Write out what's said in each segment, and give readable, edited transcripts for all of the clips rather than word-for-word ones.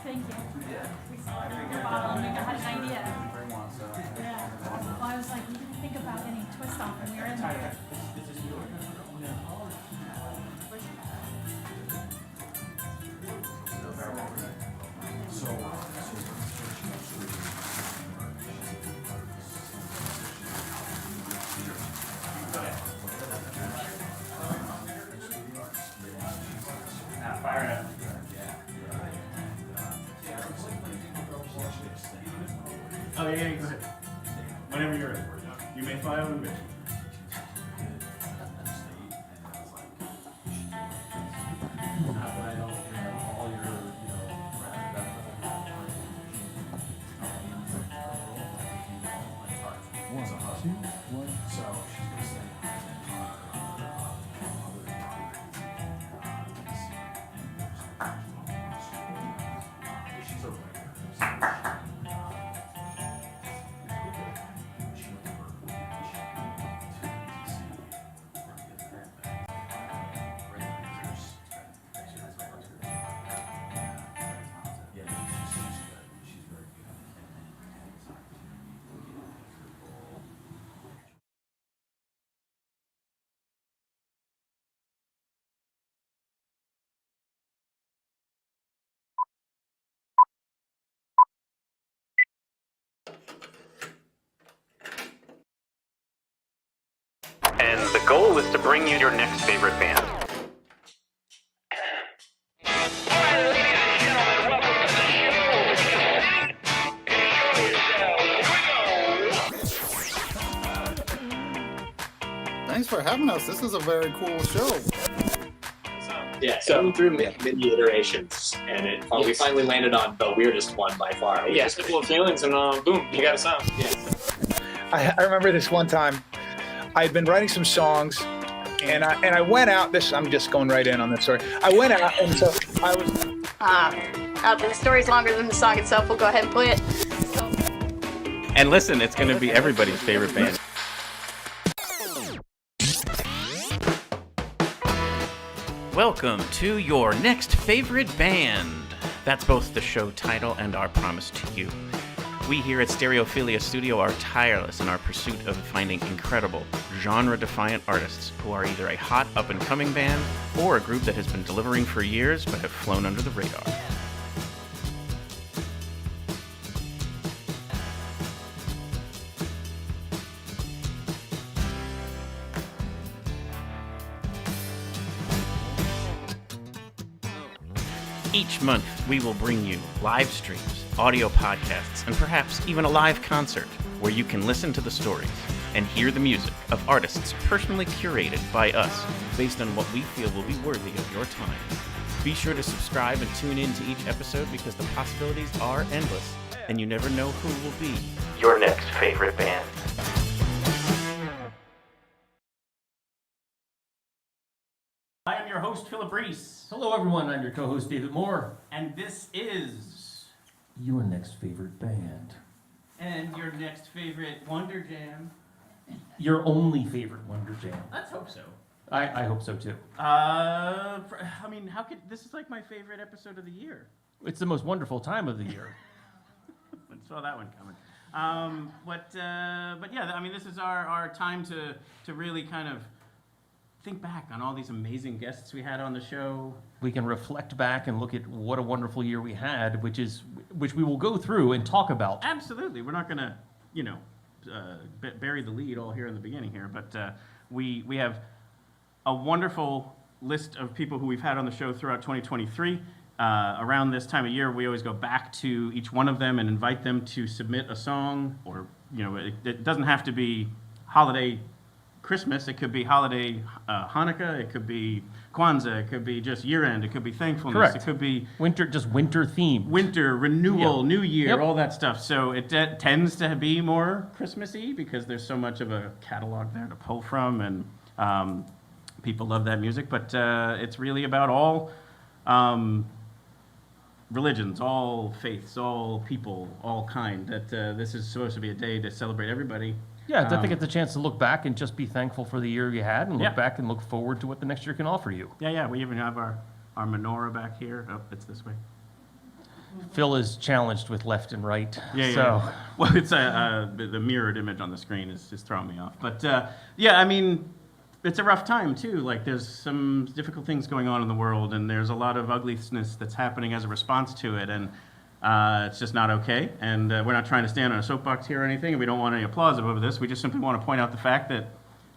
Thank you. We saw your bottle and we had an idea. Yeah. Well, I was like, we didn't think about any twist off when we were in there. Fire it up. Oh, yeah, go ahead. Whenever you're ready. You may file and bitch. And the goal is to bring you your next favorite band. Thanks for having us. This is a very cool show. Yeah, so through many iterations, and we finally landed on the weirdest one by far. Yeah, simple of feelings, and boom, you got a sound. Yeah. I remember this one time, I had been writing some songs, and I went out. I'm just going right in on this story. I went out, and so I was. The story's longer than the song itself. We'll go ahead and play it. And listen, it's going to be everybody's favorite band. Welcome to your next favorite band. That's both the show title and our promise to you. We here at Stereophilia Studio are tireless in our pursuit of finding incredible, genre-defiant artists who are either a hot, up-and-coming band or a group that has been delivering for years but have flown under the radar. Each month, we will bring you live streams, audio podcasts, and perhaps even a live concert where you can listen to the stories and hear the music of artists personally curated by us based on what we feel will be worthy of your time. Be sure to subscribe and tune in to each episode because the possibilities are endless and you never know who will be your next favorite band. I am your host, Philip Reese. Hello, everyone. I'm your co-host, David Moore. And this is... Your next favorite band. And your next favorite WonderJam. Your only favorite WonderJam. Let's hope so. I hope so, too. I mean, how could... This is like my favorite episode of the year. It's the most wonderful time of the year. I saw that one coming. But yeah, I mean, this is our time to really kind of think back on all these amazing guests we had on the show. We can reflect back and look at what a wonderful year we had, which we will go through and talk about. Absolutely. We're not going to, bury the lead all here in the beginning here, but we have a wonderful list of people who we've had on the show throughout 2023. Around this time of year, we always go back to each one of them and invite them to submit a song, or, it doesn't have to be holiday Christmas, it could be holiday Hanukkah, it could be Kwanzaa, it could be just year-end, it could be thankfulness, Correct. It could be winter themed. Winter, renewal, Yep. New Year, Yep. all that stuff. So it tends to be more Christmassy because there's so much of a catalog there to pull from, and people love that music. But it's really about all religions, all faiths, all people, all kind. That this is supposed to be a day to celebrate everybody. Yeah, I think it's a chance to look back and just be thankful for the year you had and look back and look forward to what the next year can offer you. Yeah, we even have our our menorah back here. Oh, it's this way. Phil is challenged with left and right. Yeah, so. yeah. Well, it's the mirrored image on the screen is throwing me off. But yeah, I mean, it's a rough time too. Like there's some difficult things going on in the world, and there's a lot of ugliness that's happening as a response to it, and it's just not okay. And we're not trying to stand on a soapbox here or anything, and we don't want any applause over this. We just simply want to point out the fact that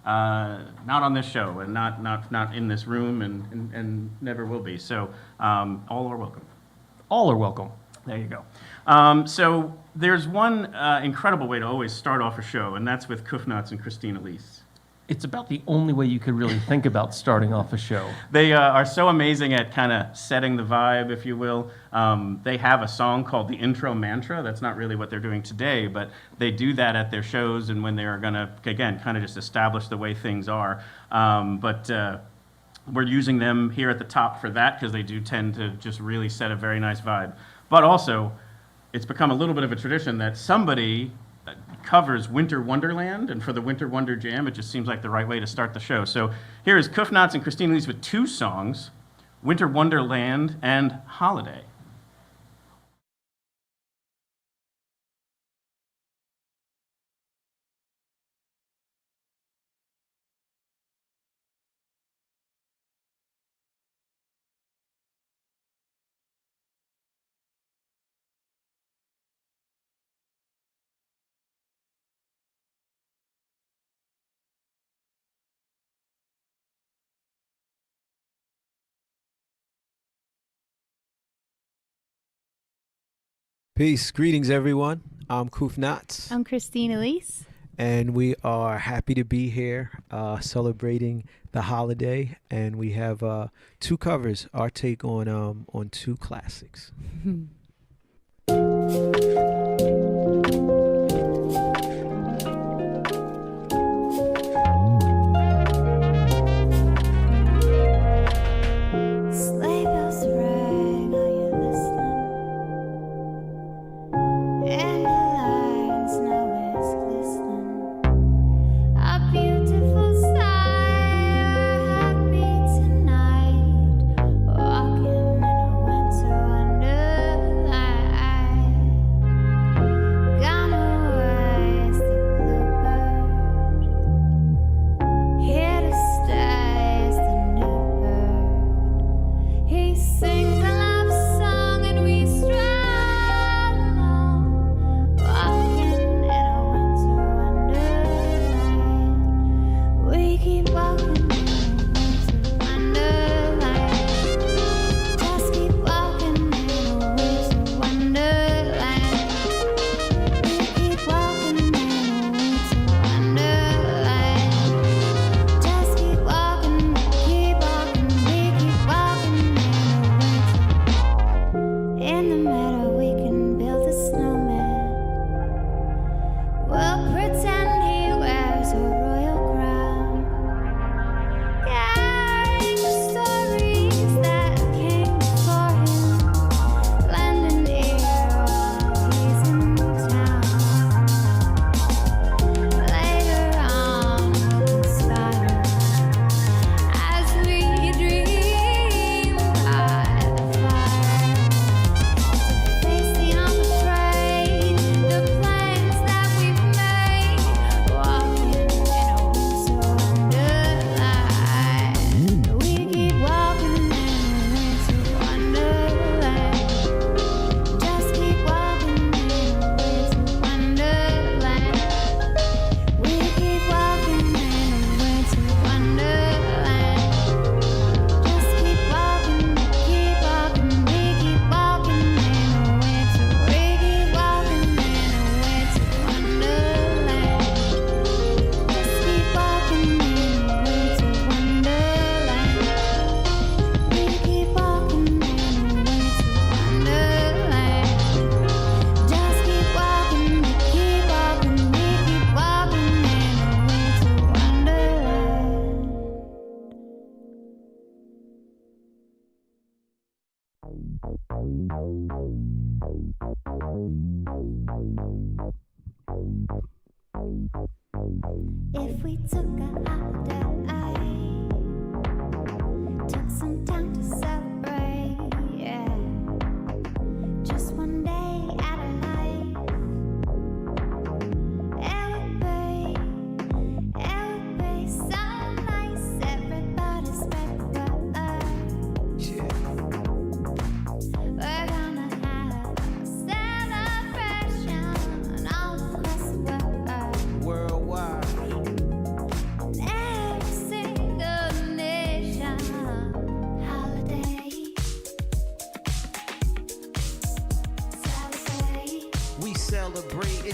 not on this show, and not in this room, and never will be. So all are welcome. All are welcome. There you go. So there's one incredible way to always start off a show, and that's with Kufnats and Christine Elise. It's about the only way you could really think about starting off a show. They are so amazing at kind of setting the vibe, if you will. They have a song called the Intro Mantra. That's not really what they're doing today, but they do that at their shows and when they are going to, again, kind of just establish the way things are. We're using them here at the top for that because they do tend to just really set a very nice vibe. But also, it's become a little bit of a tradition that somebody covers Winter Wonderland, and for the Winter WonderJam, it just seems like the right way to start the show. So here is Kufnats and Christine Elise with two songs, Winter Wonderland and Holiday. Peace. Greetings, everyone. I'm Kufnats. I'm Christine Elise. And we are happy to be here celebrating the holiday. And we have two covers, our take on two classics. If we took a holiday, took some time to celebrate.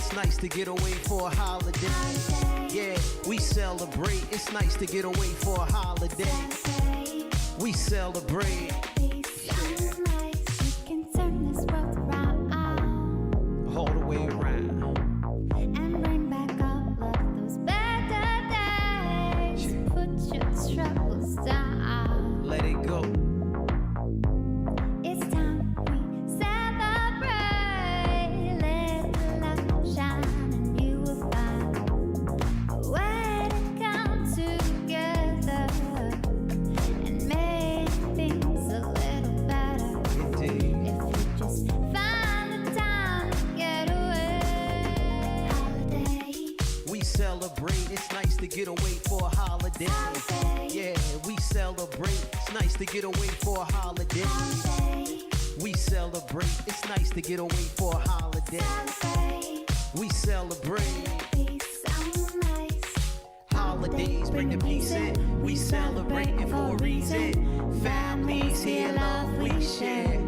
It's nice to get away for a holiday. Yeah, we celebrate. It's nice to get away for a holiday. We celebrate. All the way around. And bring back all of those better days. Put your troubles down. Let it go. It's time we celebrate. Let the light shine and you will find a way to come together and make things a little better. Indeed. If you just find the time to get away. Holiday. We celebrate. It's nice to get away for a holiday. Yeah, we celebrate. It's nice to get away for a holiday. We celebrate. It's nice to get away for a holiday. We celebrate. Holidays bring the peace in. We celebrating for a reason. Families here, love we share.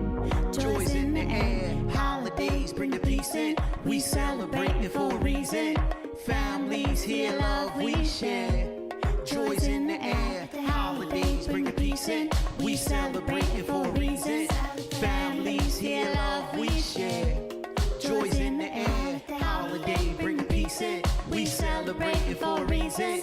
Joys in the air. Holidays bring the peace in. We celebrating for a reason. Families here, love we share. Joys in the air. Holidays bring the peace in. We celebrating for a reason. Families here, love we share. Joys in the air. Holiday bring the peace in. We celebrating for a reason.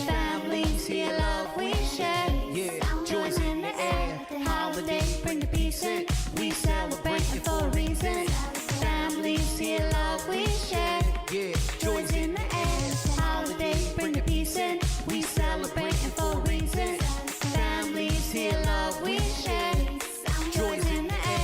Families here, love we share. Yeah, joys in the air. Holiday bring the peace in. We celebrating for a reason. Families here, love we share. Yeah, joys in the air. Holiday bring the peace in. We celebrating for a reason. Families here, love we share. Joys in the air.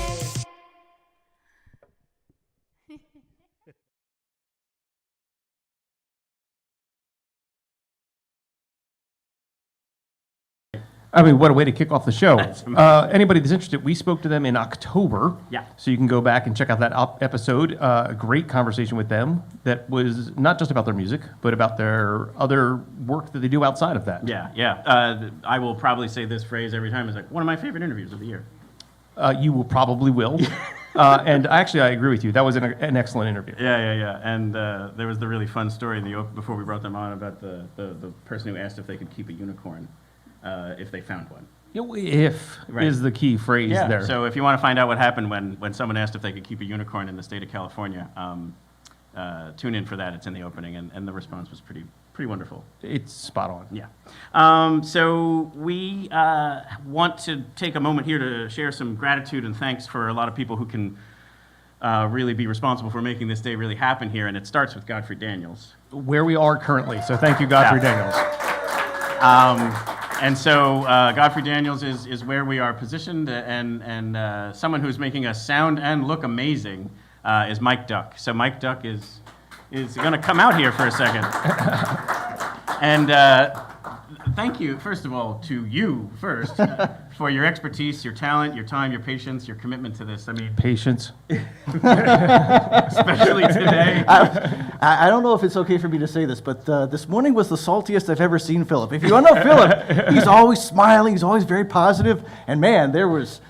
I mean, what a way to kick off the show. Anybody that's interested, we spoke to them in October. Yeah. So you can go back and check out that episode. A great conversation with them that was not just about their music, but about their other work that they do outside of that. Yeah. I will probably say this phrase every time. It's like one of my favorite interviews of the year. You will probably will. And actually, I agree with you. That was an excellent interview. Yeah. And there was the really fun story in the before we brought them on about the person who asked if they could keep a unicorn if they found one. If Right. is the key phrase there. So if you want to find out what happened when someone asked if they could keep a unicorn in the state of California, tune in for that. It's in the opening, and the response was pretty wonderful. It's spot on. Yeah. So we want to take a moment here to share some gratitude and thanks for a lot of people who can really be responsible for making this day really happen here, and it starts with Godfrey Daniels. Where we are currently. So thank you, Godfrey Daniels. And so Godfrey Daniels is where we are positioned, and someone who's making us sound and look amazing is Mike Duck. So Mike Duck is going to come out here for a second. And thank you, first of all, to you first for your expertise, your talent, your time, your patience, your commitment to this. I mean, Patience. especially today. I don't know if it's okay for me to say this, but this morning was the saltiest I've ever seen Philip. If you don't know Philip, he's always smiling, he's always very positive, and man, there was.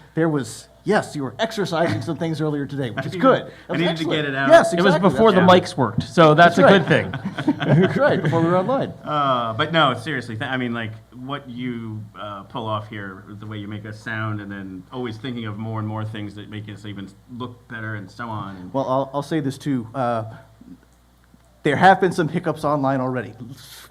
Yes, you were exercising some things earlier today, which is good. I needed to get it out. Yes, It was exactly. before the mics worked, so that's a good thing. That's right, before we were online. But no, seriously, I mean, like, what you pull off here, the way you make us sound, and then always thinking of more and more things that make us even look better and so on. And Well, I'll say this too. There have been some hiccups online already.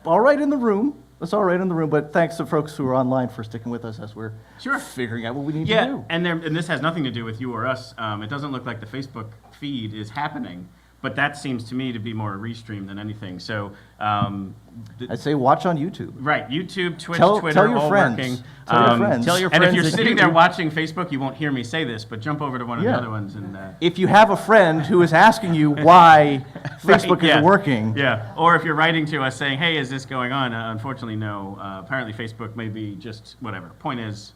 All right in the room. That's all right in the room, but thanks to folks who are online for sticking with us as we're figuring out what we need to do. And this has nothing to do with you or us. It doesn't look like the Facebook feed is happening, but that seems to me to be more a restream than anything. So I'd say watch on YouTube. Right, YouTube, Twitch, Twitter, tell your all friends. working. Tell your friends. Tell your And if friends you're that sitting there watching Facebook, you won't hear me say this, but jump over to one of the other ones and. If you have a friend who is asking you why Facebook isn't working. Yeah, or if you're writing to us saying, hey, is this going on? Unfortunately, no. Apparently, Facebook may be just whatever. Point is,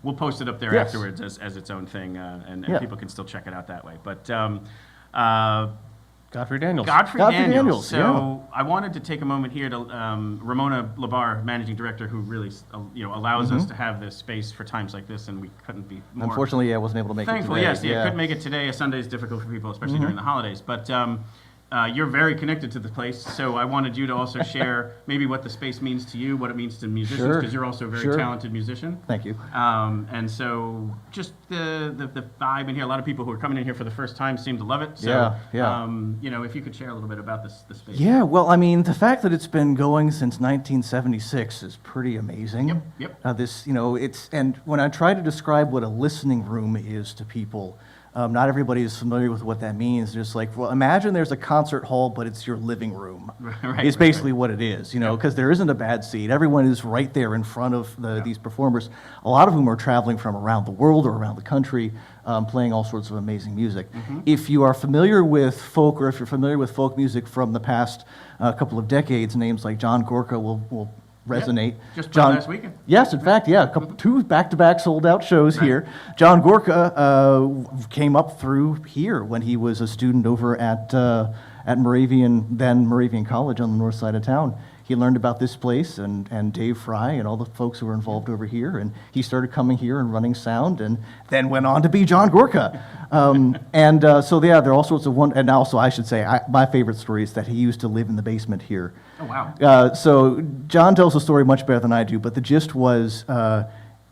we'll post it up there afterwards as its own thing, and people can still check it out that way. But Godfrey Daniels. Godfrey Daniels. So I wanted to take a moment here to Ramona Labar, managing director, who really allows us to have this space for times like this, and we couldn't be more. Unfortunately, I wasn't able to make thankful, it today. Yes, couldn't make it today. A Sunday is difficult for people, especially during the holidays. But you're very connected to the place, so I wanted you to also share maybe what the space means to you, what it means to musicians, Sure. because you're also a very Sure. talented musician. Thank you. And so just the vibe in here, a lot of people who are coming in here for the first time seem to love it. So, Yeah. you know, if you could share a little bit about the space. Yeah, well, I mean, the fact that it's been going since 1976 is pretty amazing. Yep. And when I try to describe what a listening room is to people, not everybody is familiar with what that means. Just like, well, imagine there's a concert hall, but it's your living room. It's basically what it is, because there isn't a bad seat. Everyone is right there in front of these performers, a lot of whom are traveling from around the world or around the country, playing all sorts of amazing music. If you are familiar with folk, or if you're familiar with folk music from the past couple of decades, names like John Gorka will resonate. Just played last weekend. Yes, in fact, two back-to-back sold-out shows here. John Gorka came up through here when he was a student over at Moravian College on the north side of town. He learned about this place and Dave Fry and all the folks who were involved over here, and he started coming here and running sound, and then went on to be John Gorka. There are all sorts of and also I should say my favorite story is that he used to live in the basement here. Oh wow! So John tells the story much better than I do, but the gist was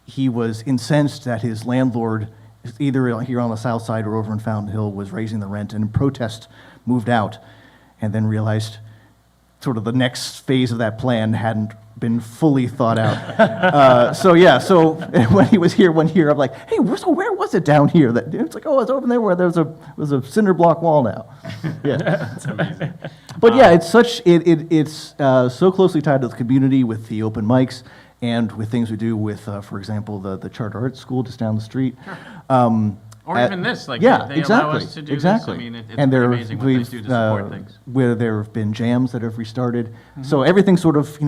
he was incensed that his landlord, either here on the south side or over in Fountain Hill, was raising the rent, and in protest moved out, and then realized sort of the next phase of that plan hadn't been fully thought out. So when he was here one year, I'm like, hey, where was it down here? It's like, oh, it's over there where there's a cinder block wall now. Yeah, that's amazing. But it's so closely tied to the community with the open mics and with things we do with, for example, the Charter Arts School just down the street. Or even this, like they exactly, allow us to do exactly. this. I mean, it's and pretty amazing what they do to support things. Where there have been jams that have restarted. So everything sort of,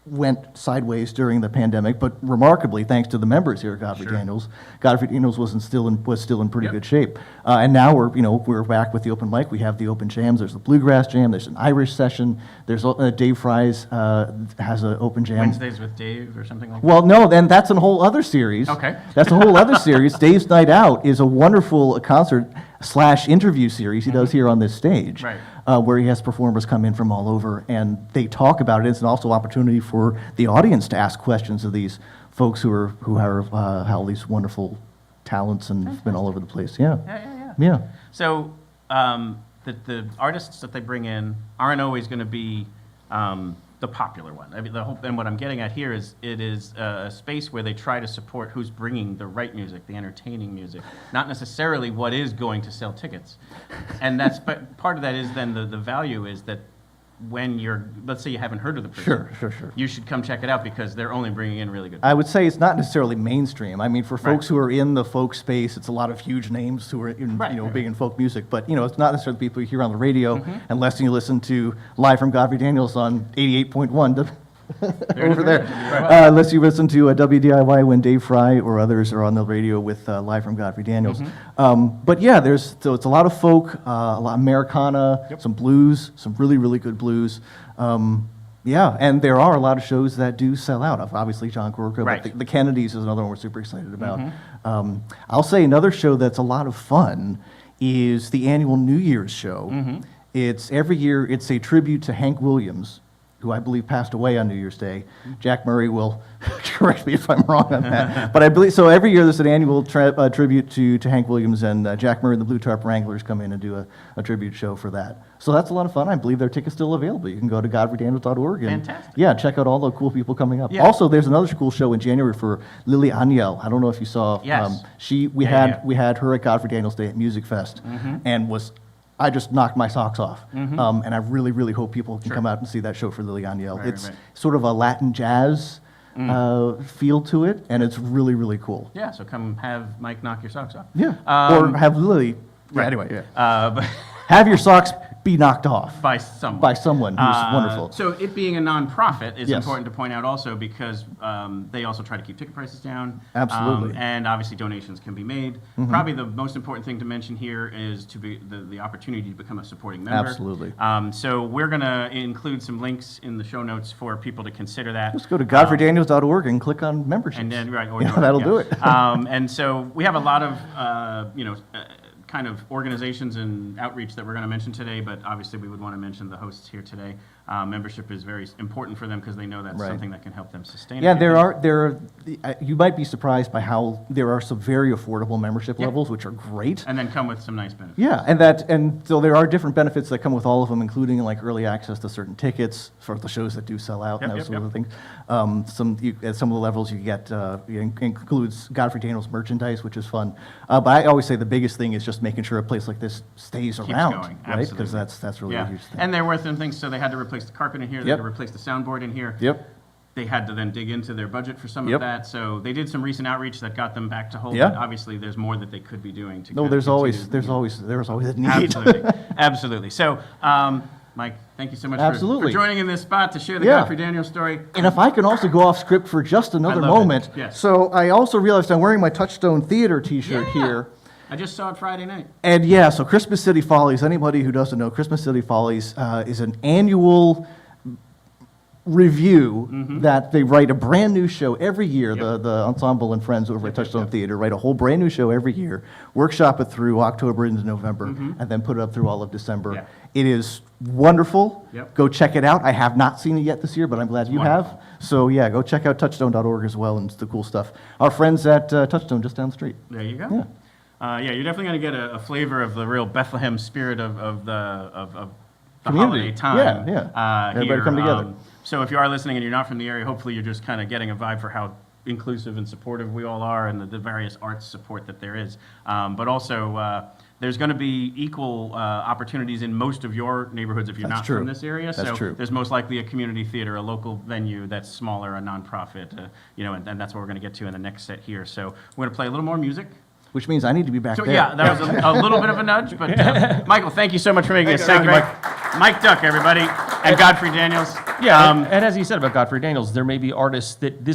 went sideways during the pandemic, but remarkably, thanks to the members here at Godfrey Daniels, Godfrey Daniels was still in pretty good shape. And now we're back with the open mic. We have the open jams. There's the bluegrass jam. There's an Irish session. There's Dave Fry's has an open jam. Wednesdays with Dave or something like that. Well, no, then that's a whole other series. Okay. That's a whole other series. Dave's Night Out is a wonderful concert/interview series he does here on this stage. Right. Where he has performers come in from all over, and they talk about it. It's also an opportunity for the audience to ask questions of these folks who have all these wonderful talents and have been all over the place. Yeah. So the artists that they bring in aren't always going to be the popular one. I mean, and what I'm getting at here is it is a space where they try to support who's bringing the right music, the entertaining music, not necessarily what is going to sell tickets. And but part of that is then the value is that when let's say you haven't heard of the person, sure. you should come check it out because they're only bringing in really good. I would say it's not necessarily mainstream. I mean, for folks who are in the folk space, it's a lot of huge names who are big in folk music. But it's not necessarily people you hear on the radio, unless you listen to Live from Godfrey Daniels on 88.1. Over there, unless you listen to a WDIY when Dave Fry or others are on the radio with Live from Godfrey Daniels. But yeah, it's a lot of folk, a lot of Americana, some blues, some really, really good blues. And there are a lot of shows that do sell out. Obviously, John Gorka, but the Kennedys is another one we're super excited about. I'll say another show that's a lot of fun is the annual New Year's show. It's every year. It's a tribute to Hank Williams, who I believe passed away on New Year's Day. Jack Murray will correct me if I'm wrong on that. But I believe, so every year there's an annual tribute to Hank Williams, and Jack Murray and the Blue Tarp Wranglers come in and do a tribute show for that. So that's a lot of fun. I believe their ticket's still available. You can go to godfreydaniels.org and check out all the cool people coming up. Also, there's another cool show in January for Lily Aniel. I don't know if you saw. Yes. We had her at Godfrey Daniels Day at Music Fest, and I just knocked my socks off. And I really, really hope people can come out and see that show for Lily Aniel. It's sort of a Latin jazz feel to it, and it's really, really cool. Yeah, so come have Mike knock your socks off. Yeah, or have Lily. Anyway, but have your socks be knocked off by someone who's wonderful. So it being a nonprofit is important to point out also because they also try to keep ticket prices down. Absolutely. And obviously donations can be made. Probably the most important thing to mention here is to be the opportunity to become a supporting member. Absolutely. So we're going to include some links in the show notes for people to consider that. Just go to godfreydaniels.org and click on membership. And then that'll do it. And so we have a lot of kind of organizations and outreach that we're going to mention today, but obviously we would want to mention the hosts here today. Membership is very important for them because they know that's Right. something that can help them sustain. Yeah, it. there are, you might be surprised by how there are some very affordable membership Yeah. levels, which are great. And then come with some nice benefits. Yeah, and so there are different benefits that come with all of them, including like early access to certain tickets for the shows that do sell out and Yep, those yep, sort of things. At some of the levels you get, includes Godfrey Daniels merchandise, which is fun. But I always say the biggest thing is just making sure a place like this stays Keeps around, going, right? absolutely. Because that's really a huge thing. And there were some things, so they had to replace the carpet in here, they Yep. had to replace the soundboard in here. Yep. They had to then dig into their budget for some Yep. of that, so they did some recent outreach that got them back to whole, Yeah. but obviously there's more that they could be doing to No, kind of there's always a need. Absolutely, absolutely. So, Mike, thank you so much for Absolutely. joining in this spot to share the Yeah. Godfrey Daniels story. And if I can also go off script for just another love it. moment. Yes. So I also realized I'm wearing my Touchstone Theater t-shirt here. I just saw it Friday night. And yeah, so Christmas City Follies, anybody who doesn't know, Christmas City Follies is an annual review that they write a brand new show every year. The ensemble and friends over at Touchstone Theater write a whole brand new show every year, workshop it through October into November, and then put it up through all of December. Yeah. It is wonderful. Yep. Go check it out. I have not seen it yet this year, but I'm glad you wonderful. have. So yeah, go check out touchstone.org as well, and it's the cool stuff. Our friends at Touchstone just down the street. There you go. Yeah. You're definitely going to get a flavor of the real Bethlehem spirit of the Community. holiday time. Yeah. Everybody here. come together. So if you are listening and you're not from the area, hopefully you're just kind of getting a vibe for how inclusive and supportive we all are, and the various arts support that there is. But also, there's going to be equal opportunities in most of your neighborhoods if you're That's not true. from this area. That's so true. there's most likely a community theater, a local venue that's smaller, a nonprofit, and that's what we're going to get to in the next set here. So we're going to play a little more music. Which means I need to be back So there. yeah, that was a little bit of a nudge, but Michael, thank you so much for making this. Thank you, Mike Duck, everybody, and Godfrey Daniels. Yeah, and as you said about Godfrey Daniels, there may be artists that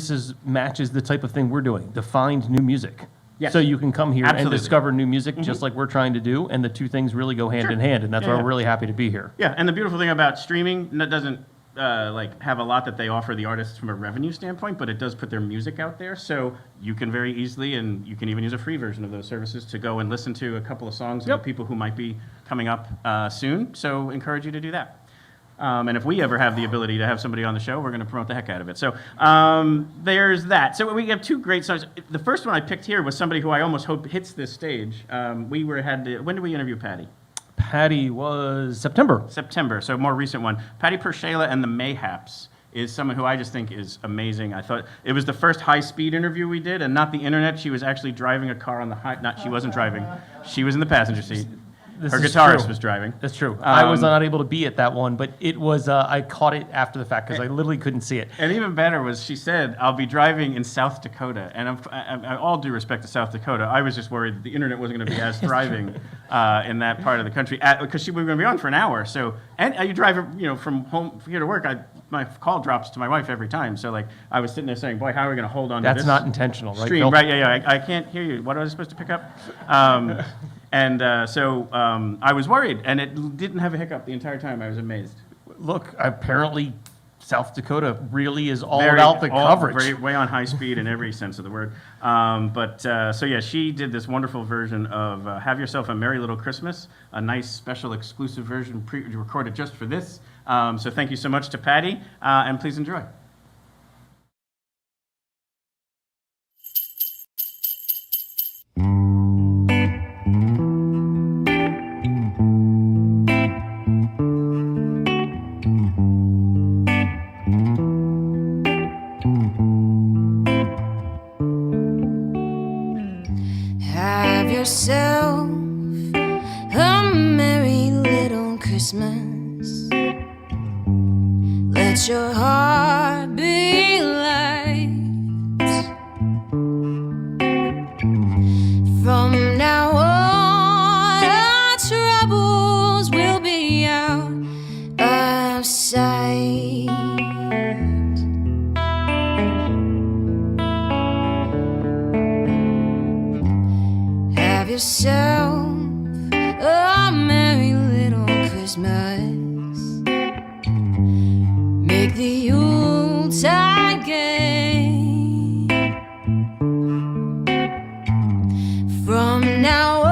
matches the type of thing we're doing, to find new music. Yes. So you can come here Absolutely. and discover new music just like we're trying to do, and the two things really go hand in hand, and that's why Yeah. we're really happy to be here. Yeah, and the beautiful thing about streaming, that doesn't have a lot that they offer the artists from a revenue standpoint, but it does put their music out there, so you can very easily, and you can even use a free version of those services to go and listen to a couple of songs of the people who might be coming up soon, so encourage you to do that. And if we ever have the ability to have somebody on the show, we're going to promote the heck out of it. So there's that. So we have two great songs. The first one I picked here was somebody who I almost hope hits this stage. When did we interview Patty? Patty was September, so more recent one. Patty Pershela and the Mayhaps is someone who I just think is amazing. I thought it was the first high-speed interview we did, and not the internet. She was actually driving a car on the she wasn't driving. She was in the passenger seat. Her guitarist was driving. That's true. I was not able to be at that one, but it was, I caught it after the fact because I literally couldn't see it. And even better was she said, I'll be driving in South Dakota. And I all due respect to South Dakota, I was just worried that the internet wasn't going to be as thriving in that part of the country because we were going to be on for an hour. So, and you drive, from home here to work, my call drops to my wife every time. So I was sitting there saying, boy, how are we going to hold on to this? That's not intentional, right? Stream, Phil? right, yeah. I can't hear you. What was I supposed to pick up? So I was worried, and it didn't have a hiccup the entire time. I was amazed. Look, apparently South Dakota really is all about the coverage. Way on high speed in every sense of the word. She did this wonderful version of Have Yourself a Merry Little Christmas, a nice special exclusive version recorded just for this. So thank you so much to Patty, and please enjoy. Have yourself a merry little Christmas. Let your heart be light. From now on, our troubles will be out of sight. Have yourself a merry little Christmas. Make the Yuletide gay. From now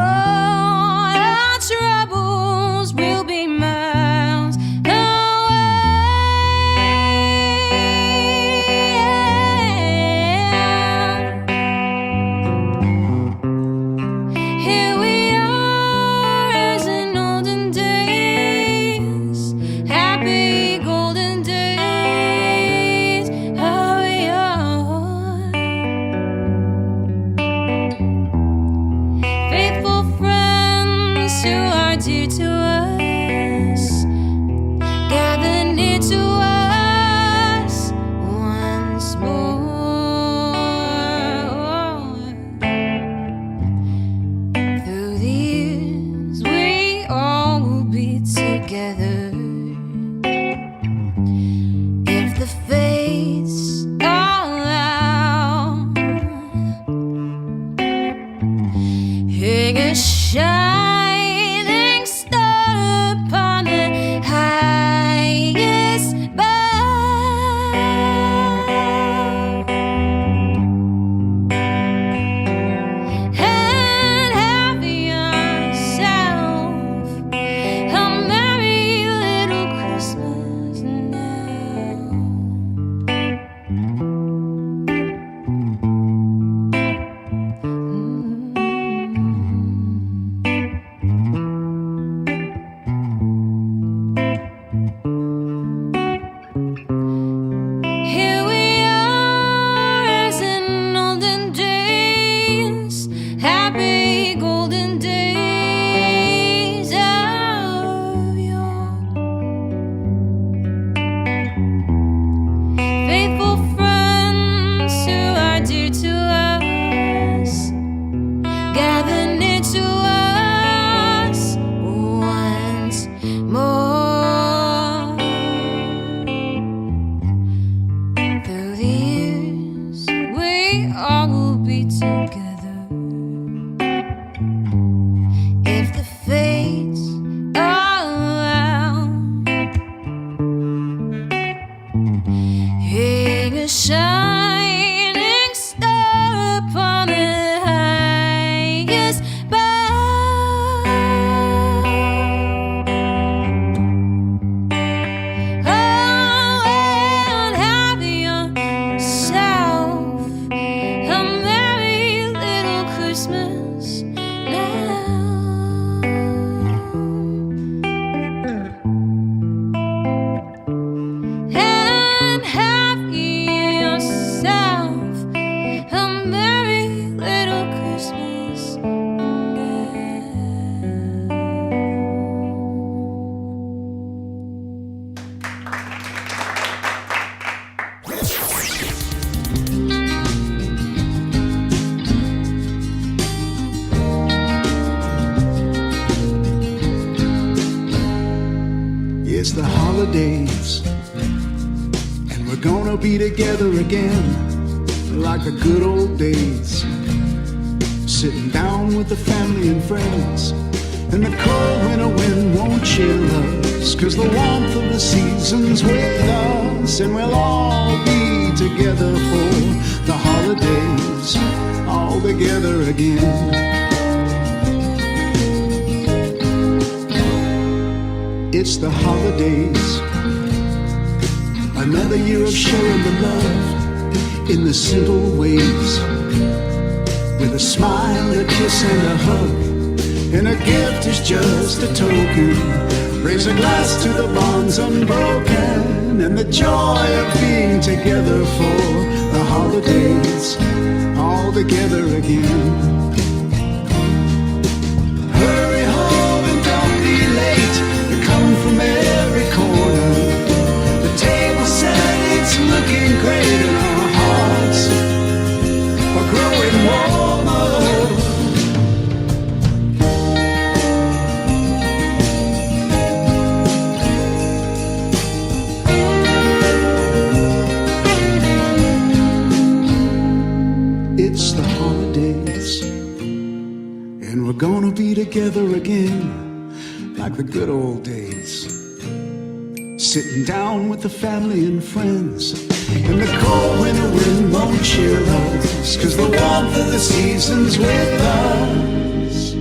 holidays, and we're gonna be together again like the good old days. Sitting down with the family and friends, and the cold winter wind won't chill us, 'cause the warmth of the season's with us, and we'll all be together for the holidays, all together again. It's the holidays, another year of sharing the love in the simple ways, with a smile, a kiss, and a hug, and a gift is just a token. Raise a glass to the bonds unbroken, and the joy of being together for the holidays, all together again. Hurry home and don't be late, they're coming from every corner. The table set, it's looking great, and our hearts are growing warmer. It's the holidays, and we're gonna be together again like the good old days. Sitting down with the family and friends, and the cold winter wind won't chill us, 'cause the warmth of the season's with us,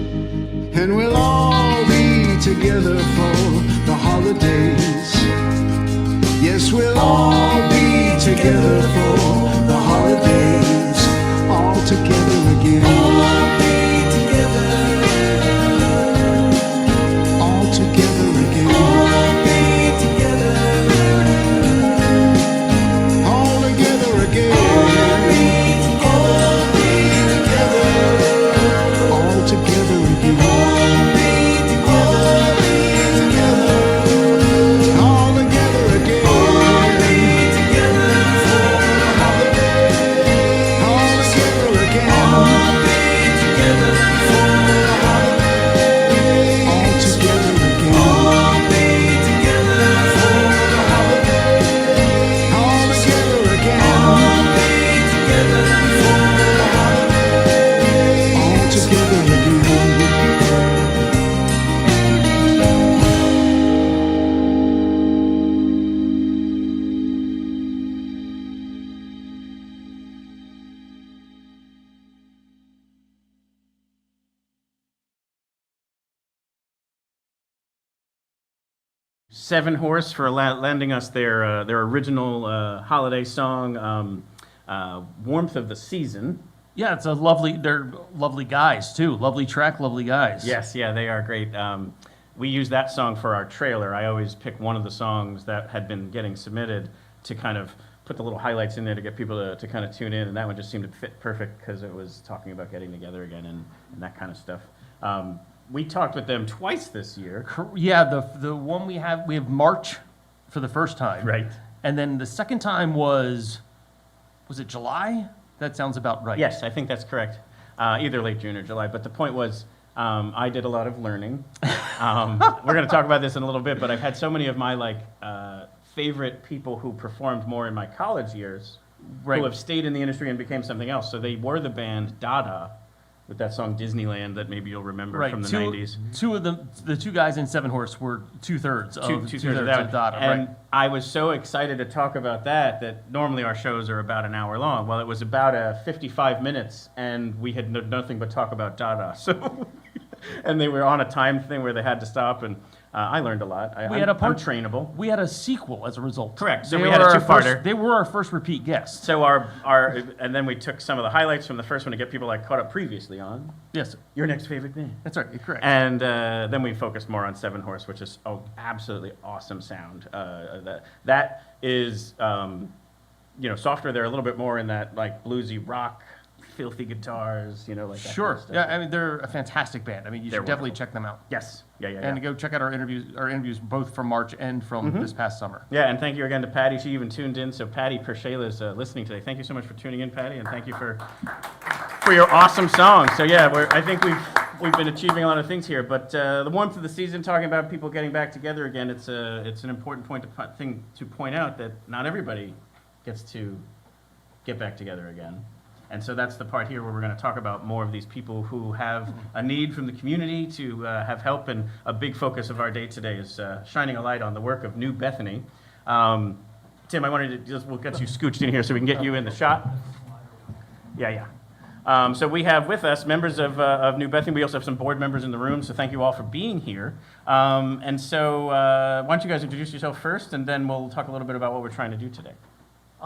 and we'll all be together for the holidays. Yes, we'll all be together for the holidays, all together again. All be together, all together again. All be together, all together again. All be together, all together again. All be together, all together again. All be together for the holidays, all together again. All be together for the holidays, all together again. All be together for the holidays, all together again. All be together for the holidays, all together again. Seven Horse for lending us their original holiday song, "Warmth of the Season." Yeah, they're lovely guys too. Lovely track, lovely guys. Yes, yeah, they are great. We use that song for our trailer. I always pick one of the songs that had been getting submitted to kind of put the little highlights in there to get people to kind of tune in, and that one just seemed to fit perfect because it was talking about getting together again and that kind of stuff. We talked with them twice this year. Yeah, the one we have March for the first time. Right. And then the second time was it July? That sounds about right. Yes, I think that's correct. Either late June or July. But the point was, I did a lot of learning. We're going to talk about this in a little bit, but I've had so many of my favorite people who performed more in my college years Right. who have stayed in the industry and became something else. So they were the band Dada with that song Disneyland that maybe you'll remember from the 90s. Two of the two guys in Seven Horse were two-thirds of that. Dada. And Right. I was so excited to talk about that normally our shows are about an hour long. Well, it was about 55 minutes, and we had nothing but talk about Dada. So, and they were on a time thing where they had to stop, and I learned a lot. I'm trainable. We had a sequel as a result. Correct. So we had a two-parter. They were our first repeat guests. So and then we took some of the highlights from the first one to get people caught up previously on. Yes. Your next favorite band. That's right. Correct. And then we focused more on Seven Horse, which is absolutely awesome sound. That is softer. They're a little bit more in that bluesy rock, filthy guitars, that Sure. kind of stuff. Yeah, I mean they're a fantastic band. I mean you should definitely check them out. Yes. Yeah. And go check out our interviews both from March and from this past summer. Yeah, and thank you again to Patty. She even tuned in. So Patty Pershela is listening today. Thank you so much for tuning in, Patty, and thank you for your awesome song. So yeah, I think we've been achieving a lot of things here. But the warmth of the season, talking about people getting back together again, it's an important thing to point out that not everybody gets to get back together again. And so that's the part here where we're going to talk about more of these people who have a need from the community to have help. And a big focus of our day today is shining a light on the work of New Bethany. Tim, I wanted to we'll get you scooched in here so we can get you in the shot. Yeah. So we have with us members of New Bethany. We also have some board members in the room, so thank you all for being here. And so why don't you guys introduce yourself first, and then we'll talk a little bit about what we're trying to do today.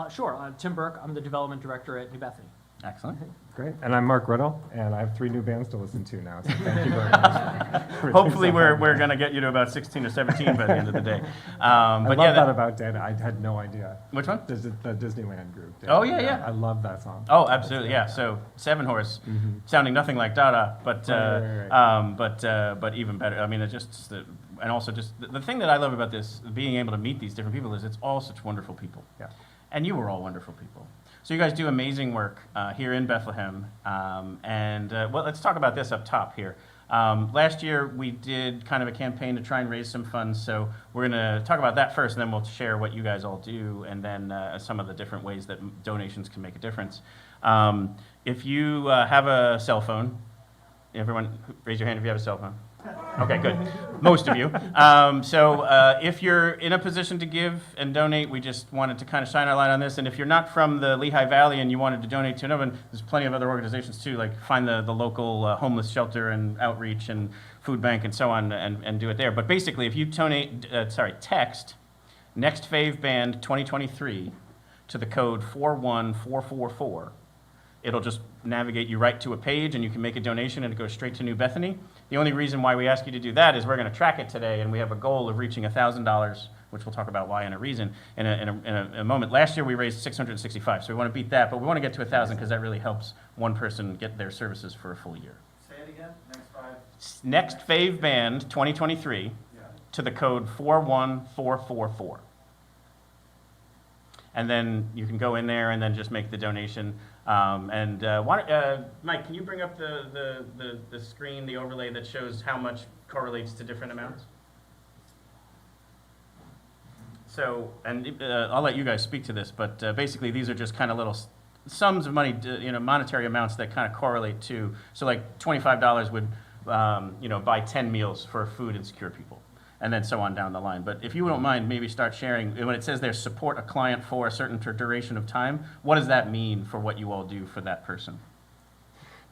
Sure. I'm Tim Burke. I'm the development director at New Bethany. Excellent. Great. And I'm Mark Riddle, and I have 3 new bands to listen to now, so thank you very much. Hopefully we're going to get you to about 16 or 17 by the end of the day. I love that about Dan. I had no idea. Which one? The Disneyland group. Oh, yeah. I love that song. Oh, absolutely, yeah. So Seven Horse, sounding nothing like Dada, but Right. But even better. I mean, it's just and also just the thing that I love about this, being able to meet these different people, is it's all such wonderful people. Yeah. And you were all wonderful people. So you guys do amazing work here in Bethlehem. Well, let's talk about this up top here. Last year, we did kind of a campaign to try and raise some funds. So we're going to talk about that first, and then we'll share what you guys all do, and then some of the different ways that donations can make a difference. If you have a cell phone, everyone raise your hand if you have a cell phone. Okay, good. Most of you. So if you're in a position to give and donate, we just wanted to kind of shine our light on this. And if you're not from the Lehigh Valley and you wanted to donate to another one, there's plenty of other organizations too, like find the local homeless shelter and outreach and food bank and so on, and do it there. But basically, if you text Next Fave Band 2023 to the code 41444, it'll just navigate you right to a page, and you can make a donation, and it goes straight to New Bethany. The only reason why we ask you to do that is we're going to track it today, and we have a goal of reaching $1,000, which we'll talk about why in a moment. Last year we raised $665, so we want to beat that, but we want to get to 1,000 because that really helps one person get their services for a full year. Say it again. Next Fave Band 2023 to the code 41444. And then you can go in there and then just make the donation. Mike, can you bring up the screen, the overlay that shows how much correlates to different amounts? So, and I'll let you guys speak to this, but basically these are just kind of little sums of money, monetary amounts that kind of correlate to. So like $25 would, buy 10 meals for food insecure people, and then so on down the line. But if you don't mind, maybe start sharing, when it says there, support a client for a certain duration of time, what does that mean for what you all do for that person?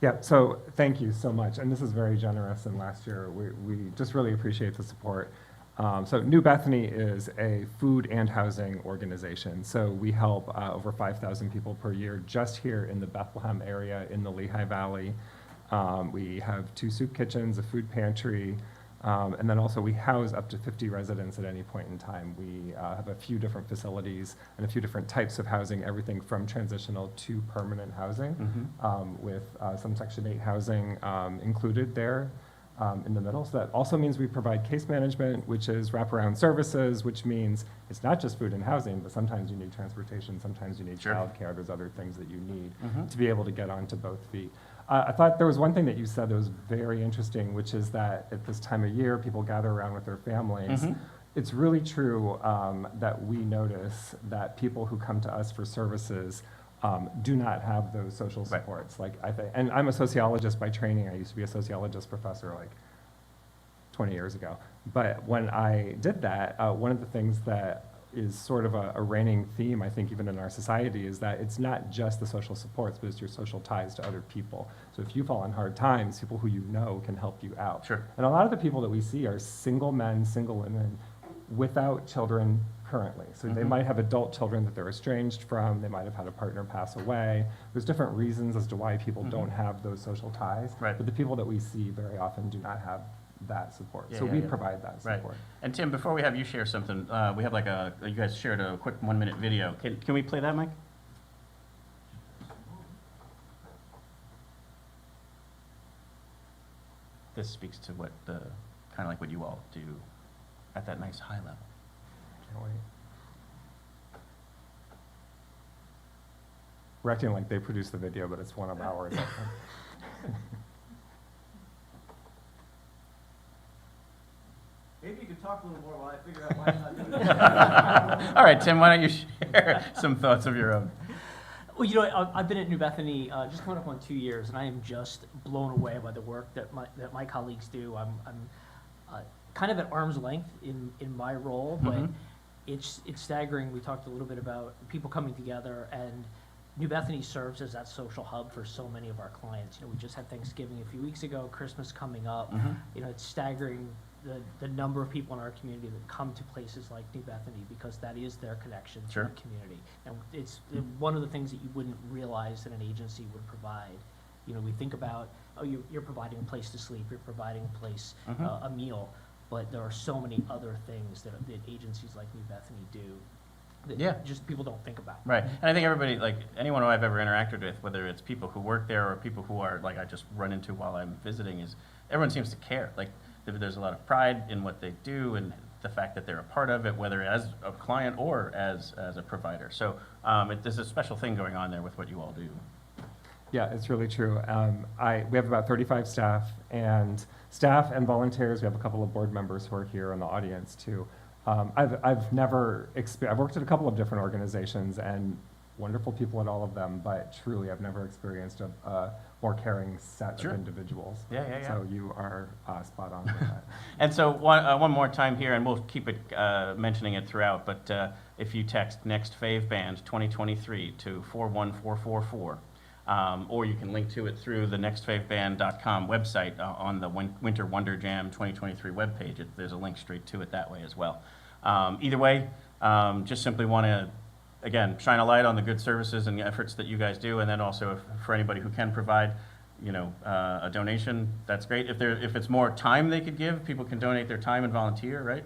Yeah, so thank you so much. And this is very generous, and last year we just really appreciate the support. So New Bethany is a food and housing organization. So we help over 5,000 people per year just here in the Bethlehem area in the Lehigh Valley. We have 2 soup kitchens, a food pantry, and then also we house up to 50 residents at any point in time. We have a few different facilities and a few different types of housing, everything from transitional to permanent housing, with some Section 8 housing included there in the middle. So that also means we provide case management, which is wraparound services, which means it's not just food and housing, but sometimes you need transportation, sometimes you need childcare, there's other things that you need to be able to get onto both feet. I thought there was one thing that you said that was very interesting, which is that at this time of year, people gather around with their families. It's really true that we notice that people who come to us for services do not have those social supports. Like and I'm a sociologist by training. I used to be a sociologist professor like 20 years ago. But when I did that, one of the things that is sort of a reigning theme, I think, even in our society, is that it's not just the social supports, but it's your social ties to other people. So if you fall on hard times, people who you know can help you out. And a lot of the people that we see are single men, single women, without children currently. So they might have adult children that they're estranged from, they might have had a partner pass away. There's different reasons as to why people don't have those social ties, but the people that we see very often do not have that support. So we provide that support. And Tim, before we have you share something, we have like you guys shared a quick 1-minute video. Can we play that, Mike? This speaks to what kind of like what you all do at that nice high level. Can't wait. We're acting like they produced the video, but it's one of ours. talk a little more while I figure out why I'm not doing it. All right, Tim, why don't you share some thoughts of your own? Well, you know, I've been at New Bethany just coming up on 2 years, and I am just blown away by the work that my colleagues do. I'm kind of at arm's length in my role, but it's staggering. We talked a little bit about people coming together, and New Bethany serves as that social hub for so many of our clients. You know, we just had Thanksgiving a few weeks ago, Christmas coming up. You know, it's staggering the number of people in our community that come to places like New Bethany because that is their connection to the community. And it's one of the things that you wouldn't realize that an agency would provide. You know, we think about, oh, you're providing a place to sleep, you're providing a place, a meal, but there are so many other things that agencies like New Bethany do that just people don't think about. Right, and I think everybody, like anyone who I've ever interacted with, whether it's people who work there or people who are, like I just run into while I'm visiting, is everyone seems to care. Like there's a lot of pride in what they do and the fact that they're a part of it, whether as a client or as a provider. So there's a special thing going on there with what you all do. Yeah, it's really true. We have about 35 staff and volunteers. We have a couple of board members who are here in the audience too. I've worked at a couple of different organizations and wonderful people at all of them, but truly I've never experienced a more caring set of individuals. Yeah. So you are spot on with that. And so one more time here, and we'll keep it mentioning it throughout, but if you text Next Fave Band 2023 to 41444, or you can link to it through the nextfaveband.com website on the Winter WonderJam 2023 webpage. There's a link straight to it that way as well. Either way, just simply want to, again, shine a light on the good services and the efforts that you guys do, and then also for anybody who can provide, you know, a donation, that's great. If it's more time they could give, people can donate their time and volunteer, right?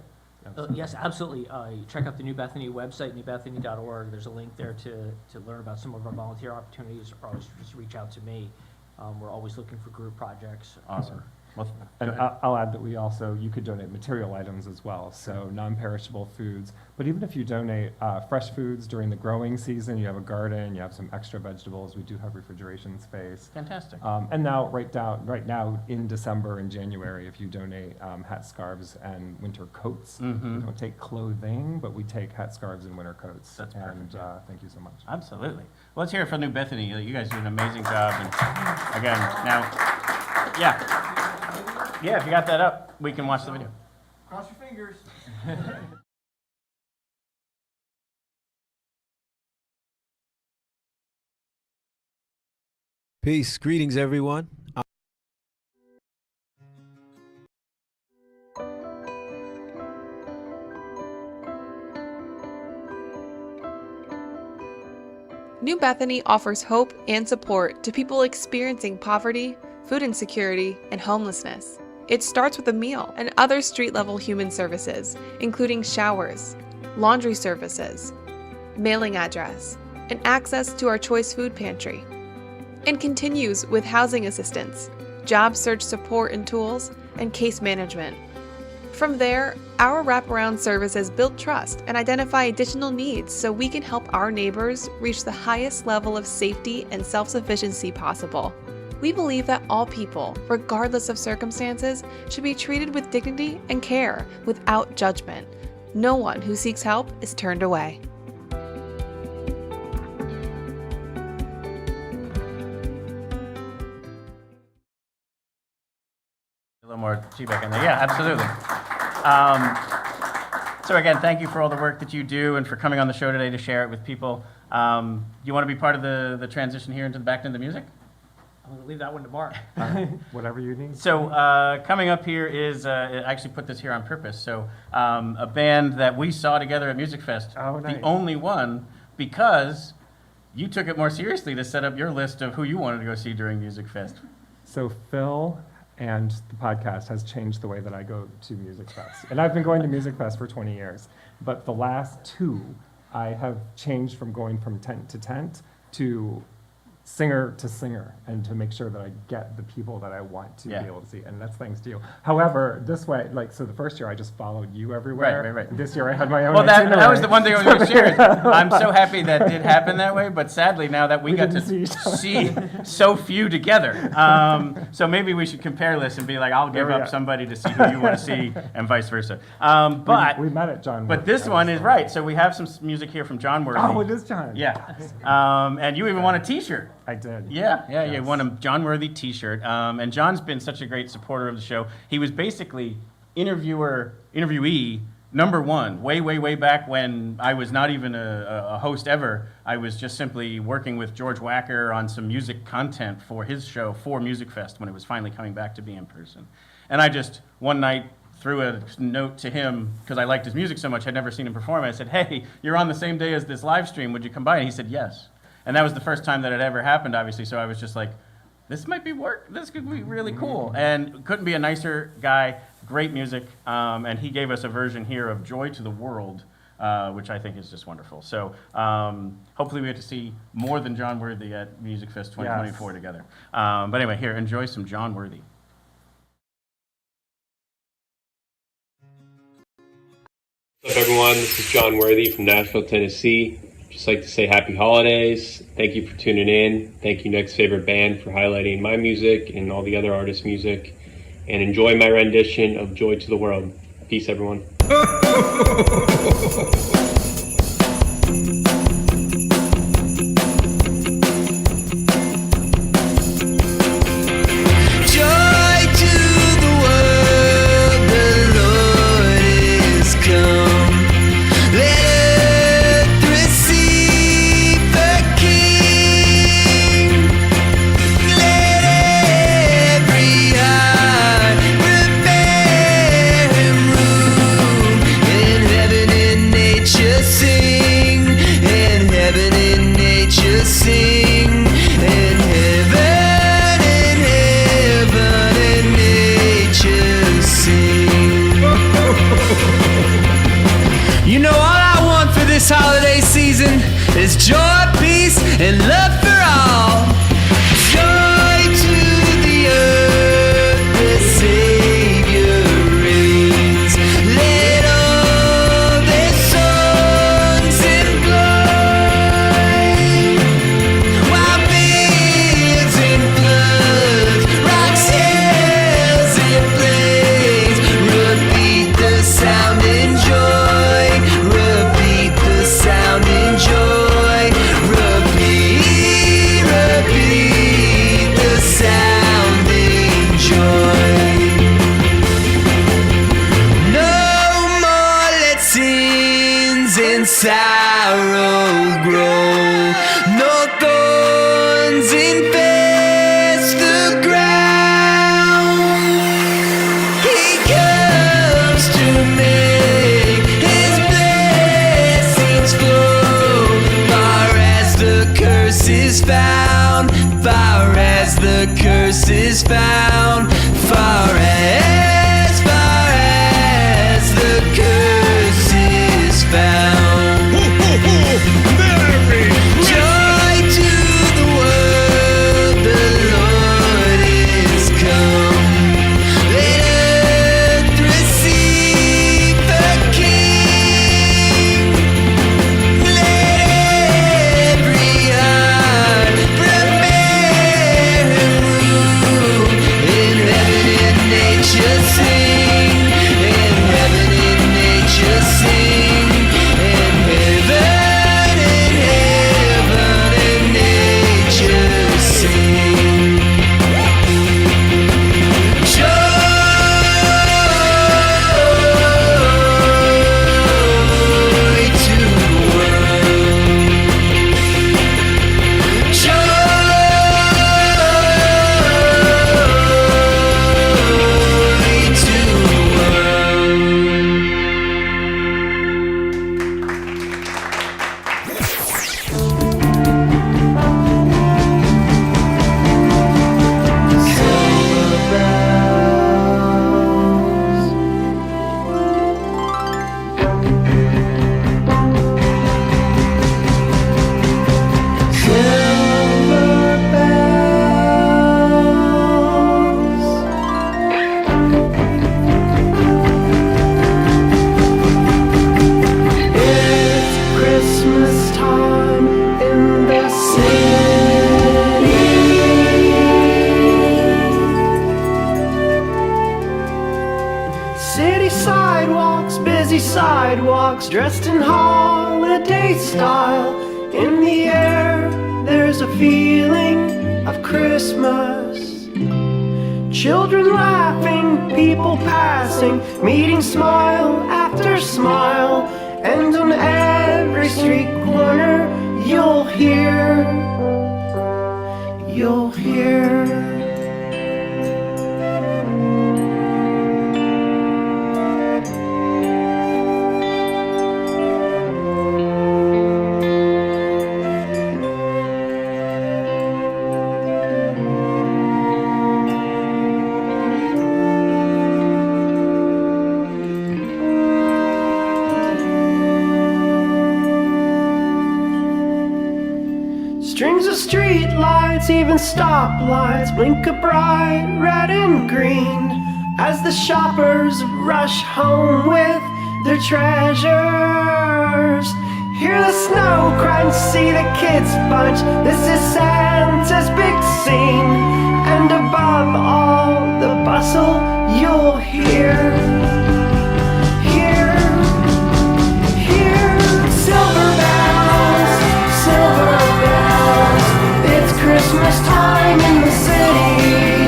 Yes, absolutely. Check out the New Bethany website, newbethany.org. There's a link there to learn about some of our volunteer opportunities, or always just reach out to me. We're always looking for group projects. Awesome. And I'll add that you could donate material items as well, so non-perishable foods. But even if you donate fresh foods during the growing season, you have a garden, you have some extra vegetables, we do have refrigeration space. Fantastic. And now, right now in December and January, if you donate hat scarves and winter coats, we don't take clothing, but we take hat scarves and winter coats. That's perfect. And thank you so much. Absolutely. Well, let's hear it from New Bethany. You guys do an amazing job. And again, now, yeah, if you got that up, we can watch the video. Cross your fingers. Peace. Greetings, everyone. New Bethany offers hope and support to people experiencing poverty, food insecurity, and homelessness. It starts with a meal and other street-level human services, including showers, laundry services, mailing address, and access to our choice food pantry. And continues with housing assistance, job search support and tools, and case management. From there, our wraparound services build trust and identify additional needs so we can help our neighbors reach the highest level of safety and self-sufficiency possible. We believe that all people, regardless of circumstances, should be treated with dignity and care without judgment. No one who seeks help is turned away. A little more feedback in there. Yeah, absolutely. So again, thank you for all the work that you do and for coming on the show today to share it with people. You want to be part of the transition here back into the music? I'm going to leave that one to Mark. Whatever you need. So coming up here is, I actually put this here on purpose, so a band that we saw together at Music Fest. Oh, nice. The only one, because you took it more seriously to set up your list of who you wanted to go see during Music Fest. So Phil and the podcast has changed the way that I go to Music Fest. And I've been going to Music Fest for 20 years. But the last two, I have changed from going from tent to tent to singer to singer and to make sure that I get the people that I want to Yeah. be able to see. And that's thanks to you. However, this way, like, so the first year I just followed you everywhere. Right. This year I had my own Well, that itinerary. was the one thing I was going to share. Is I'm so happy that did happen that way, but sadly now that we got to see so few together. So maybe we should compare this and be like, I'll give up somebody to see who you want to see and vice versa. But we met at John But Worthy. this one is right. So we have some music here from John Worthy. Oh, it is John. Yeah. And you even won a t-shirt. I did. Yeah, you won a John Worthy t-shirt. And John's been such a great supporter of the show. He was basically interviewee number one, way back when I was not even a host ever. I was just simply working with George Wacker on some music content for his show, for Music Fest, when it was finally coming back to be in person. And I just, one night, threw a note to him, because I liked his music so much, I'd never seen him perform. I said, hey, you're on the same day as this live stream, would you come by? And he said, yes. And that was the first time that it ever happened, obviously, so I was just like, this might be this could be really cool. And couldn't be a nicer guy, great music, and he gave us a version here of Joy to the World, which I think is just wonderful. So hopefully we get to see more than John Worthy at Music Fest 2024 together. But anyway, here, enjoy some John Worthy. What's up, everyone? This is John Worthy from Nashville, Tennessee. Just like to say happy holidays. Thank you for tuning in. Thank you, Next Favorite Band, for highlighting my music and all the other artists' music. And enjoy my rendition of Joy to the World. Peace, everyone. This holiday season is joy, peace, and love for all. Joy to the earth, the Savior reigns. Let all their songs employ. While beards and floods, rocks, hills, and plains, repeat the sound and joy. Sound and joy, repeat the sound and joy. No more let sins and sorrow grow, no thorns infest the ground. He comes to make His blessings flow, far as the curse is found, far as the curse is found, far as the curse is found. Joy to the world, the Lord is come. Let earth receive the King. Let every heart prepare Him room in heaven and nature. walks dressed in holiday style. In the air, there's a feeling of Christmas. Children laughing, people passing, meeting smile after smile. And on every street corner, you'll hear. Strings of street lights, even stoplights, blink a bright red and green as the shoppers rush home with their treasures. Hear the snow crunch, see the kids bunch. This is Santa's big scene, and above all the bustle, you'll hear silver bells, silver bells. It's Christmas time in the city.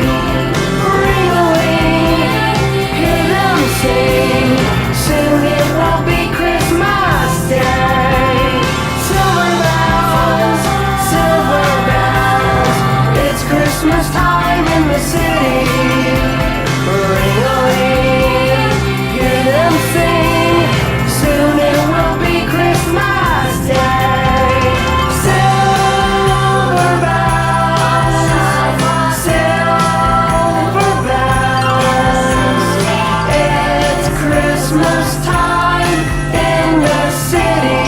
Ring-a-ling, hear them sing. Soon it will be Christmas Day. Silver bells, it's Christmas time in the city. Ring-a-ling, hear them sing. Soon it will be Christmas Day. Silver bells, it's Christmas time in the city.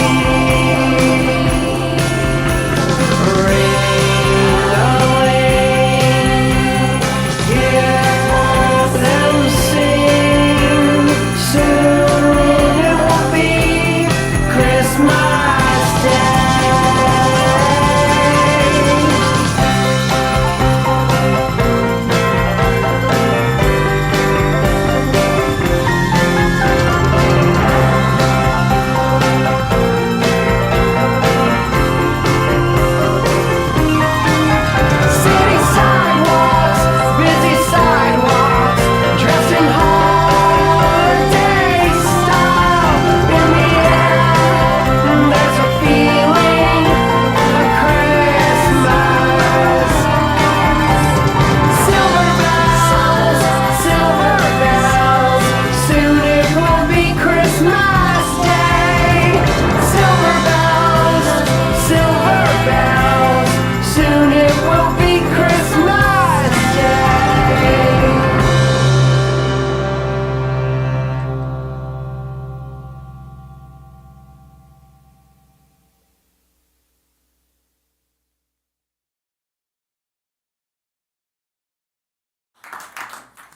Ring-a-ling, hear them sing. Soon it will be Christmas Day. City sidewalks, busy sidewalks, dressed in holiday style. In the air, there's a feeling of Christmas. Silver bells, soon it will be Christmas Day. Silver bells, soon it will be Christmas Day.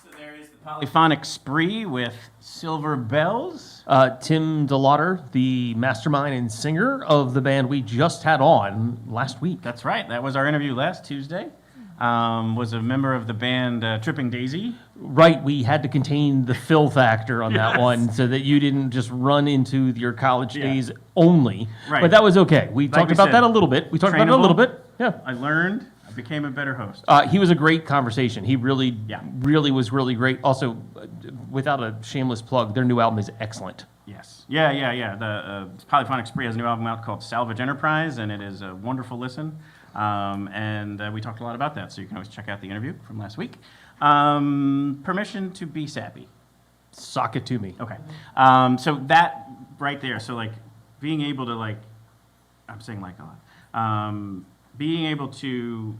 So there is the polyphonic spree with Silver Bells. Tim DeLauder, the mastermind and singer of the band we just had on last week. That's right. That was our interview last Tuesday. Was a member of the band Tripping Daisy. Right, we had to contain the Phil factor on that Yes. one so that you didn't just run into your college Yeah. days only. Right. But that was okay. We Like talked we about said, that a little bit. We talked about it a little trainable. bit. Yeah. I learned. I became a better host. He was a great conversation. He really was really great. Also, without a shameless plug, their new album is excellent. Yes. Yeah. The Polyphonic Spree has a new album out called Salvage Enterprise, and it is a wonderful listen. And we talked a lot about that, so you can always check out the interview from last week. Permission to be sappy. Sock it to me. Okay. So that right there, so like being able to like, I'm saying like a lot, being able to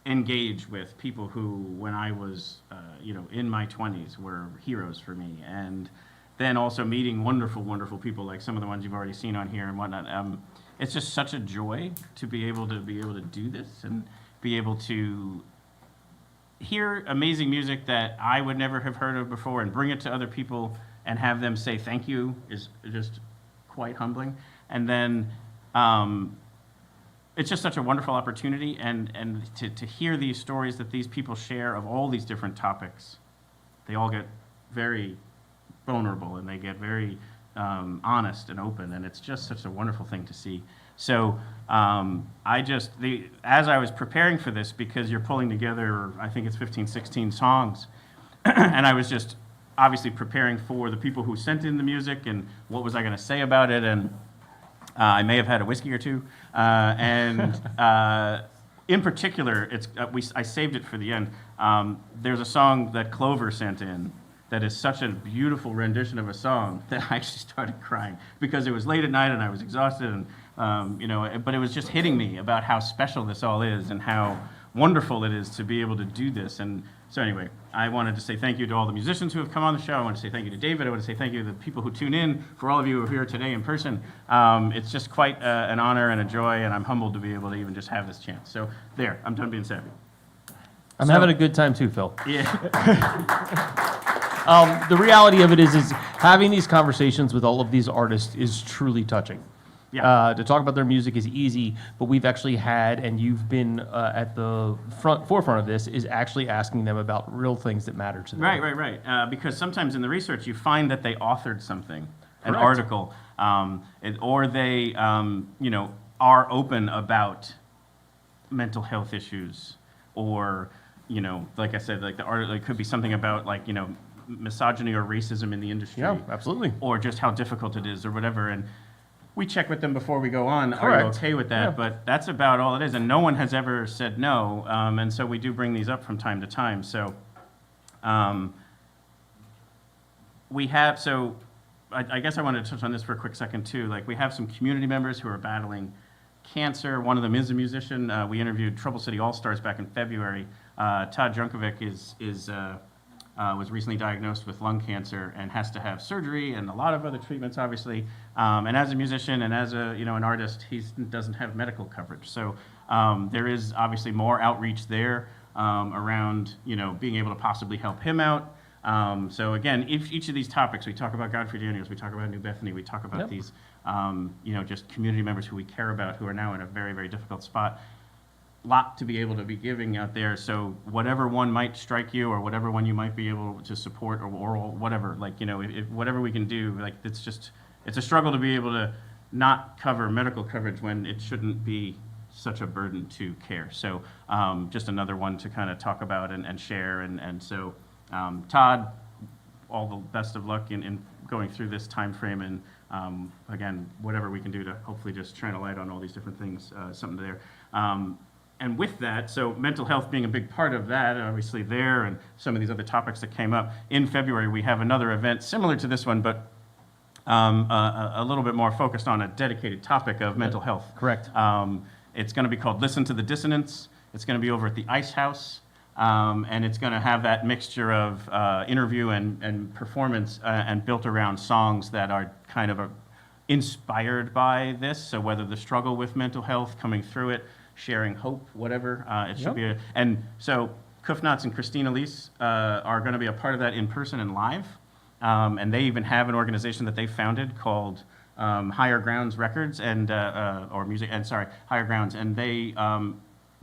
engage with people who, when I was, in my 20s, were heroes for me, and then also meeting wonderful, wonderful people like some of the ones you've already seen on here and whatnot. It's just such a joy to be able to do this and be able to hear amazing music that I would never have heard of before and bring it to other people and have them say thank you is just quite humbling. And then it's just such a wonderful opportunity, and to hear these stories that these people share of all these different topics. They all get very vulnerable, and they get very honest and open, and it's just such a wonderful thing to see. So as I was preparing for this, because you're pulling together, I think it's 15, 16 songs, and I was just obviously preparing for the people who sent in the music and what was I going to say about it, and I may have had a whiskey or two, in particular, I saved it for the end. There's a song that Clover sent in that is such a beautiful rendition of a song that I actually started crying because it was late at night and I was exhausted, and but it was just hitting me about how special this all is and how wonderful it is to be able to do this. And so anyway, I wanted to say thank you to all the musicians who have come on the show. I want to say thank you to David. I want to say thank you to the people who tune in, for all of you who are here today in person. It's just quite an honor and a joy, and I'm humbled to be able to even just have this chance. So there, I'm done being sappy. I'm having a good time too, Phil. Yeah. The reality of it is having these conversations with all of these artists is truly touching. Yeah. To talk about their music is easy, but we've actually had, and you've been at the forefront of this, is actually asking them about real things that matter to them. Right. Because sometimes in the research you find that they authored something, an Correct. article, or they, are open about mental health issues, or, like I said, like the article, it could be something about misogyny or racism in the industry. Yeah, absolutely. Or just how difficult it is or whatever. And we check with them before we go on. Are you Correct. okay with that? Yeah. But that's about all it is. And no one has ever said no. And so we do bring these up from time to time. So I guess I wanted to touch on this for a quick second too. Like, we have some community members who are battling cancer. One of them is a musician. We interviewed Trouble City All-Stars back in February. Todd Junkovic was recently diagnosed with lung cancer and has to have surgery and a lot of other treatments, obviously. And as a musician and as an artist, he doesn't have medical coverage. So there is obviously more outreach there around being able to possibly help him out. So again, each of these topics, we talk about Godfrey Daniels, we talk about New Bethany, we talk about these just community members who we care about, who are now in a very, very difficult spot. Lot to be able to be giving out there. So whatever one might strike you, or whatever one you might be able to support, or whatever, if whatever we can do, it's a struggle to be able to not cover medical coverage when it shouldn't be such a burden to care. So just another one to kind of talk about and share. And so Todd, all the best of luck in going through this time frame, and again, whatever we can do to hopefully just shine a light on all these different things, something there. And with that, so mental health being a big part of that, obviously there, and some of these other topics that came up, in February we have another event similar to this one, but a little bit more focused on a dedicated topic of mental health. Correct. It's going to be called Listen to the Dissonance. It's going to be over at the Ice House, and it's going to have that mixture of interview and performance, and built around songs that are kind of inspired by this. So whether the struggle with mental health, coming through it, sharing hope, whatever, it should be. And so Kufnats and Christina Leese are going to be a part of that in person and live. And they even have an organization that they founded called Higher Grounds Records Higher Grounds, and they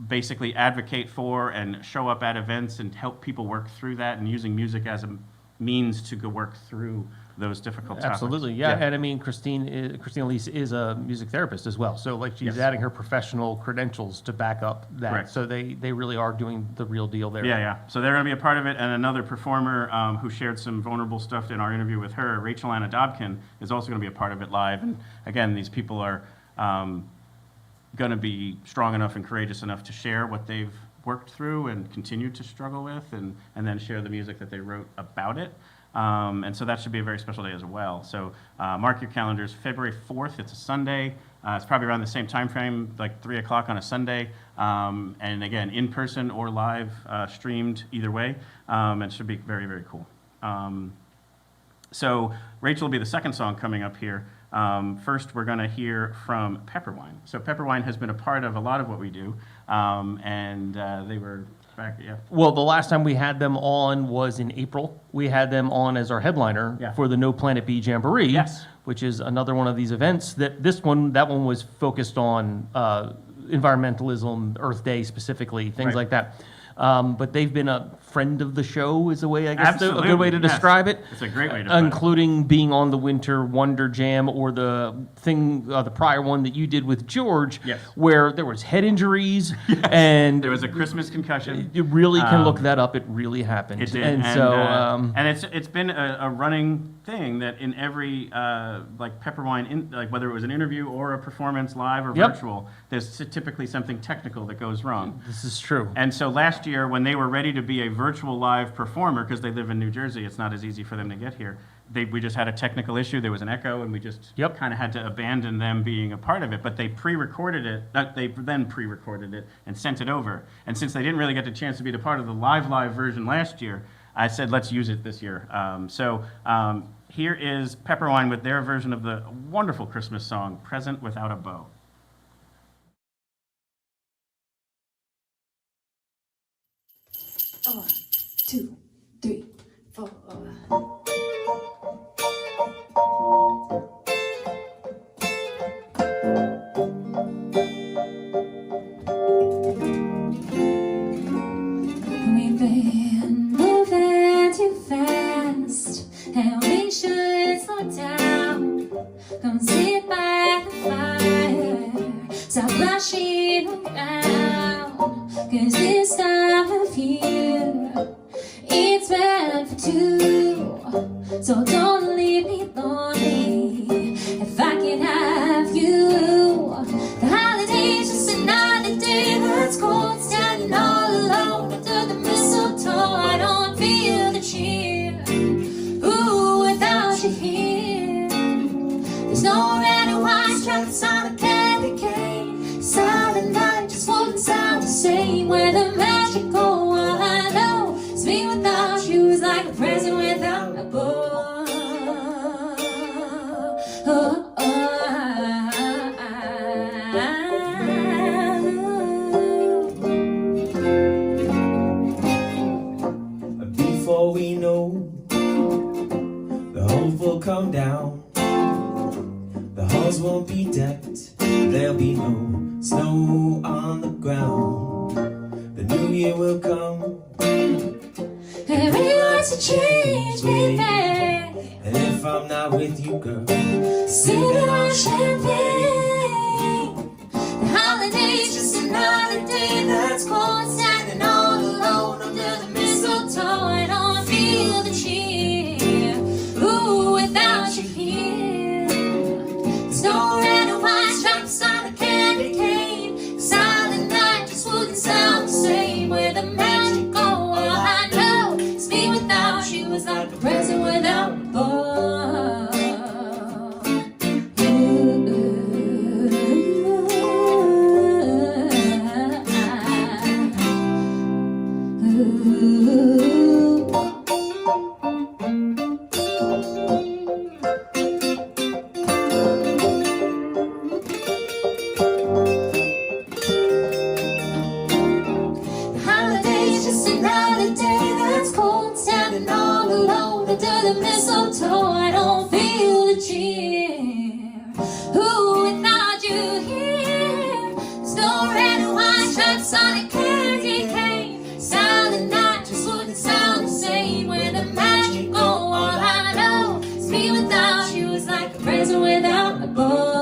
basically advocate for and show up at events and help people work through that, and using music as a means to go work through those difficult topics. Absolutely, yeah. And I mean, Christina Leese is a music therapist as well. So she's adding her professional credentials to back up that. Correct. So they really are doing the real deal there. Yeah. So they're going to be a part of it. And another performer who shared some vulnerable stuff in our interview with her, Rachel Anna Dobkin, is also going to be a part of it live. And again, these people are going to be strong enough and courageous enough to share what they've worked through and continue to struggle with, and then share the music that they wrote about it. And so that should be a very special day as well. So mark your calendars, February 4th, it's a Sunday. It's probably around the same time frame, like 3 o'clock on a Sunday. And again, in person or live, streamed either way. It should be very, very cool. So Rachel will be the second song coming up here. First, we're going to hear from Pepperwine. So Pepperwine has been a part of a lot of what we do. And they were back, Well, the last time we had them on was in April. We had them on as our headliner for the No Planet B Jamboree, which is another one of these events. That one was focused on environmentalism, Earth Day specifically, things like that. But they've been a friend of the show, is a way, I guess, a Absolutely, good way to yes. describe it. It's a great way to put it. Including being on the Winter WonderJam or the thing, the prior one that you did with George, Yes. where there was head injuries and There was a Christmas concussion. you really can look that up. It really happened. It did, And so, and it's been a running thing that in every like Pepper Wine, like whether it was an interview or a performance live or Yep. virtual, there's typically something technical that goes wrong. This is true. And so last year, when they were ready to be a virtual live performer, because they live in New Jersey, it's not as easy for them to get here. We just had a technical issue. There was an echo, and we just kind of had to abandon them being a part of it. But they pre-recorded it. They then pre-recorded it and sent it over. And since they didn't really get the chance to be a part of the live version last year, I said, let's use it this year. Here is Pepper Wine with their version of the wonderful Christmas song, Present Without a Bow. 1, 2, 3, 4. We've been moving too fast, and we should slow down. Come sit by the fire, stop rushing around. 'Cause this time of year, it's meant for two. So don't leave me lonely if I can have you. The holiday's just another day that's cold, standing all alone under the mistletoe. I don't feel the cheer, ooh, without you here. There's no red and white stripes on a candy cane. Silent night just wouldn't sound the same. Where the magic go, I know it's me without you is like a present without a bow. Before we know, the hope will come down. The halls won't be decked, there'll be no snow on the ground. The new year will come, Everyone's a change, baby. and if I'm not with you, girl, Sipping on champagne. The holiday's just another day that's cold, standing all alone under the mistletoe. I don't feel the cheer, ooh, without you here. There's no red and white stripes on a candy cane. Silent night just wouldn't sound the same. Where the magic go, all I know is me without you is like a present without a bow. The holiday's just another day that's cold, standing all alone under the mistletoe. I don't feel the cheer, ooh, without you here. There's no red and white stripes on a candy cane. Silent night just wouldn't sound the same. Where the magic go, all I know is me without you is like a present without a bow.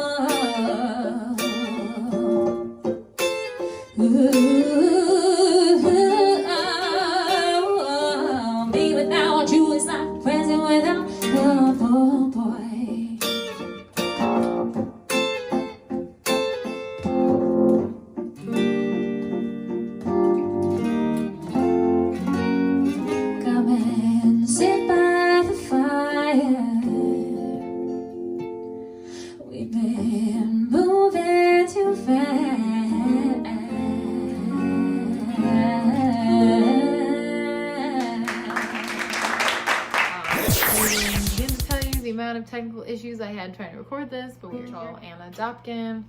Me without you is like a present without a bow, boy. Come and sit by the fire. We've been moving too I didn't tell you the amount of technical issues I had trying to record this, but we were all Anna Dopkin.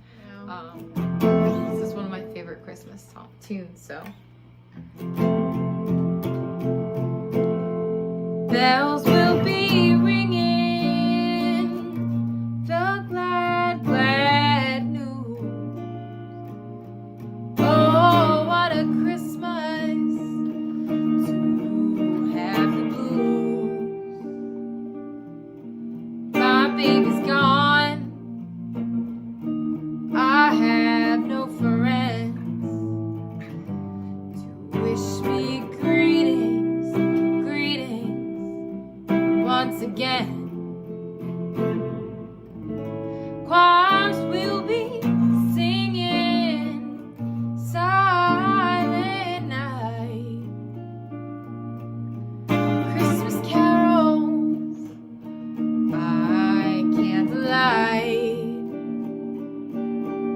This is one of my favorite Christmas tunes, so. Bells will be ringing, the glad, glad news. Oh, what a Christmas wish me greetings, greetings once again. Choirs will be singing silent night, Christmas carols by candlelight.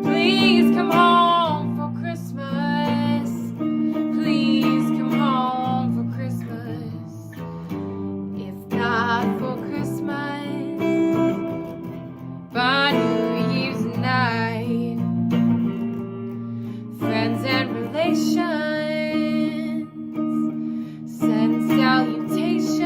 Please come home for Christmas. Please come home for Christmas. If not for Christmas, by New Year's night. Friends and relations send salutations.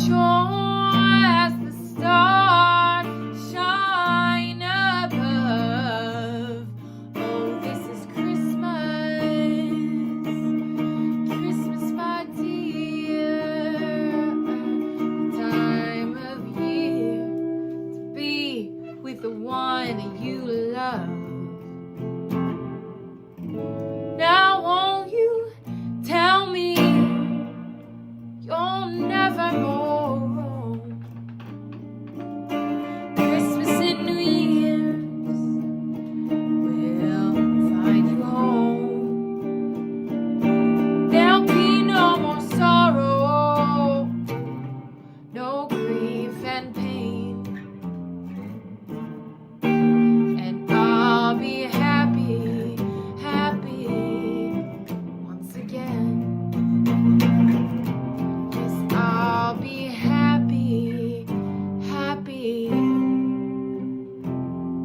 Sure as the stars shine above. Oh, this is Christmas, Christmas, my dear. The time of year to be with the one you love. Now won't you tell me you'll never more roam? Christmas and New Year's will find you home. There'll be no more sorrow, no grief and pain, and I'll be happy, happy once again. Yes, I'll be happy, happy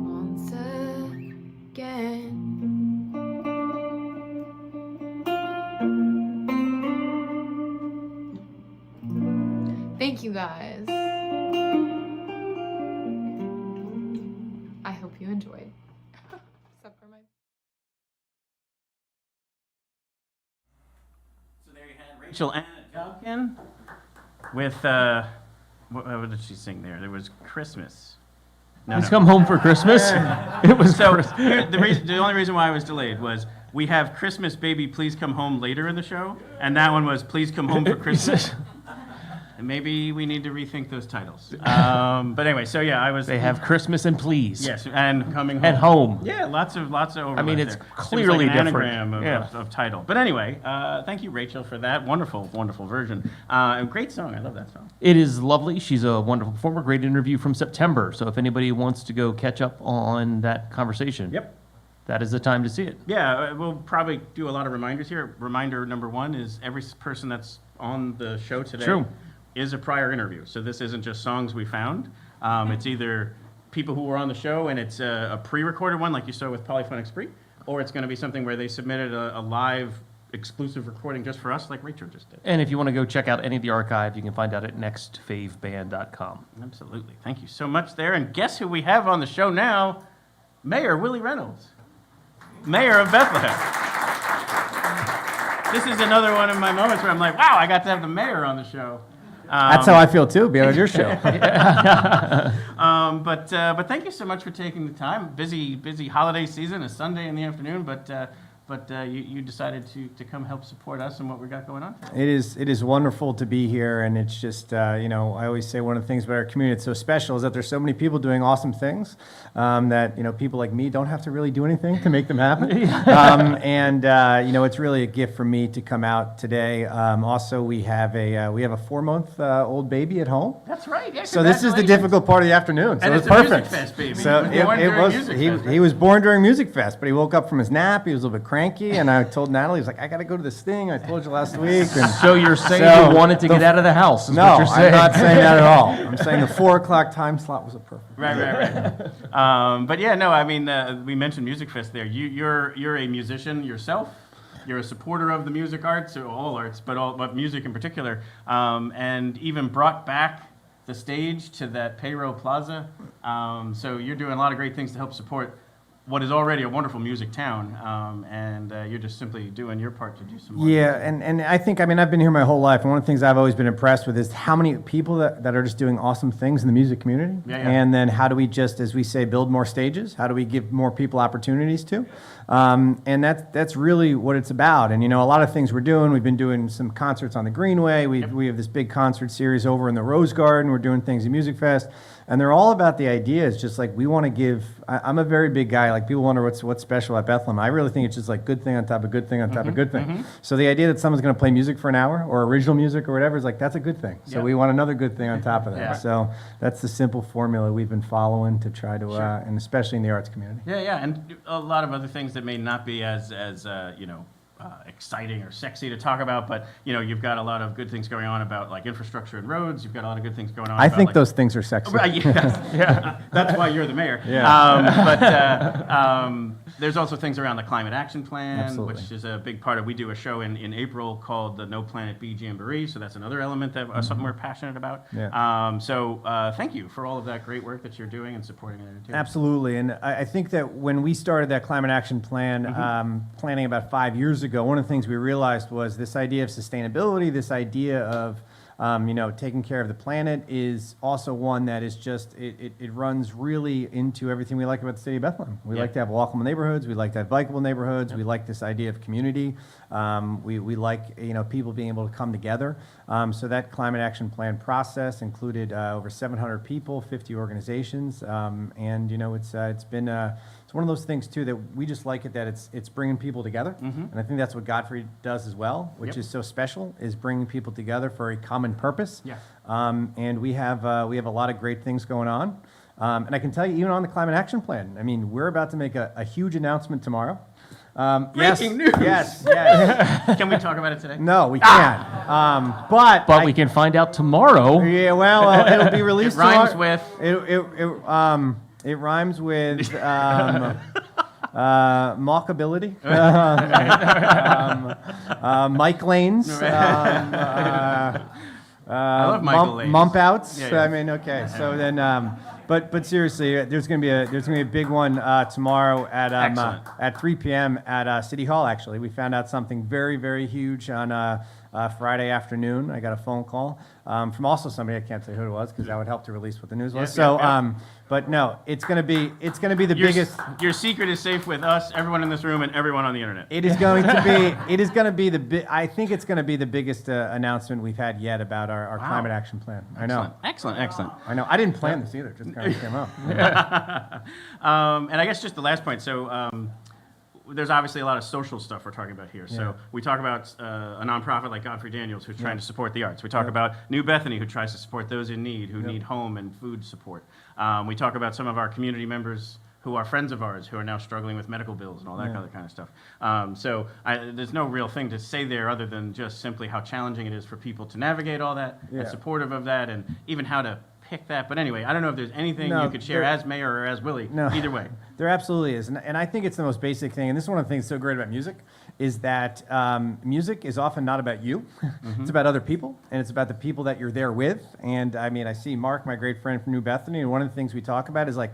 once again. Thank you guys. I hope you enjoyed. Except for my Rachel Anna Jobkin with, what did she sing there? There was Christmas. Please come home for Christmas. It was so Christmas. the only reason why I was delayed was we have Christmas Baby Please Come Home later in the show, and that one was Please Come Home for Christmas. And maybe we need to rethink those titles. But anyway, so yeah, I was. They have Christmas and Please. Yes, and Coming Home. At home. Yeah, lots of overlap. I mean, it's there. clearly Seems like an different. anagram of title. But anyway, thank you, Rachel, for that wonderful, wonderful version. And great song. I love that song. It is lovely. She's a wonderful performer. Great interview from September. So if anybody wants to go catch up on that conversation, that is the time to see it. Yeah, we'll probably do a lot of reminders here. Reminder number one is every person that's on the show today is a prior interview. So this isn't just songs we found. It's either people who were on the show and it's a pre-recorded one like you saw with Polyphonic Spree, or it's going to be something where they submitted a live exclusive recording just for us like Rachel just did. And if you want to go check out any of the archive, you can find out at nextfaveband.com. Absolutely. Thank you so much there. And guess who we have on the show now? Mayor Willie Reynolds, Mayor of Bethlehem. This is another one of my moments where I'm like, wow, I got to have the mayor on the show. That's how I feel too, being on your show. But thank you so much for taking the time. Busy holiday season, a Sunday in the afternoon, but you decided to come help support us and what we got going on. It is wonderful to be here, and it's just I always say one of the things about our community that's so special is that there's so many people doing awesome things that people like me don't have to really do anything to make them happen. It's really a gift for me to come out today. Also, we have a 4-month old baby at home. That's right. Yeah, so this is the difficult part of the afternoon. So and it's a perfect. Music Fest baby. So he was born during Music Fest, but he woke up from his nap. He was a little bit cranky, and I told Natalie, he was like, I got to go to this thing. I told you last week. And so you're saying you wanted to get out of the house, is no, what you're saying. I'm not saying that at all. I'm saying the 4 o'clock time slot was a perfect. Right. But yeah, no, I mean, we mentioned Music Fest there. You're a musician yourself. You're a supporter of the music arts, or all arts, but music in particular, and even brought back the stage to that Payroll Plaza. So you're doing a lot of great things to help support what is already a wonderful music town, and you're just simply doing your part to do some more. Yeah, and I think, I mean, I've been here my whole life, and one of the things I've always been impressed with is how many people that are just doing awesome things in the music community. Yeah, yeah. And then how do we just, as we say, build more stages? How do we give more people opportunities to? And that's really what it's about. And, a lot of things we're doing, we've been doing some concerts on the Greenway. We have this big concert series over in the Rose Garden. We're doing things at Music Fest. And they're all about the idea. It's just like we want to give. I'm a very big guy. Like people wonder what's special at Bethlehem. I really think it's just like good thing on top of good thing on top of good thing. So the idea that someone's going to play music for an hour or original music or whatever is like that's a good thing. So we want another good thing on top of that. Yeah. So that's the simple formula we've been following to try to, and especially in the arts community. Yeah, and a lot of other things that may not be as exciting or sexy to talk about, but you've got a lot of good things going on about like infrastructure and roads. You've got a lot of good things going on. I about, think like, those things are sexy. Right, yes. Yeah, that's why you're the mayor. Yeah. But there's also things around the climate action plan, Absolutely. which is a big part of. We do a show in April called the No Planet B Jamboree, so that's another element that something we're passionate about. Yeah. So thank you for all of that great work that you're doing and supporting it too. Absolutely, and I think that when we started that climate action plan, planning about 5 years ago, one of the things we realized was this idea of sustainability, this idea of taking care of the planet is also one that is just, it runs really into everything we like about the city of Bethlehem. We like to have walkable neighborhoods, we like to have bikeable neighborhoods, we like this idea of community, we like people being able to come together. So that climate action plan process included over 700 people, 50 organizations, and it's been it's one of those things too that we just like it that it's bringing people together, and I think that's what Godfrey does as well, which is so special, is bringing people together for a common purpose. Yeah. And we have a lot of great things going on, and I can tell you, even on the climate action plan, I mean, we're about to make a huge announcement tomorrow. Breaking news. Yes. Can we talk about it today? No, we can't. But we can find out tomorrow. Yeah, well, it'll be released. It rhymes tomorrow. with. It rhymes with mockability, Mike Lanes, I love Michael Lanes. Mump outs. Yeah. I mean, okay. So then, but seriously, there's gonna be a big one tomorrow at 3 p.m. at City Hall. Actually, we found out something very, very huge on Friday afternoon. I got a phone call from also somebody, I can't say who it was because that would help to release what the news was. But no, it's gonna be the biggest. Your secret is safe with us, everyone in this room, and everyone on the internet. It is going to be. I think it's going to be the biggest announcement we've had yet about our climate action plan. I know. Excellent. I know. I didn't plan this either. Just kind of came up. And I guess just the last point. So there's obviously a lot of social stuff we're talking about here. So we talk about a nonprofit like Godfrey Daniels who's trying to support the arts. We talk about New Bethany who tries to support those in need, who need home and food support. We talk about some of our community members who are friends of ours who are now struggling with medical bills and all that other kind of stuff. So there's no real thing to say there other than just simply how challenging it is for people to navigate all that and supportive of that and even how to pick that. But anyway, I don't know if there's anything you could share as mayor or as Willie. No. Either way. There absolutely is. And I think it's the most basic thing. And this is one of the things so great about music is that music is often not about you. It's about other people. And it's about the people that you're there with. And I mean, I see Mark, my great friend from New Bethany, and one of the things we talk about is like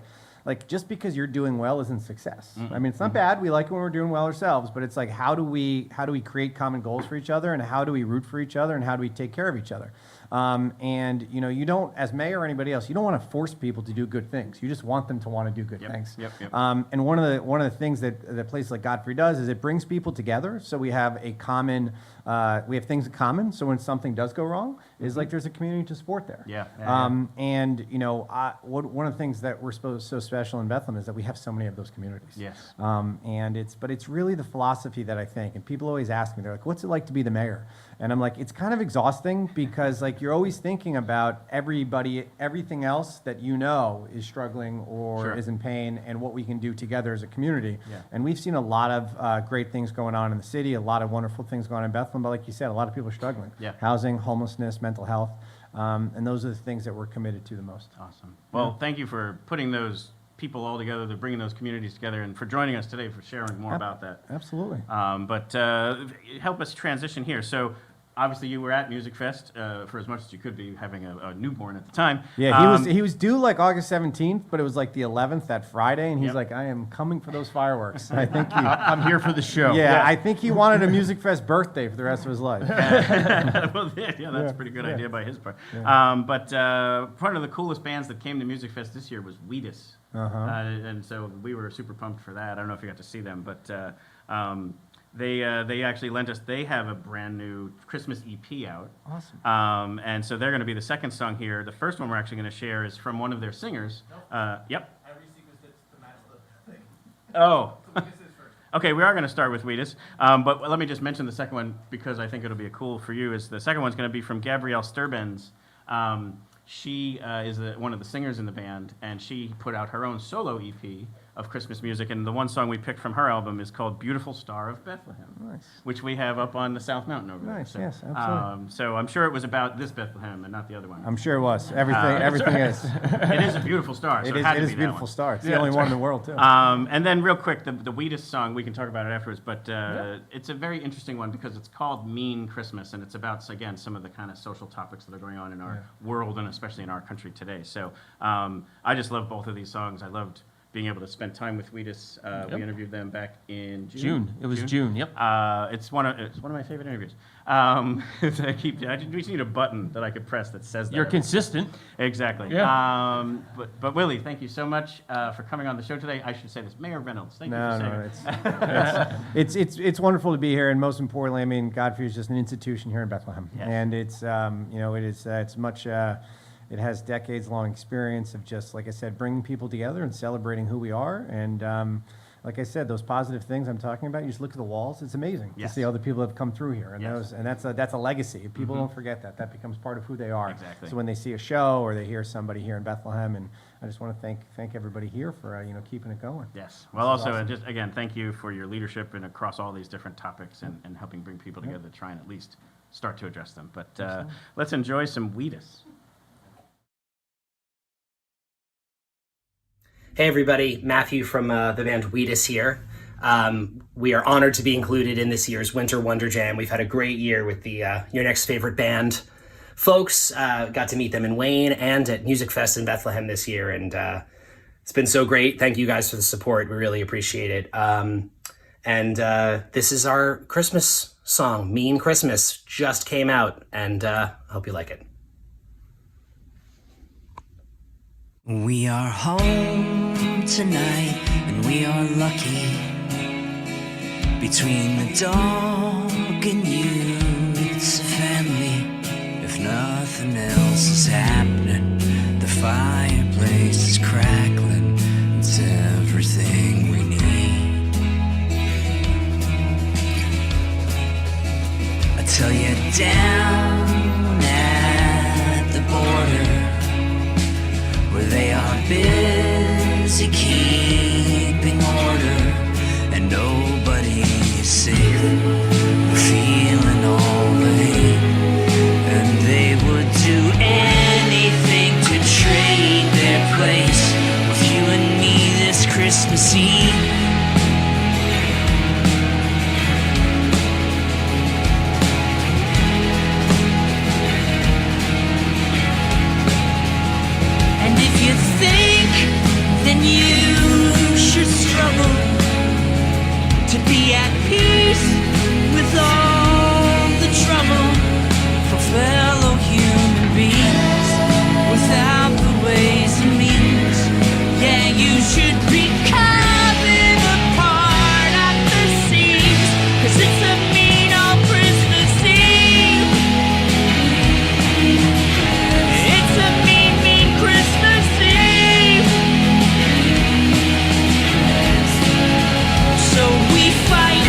just because you're doing well isn't success. I mean, it's not bad. We like it when we're doing well ourselves, but it's like how do we create common goals for each other, and how do we root for each other, and how do we take care of each other? And you don't, as mayor or anybody else, you don't want to force people to do good things. You just want them to want to do good things. And one of the things that places like Godfrey does is it brings people together. So we have a common, we have things in common. So when something does go wrong, is like there's a community to support there. And one of the things that we're so special in Bethlehem is that we have so many of those communities. And it's really the philosophy that I think, and people always ask me, they're like, what's it like to be the mayor? And I'm like, it's kind of exhausting because like you're always thinking about everything else that is struggling or is in pain, and what we can do together as a community. And we've seen a lot of great things going on in the city, a lot of wonderful things going on in Bethlehem, but like you said, a lot of people are struggling. Housing, homelessness, mental health, and those are the things that we're committed to the most. Awesome. Well, thank you for putting those people all together, they're bringing those communities together, and for joining us today, for sharing more about that. Absolutely. But help us transition here. So obviously you were at Music Fest for as much as you could be, having a newborn at the time. Yeah, he was due like August 17th, but it was like the 11th, that Friday, and he's like, I am coming for those fireworks. I think I'm here for the show. Yeah, I think he wanted a Music Fest birthday for the rest of his life. Well, yeah, that's a pretty good idea by his part. But one of the coolest bands that came to Music Fest this year was Wheatus. And so we were super pumped for that. I don't know if you got to see them, but they actually lent us, they have a brand new Christmas EP out. Awesome. And so they're going to be the second song here. The first one we're actually going to share is from one of their singers. Yep. I resequenced it to match the thing. Oh. Okay, we are going to start with Wheatus, but let me just mention the second one because I think it'll be cool for you. Is the second one's going to be from Gabrielle Sturbens. She is one of the singers in the band, and she put out her own solo EP of Christmas music, and the one song we picked from her album is called Beautiful Star of Bethlehem, which we have up on the South Mountain over there. So, yes, absolutely. So I'm sure it was about this Bethlehem and not the other one. I'm sure it was. Everything is. It is a beautiful star. So it is a beautiful star. It's the Yeah, only that's one in right. the world, too. And then real quick, the Wheatus song, we can talk about it afterwards, but it's a very interesting one because it's called Mean Christmas, and it's about, again, some of the kind of social topics that are going on in our world and especially in our country today. So I just love both of these songs. I loved being able to spend time with Wheatus. We interviewed them back in June. It was June. Yep. It's one of my favorite interviews. I just need a button that I could press that says that. You're consistent. Exactly. Yeah. But Willie, thank you so much for coming on the show today. I should say this, Mayor Reynolds. Thank you for saying it. It's wonderful to be here, and most importantly, I mean, Godfrey is just an institution here in Bethlehem, and it's it's much. It has decades-long experience of just, like I said, bringing people together and celebrating who we are. And like I said, those positive things I'm talking about, you just look at the walls. It's amazing to see all the people that have come through here. And that's a legacy. People don't forget that. That becomes part of who they are. Exactly. So when they see a show or they hear somebody here in Bethlehem, and I just want to thank everybody here for keeping it going. Yes. Well, also, awesome. Just again, thank you for your leadership and across all these different topics and helping bring people together to try and at least start to address them. But let's enjoy some Wheatus. Hey everybody, Matthew from the band Wheatus here. We are honored to be included in this year's Winter WonderJam. We've had a great year with the Your Next Favorite Band folks. Got to meet them in Wayne and at Music Fest in Bethlehem this year, and it's been so great. Thank you guys for the support. We really appreciate it. And this is our Christmas song, Mean Christmas, just came out, and I hope you like it. We are home tonight, and we are lucky. Between the dog and you, it's a family. If nothing else is happening, the fireplace is crackling. It's everything we need. I tell you, down at the border, where they are busy keeping order, and nobody is safe. We're feeling all the hate, and they would do anything to trade their place with you and me this Christmas Eve. Then you should struggle to be at peace with all the trouble for fellow human beings without the ways and means. Yeah, you should be coming apart at the seams, 'cause it's a mean old Christmas Eve. It's a mean, mean Christmas Eve. So we fight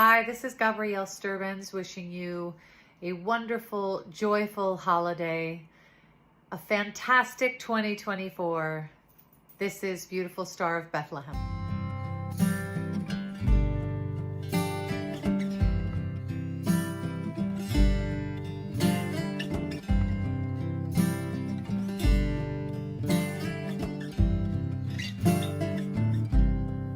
Hi, this is Gabrielle Sturbans wishing you a wonderful, joyful holiday, a fantastic 2024. This is Beautiful Star of Bethlehem.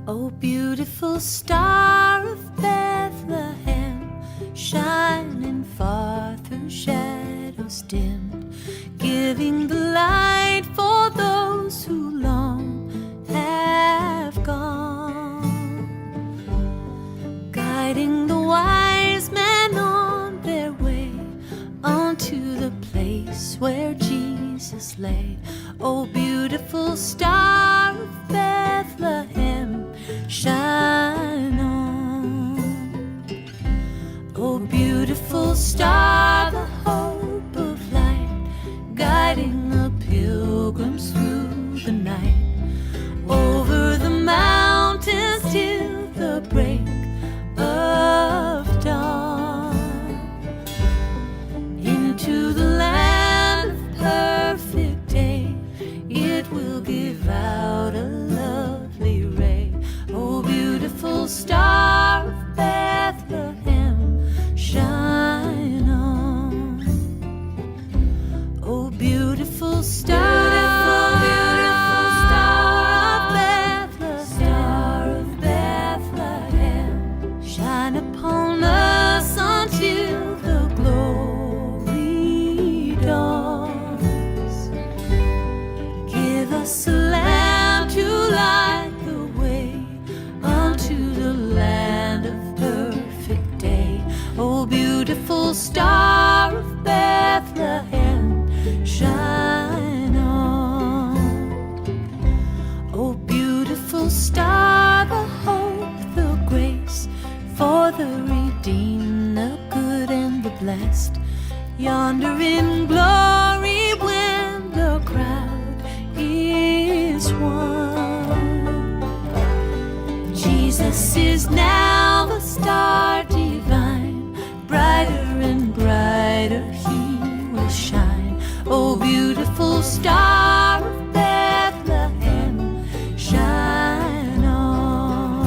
Oh, beautiful star of Bethlehem, shining far through shadows dimmed, giving the light for those who long have gone, guiding the wise men on their way onto the place where Jesus lay. Oh, beautiful star of Bethlehem, shine on. Oh, beautiful star, the hope of light, guiding the pilgrims through the night, over the mountains till the break of dawn, into the land of perfect day. It will give out a lovely ray. Oh, beautiful star of Bethlehem, shine on. Oh, beautiful star, beautiful star of Bethlehem, shine upon us until the glory dawns. Give us a lamp to light the way unto the land of perfect day. Oh, beautiful star of Bethlehem, shine on. Oh, beautiful star, the hope, the grace for the redeemed, the good and the blessed, yonder in glory when the crowd is one. Jesus is now the star divine, brighter and brighter he will shine. Oh, beautiful star of Bethlehem, shine on.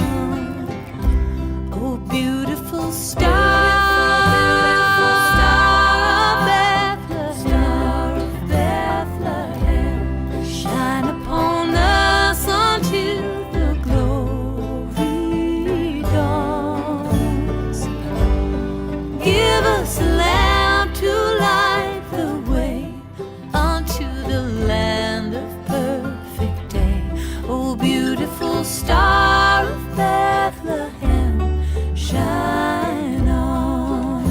Oh, beautiful star. Star of Bethlehem, shine on.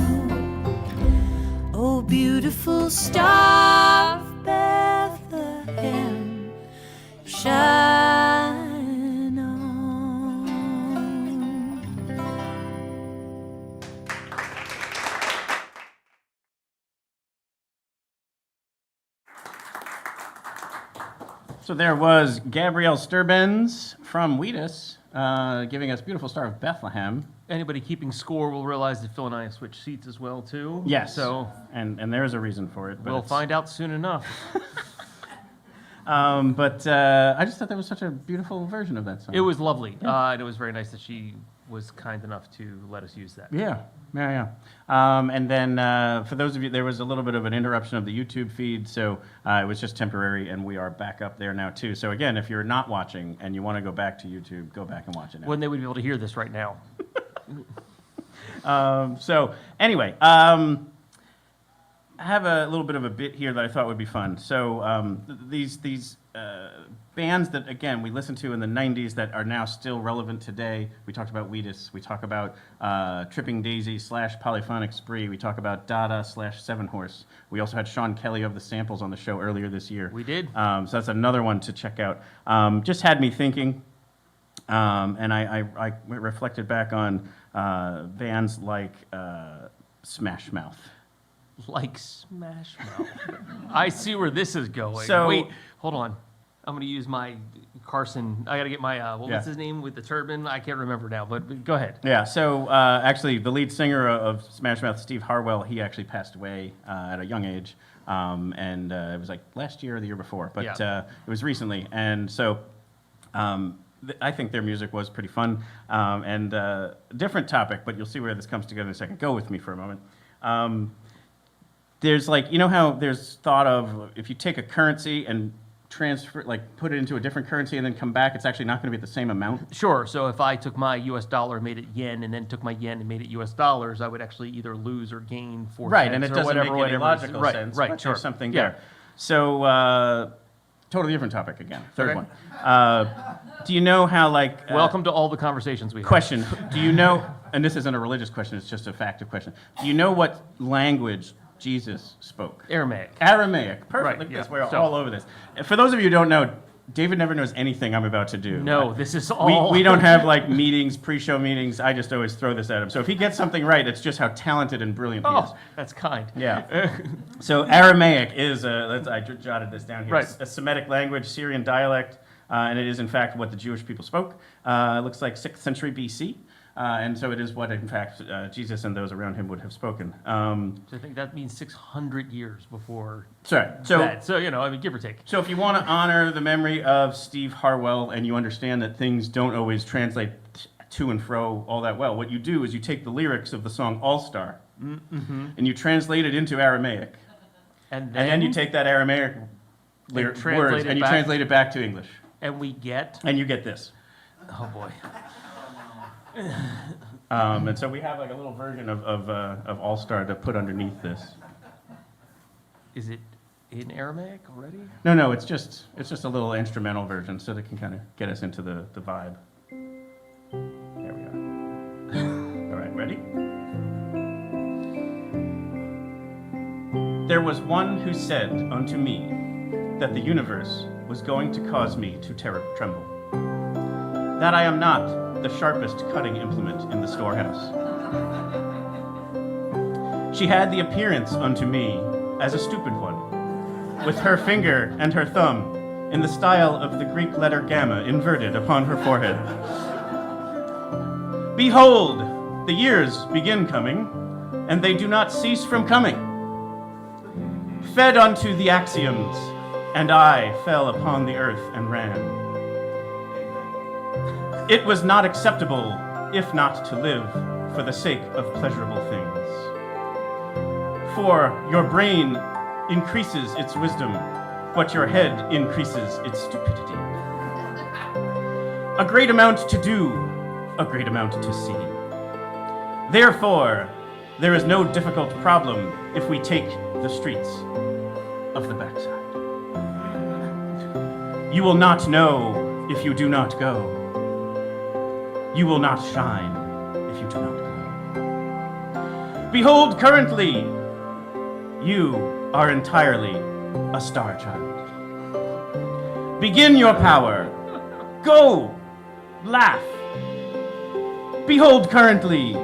Oh, beautiful star of Bethlehem, shine on. So there was Gabrielle Sturbans from Wheatus giving us Beautiful Star of Bethlehem. Anybody keeping score will realize that Phil and I have switched seats as well, too. Yes, So and there is a reason for it. But we'll it's- find out soon enough. But I just thought that was such a beautiful version of that song. It was lovely. Yeah. And it was very nice that she was kind enough to let us use that. Yeah. And then for those of you, there was a little bit of an interruption of the YouTube feed, so it was just temporary, and we are back up there now too. So again, if you're not watching and you want to go back to YouTube, go back and watch it now. When they would be able to hear this right now. So anyway, I have a little bit of a bit here that I thought would be fun. So these bands that, again, we listened to in the 90s that are now still relevant today. We talked about Wheatus. We talk about Tripping Daisy / Polyphonic Spree. We talk about Dada / Seven Horse. We also had Sean Kelly of the Samples on the show earlier this year. We did. So that's another one to check out. Just had me thinking, and I reflected back on bands like Smash Mouth. Like Smash Mouth. I see where this is going. So- Wait, hold on. I'm going to use my Carson. I got to get my, what was his name with the turban? I can't remember now, but go ahead. Yeah, so actually the lead singer of Smash Mouth, Steve Harwell, he actually passed away at a young age. And it was like last year or the year before, but it was recently. And so I think their music was pretty fun. And different topic, but you'll see where this comes together in a second. Go with me for a moment. There's like, you know how there's thought of if you take a currency and transfer, like put it into a different currency and then come back, it's actually not going to be the same amount? Sure. So if I took my US dollar, made it yen, and then took my yen and made it US dollars, I would actually either lose or gain 4 right, cents and it or doesn't whatever, make any logical sense, right, but sure. there's something there. So, totally different topic again. Third one. Do you know how, like... Welcome to all the conversations we have. Question. Do you know, and this isn't a religious question, it's just a factive question. Do you know what language Jesus spoke? Aramaic. Aramaic. Perfect. Right, Look at yeah. this. We're So- all over this. For those of you who don't know, David never knows anything I'm about to do. No, this is all... We don't have like meetings, pre-show meetings. I just always throw this at him. So if he gets something right, it's just how talented and brilliant he is. That's kind. Yeah. So Aramaic is, I jotted this down here, Right. a Semitic language, Syrian dialect, and it is in fact what the Jewish people spoke. It looks like 6th century BC. And so it is what, in fact, Jesus and those around him would have spoken. So I think that means 600 years before that. So, you know, I mean, give or take. So if you want to honor the memory of Steve Harwell and you understand that things don't always translate to and fro all that well, what you do is you take the lyrics of the song All Star and you translate it into Aramaic. And then you take that Aramaic words and you translate it back to English. And we get? And you get this. Oh, boy. And so we have like a little version of All Star to put underneath this. Is it in Aramaic already? No, it's just a little instrumental version so that it can kind of get us into the vibe. There we go. All right, ready? There was one who said unto me that the universe was going to cause me to tremble, that I am not the sharpest cutting implement in the storehouse. She had the appearance unto me as a stupid one, with her finger and her thumb in the style of the Greek letter gamma inverted upon her forehead. Behold, the years begin coming, and they do not cease from coming. Fed unto the axioms, and I fell upon the earth and ran. It was not acceptable, if not to live, for the sake of pleasurable things. For your brain increases its wisdom, but your head increases its stupidity. A great amount to do, a great amount to see. Therefore, there is no difficult problem if we take the streets of the backside. You will not know if you do not go. You will not shine if you do not glow. Behold, currently, you are entirely a star child. Begin your power. Go, laugh. Behold, currently,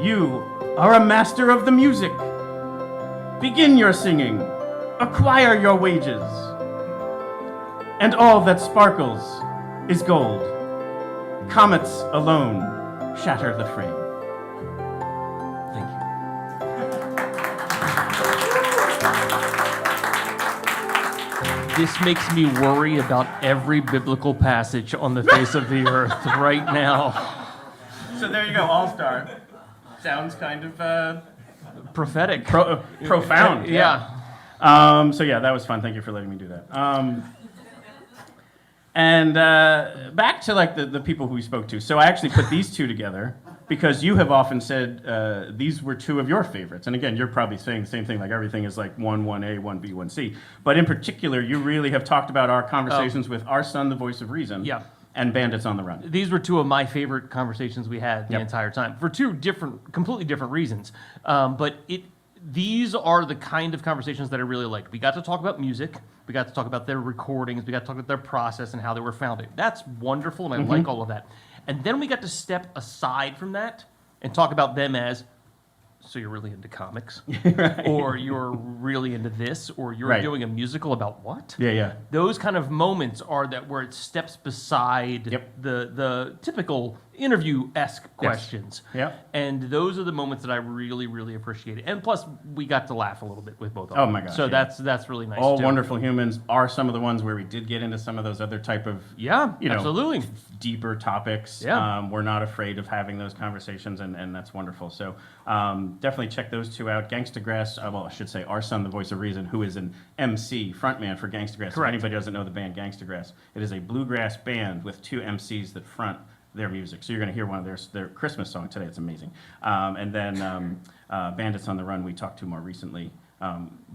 you are a master of the music. Begin your singing. Acquire your wages. And all that sparkles is gold. Comets alone shatter the frame. Thank you. This makes me worry about every biblical passage on the face of the earth right now. So there you go, All-Star. Sounds kind of prophetic. Profound. Yeah. So yeah, that was fun. Thank you for letting me do that. And back to like the people who we spoke to. So I actually put these two together because you have often said these were two of your favorites. And again, you're probably saying the same thing, like everything is like 1A, 1B, 1C. But in particular, you really have talked about our conversations with Our Son, the Voice of Reason, and Bandits on the Run. These were two of my favorite conversations we had the entire time for two completely different reasons. But these are the kind of conversations that I really liked. We got to talk about music. We got to talk about their recordings. We got to talk about their process and how they were founded. That's wonderful, and I like all of that. And then we got to step aside from that and talk about them as so you're really into comics, Right. or you're really into this, or you're Right. doing a musical about what? Yeah. Those kind of moments are that where it steps beside the typical interview-esque questions. Yep. And those are the moments that I really, really appreciated. And plus, we got to laugh a little bit with both of Oh them. my gosh. So yeah. that's really nice. All too. Wonderful Humans are some of the ones where we did get into some of those other type of absolutely deeper topics. Yeah. We're not afraid of having those conversations, and that's wonderful. So definitely check those two out. Gangsta Grass, well, I should say our son, the voice of reason, who is an MC, frontman for Gangsta Grass. Correct. If anybody doesn't know the band Gangsta Grass, it is a bluegrass band with two MCs that front their music. So you're going to hear one of their Christmas song today. It's amazing. And then Bandits on the Run, we talked to more recently.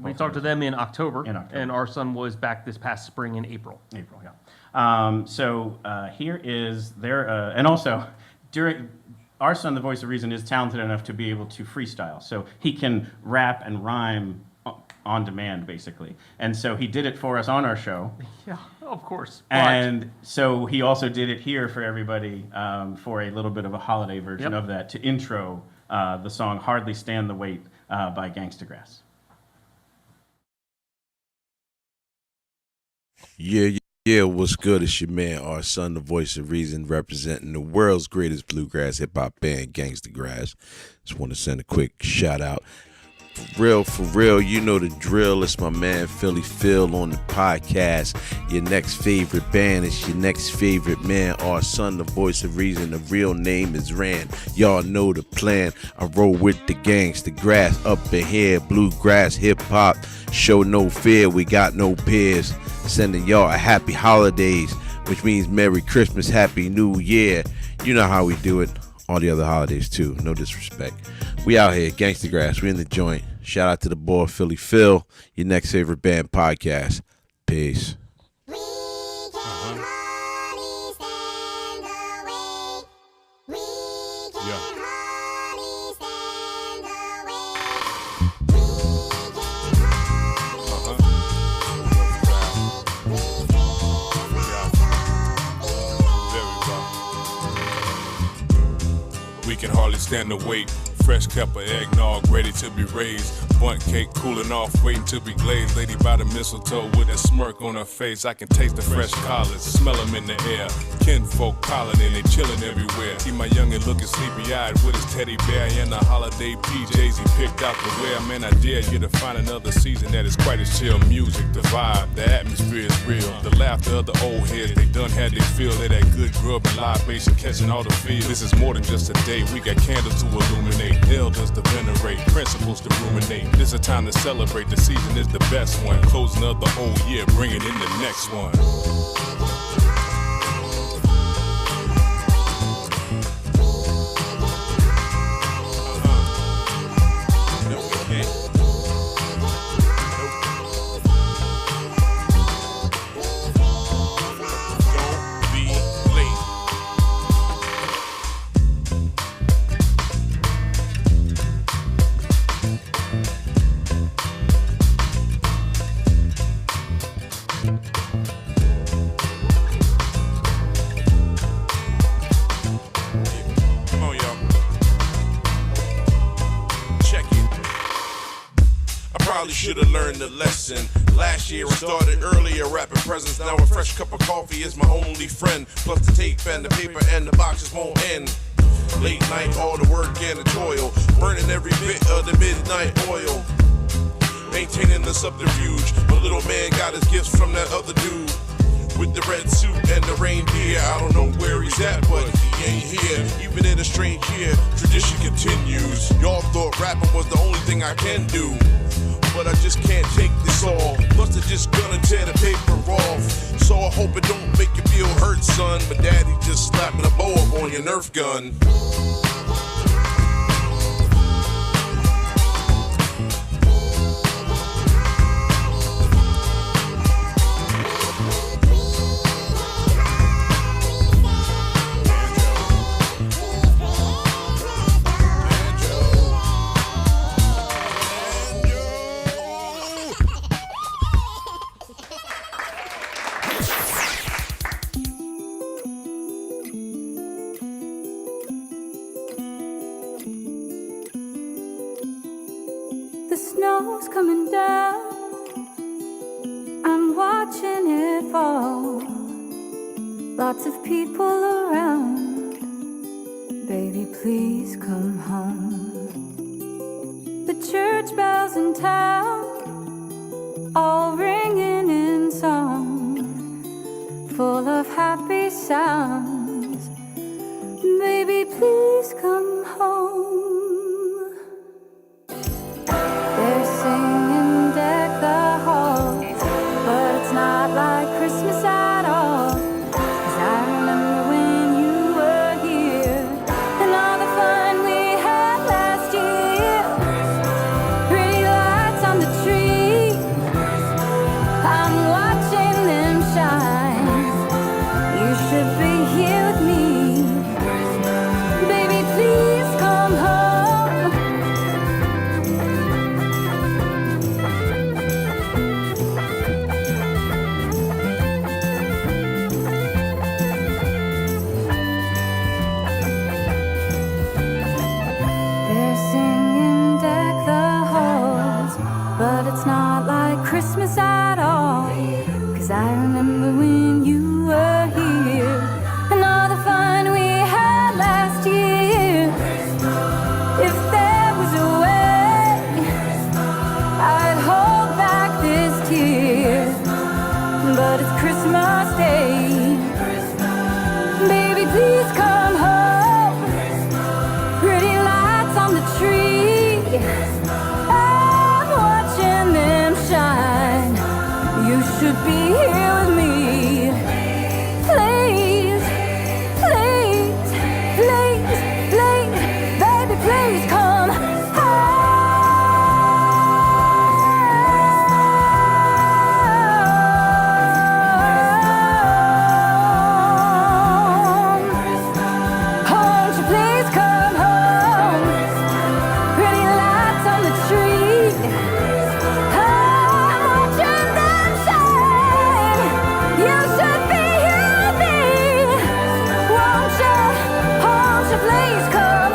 We talked to them in October, October. and our son was back this past spring in April. Yeah. So here is their, and also during our son, the voice of reason, is talented enough to be able to freestyle. So he can rap and rhyme on demand, basically. And so he did it for us on our show. Yeah, of course. And so he also did it here for everybody for a little bit of a holiday version Yep. of that to intro the song Hardly Stand the Wait by Gangsta Grass. Yeah, what's good? It's your man, our son, the voice of reason, representing the world's greatest bluegrass hip-hop band, Gangsta Grass. Just want to send a quick shout-out. For real, you know the drill. It's my man, Philly Phil, on the podcast. Your next favorite band is your next favorite man, our son, the voice of reason. The real name is Rand. Y'all know the plan. I roll with the Gangsta Grass up in here. Bluegrass, hip-hop, show no fear. We got no peers. Sending y'all a happy holidays, which means Merry Christmas, Happy New Year. You know how we do it. All the other holidays too, no disrespect. We out here, Gangsta Grass, we in the joint. Shout out to the boy Philly Phil, your next favorite band podcast. Peace. We can hardly stand the wait. Fresh cup of eggnog ready to be raised. Bunt cake cooling off, waiting to be glazed. Lady by the mistletoe with a smirk on her face. I can taste the fresh collard, smell them in the air. Kinfolk calling and they chilling everywhere. See my youngin' looking sleepy-eyed with his teddy bear and the holiday PJs he picked out to wear. Man, I dare you to find another season that is quite as chill. Music, the vibe, the atmosphere is real. The laughter of the old heads, they done had their feel of that good grub and libation catching all the feels. This is more than just a day. We got candles to illuminate, elders to venerate, principles to ruminate. This a time to celebrate. The season is the best one. Closing of the whole year, bringing in the next one. Should've learned the lesson. Last year I started earlier, rapping presents. Now a fresh cup of coffee is my only friend. Plus the tape and the paper and the boxes won't end. Late night, all the work and the toil, burning every bit of the midnight oil. Maintaining the subterfuge, my little man got his gifts from that other dude. With the red suit and the reindeer, I don't know where he's at, but he ain't here. Even in a strange year, tradition continues. Y'all thought rapping was the only thing I can do, but I just can't take this all. Plus they're just gonna tear the paper off. So I hope it don't make you feel hurt, son. But daddy just slapping a bow up on your Nerf gun. snow's coming down. I'm watching it fall. Lots of people around. Baby, please come home. The church bells in town, all ringing in song, full of happy sounds. Baby, please come home. They're singing Deck the Halls, but it's not like Christmas at all. 'Cause I remember when you were here and all the fun we had last year. Pretty lights on the tree, I'm watching them shine. You should be here with me. Baby, please come home. They're singing Deck the Halls, but it's not like Christmas at all. 'Cause I remember when you were here and all the fun we had last year. If there was a way, I'd hold back this tear. But it's Christmas Day. Baby, please come home. Pretty lights on the tree, I'm watching them shine. You should be here with me. Please, please, please, please, baby, please come home. Won't you please come home? Pretty lights on the tree, I'm watching them shine. You should be here with me. Won't you please come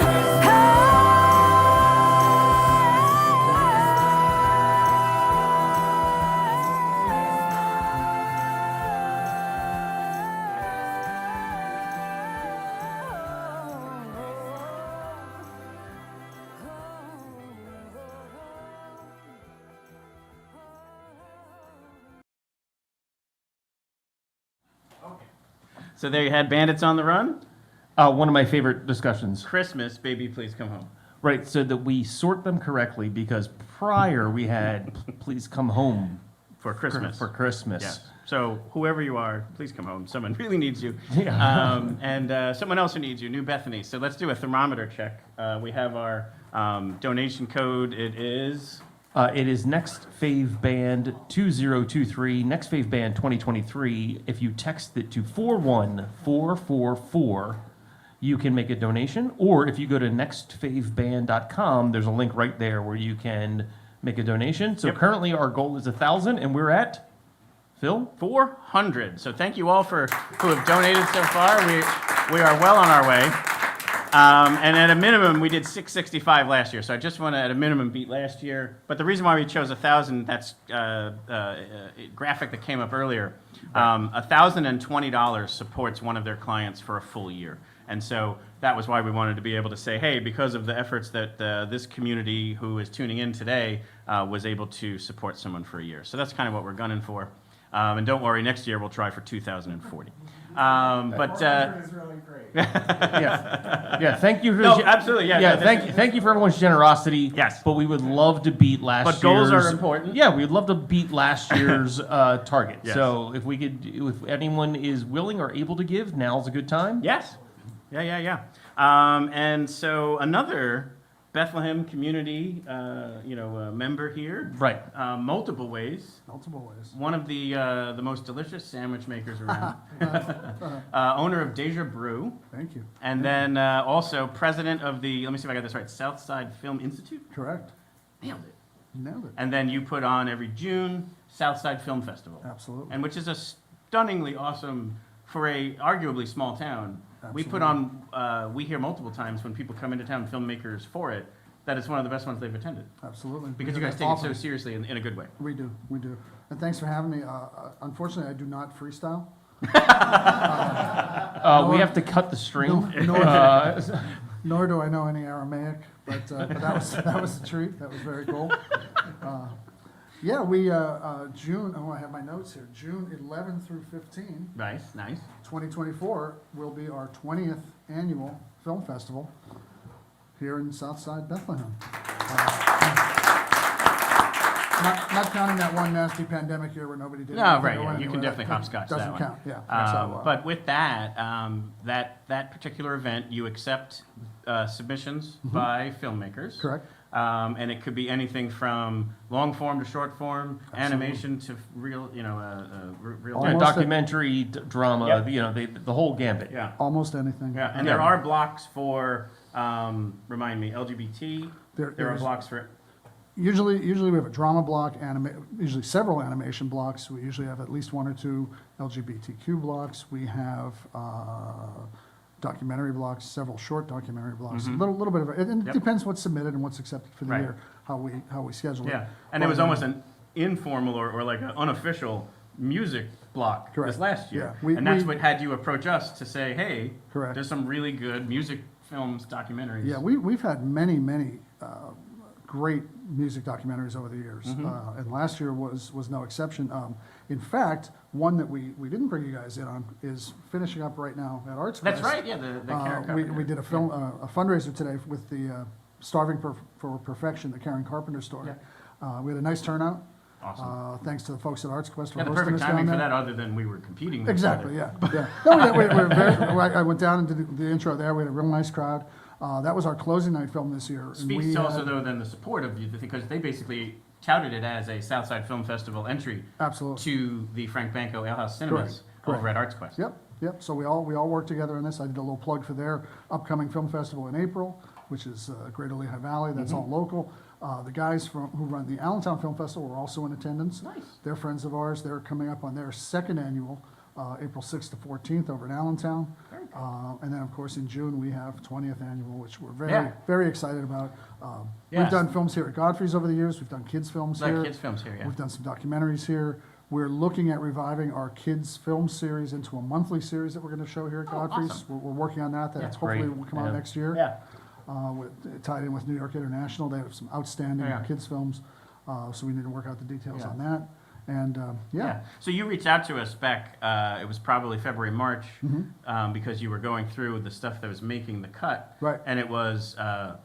So there you had Bandits on the Run. One of my favorite discussions. Christmas, Baby, Please Come Home. Right, so that we sort them correctly, because prior we had Please Come Home For Christmas. For Christmas. Yes. So whoever you are, please come home. Someone really needs you. Yeah. And someone else who needs you, New Bethany. So let's do a thermometer check. We have our donation code. It is Next Fave Band 2023, Next Fave Band 2023. If you text it to 41444, you can make a donation. Or if you go to nextfaveband.com, there's a link right there where you can make a donation. So currently our goal is 1,000, and we're at, Phil? 400. So thank you all who have donated so far. We are well on our way. And at a minimum, we did 665 last year. So I just want to, at a minimum, beat last year. But the reason why we chose 1,000, that's graphic that came up earlier. $1,020 supports one of their clients for a full year. And so that was why we wanted to be able to say, hey, because of the efforts that this community who is tuning in today was able to support someone for a year. So that's kind of what we're gunning for. And don't worry, next year we'll try for 2,040. But is really great. Yeah, thank you. No, absolutely, yeah. Thank you for everyone's generosity. Yes. But we would love to beat last year's. But goals are important. Yeah, we'd love to beat last year's target. Yes. So if if anyone is willing or able to give, now's a good time. Yes. Yeah. And so another Bethlehem community, member here. Right. Multiple ways. One of the most delicious sandwich makers around. Owner of Deja Brew. Thank you. And then also president of the, let me see if I got this right, Southside Film Institute? Correct. Nailed it. Nailed it. And then you put on every June Southside Film Festival. Absolutely. And which is a stunningly awesome, for a arguably small town. We put on, we hear multiple times when people come into town, filmmakers for it, that it's one of the best ones they've attended. Absolutely. Because Yeah, you guys that's take it awesome. so seriously in a good way. We do. And thanks for having me. Unfortunately, I do not freestyle. We have to cut the string. Nor do I know any Aramaic, but that was a treat. That was very cool. We June. Oh, I have my notes here. June 11 through 15. Nice. 2024 will be our 20th annual film festival here in Southside Bethlehem. Not counting that one nasty pandemic year where nobody did. No, anything right. or Yeah, went you can anywhere. definitely hopscotch that Doesn't one. count. Yeah. But with that, that particular event, you accept submissions by filmmakers. Correct. And it could be anything from long form to short form, animation to real, real documentary, drama. Yep. The whole gambit. Yeah. Almost anything. Yeah, and there are blocks for, remind me, LGBT. There are blocks for. Usually we have a drama block, usually several animation blocks. We usually have at least one or two LGBTQ blocks. We have documentary blocks, several short documentary blocks. Mhm. Little bit of it. It Yep. depends what's submitted and what's accepted for the Right. year. How we schedule it. Yeah, and it was almost an informal or like an unofficial music block Correct. this last year. Yeah, And that's what had you approach us to say, hey, Correct. there's some really good music films, documentaries. Yeah, we've had many great music documentaries over the years, Mhm. and last year was no exception. In fact, one that we didn't bring you guys in on is finishing up right now at Arts That's Quest. right, yeah, the Karen we Carpenter. did a fundraiser today with the Starving for Perfection, the Karen Carpenter story. We had a nice turnout. Awesome. Thanks to the folks at Arts Quest for Yeah, the hosting perfect us timing down for there. that, other than we were competing. with Exactly, each yeah. other. Yeah. No, I went down and did the intro there. We had a real nice crowd. That was our closing night film this year. and Speaks we to also, had- though, then the support of you, because they basically touted it as a Southside Film Festival entry to the Frank Banco Ale House Cinemas over at Arts Quest. Yep. So we all worked together on this. I did a little plug for their upcoming film festival in April, which is Greater Lehigh Valley. That's Mhm. all local. The guys who run the Allentown Film Festival were also in attendance. Nice. They're friends of ours. They're coming up on their second annual, April 6th to 14th over in Allentown. And then, of course, in June, we have 20th annual, which we're very excited about. We've done films here at Godfrey's over the years. We've done kids' films Like here. kids' films here, yeah. We've done some documentaries here. We're looking at reviving our kids' film series into a monthly series that we're going to show here at Godfrey's. awesome. We're working on that. That's hopefully great. will come out Yeah. next year. Yeah. Tied in with New York International. They have some outstanding Yeah. kids' films. So we need to work out the details Yeah. on that. And So you reached out to us back, it was probably February, March, because you were going through the stuff that was making the cut. Right. And it was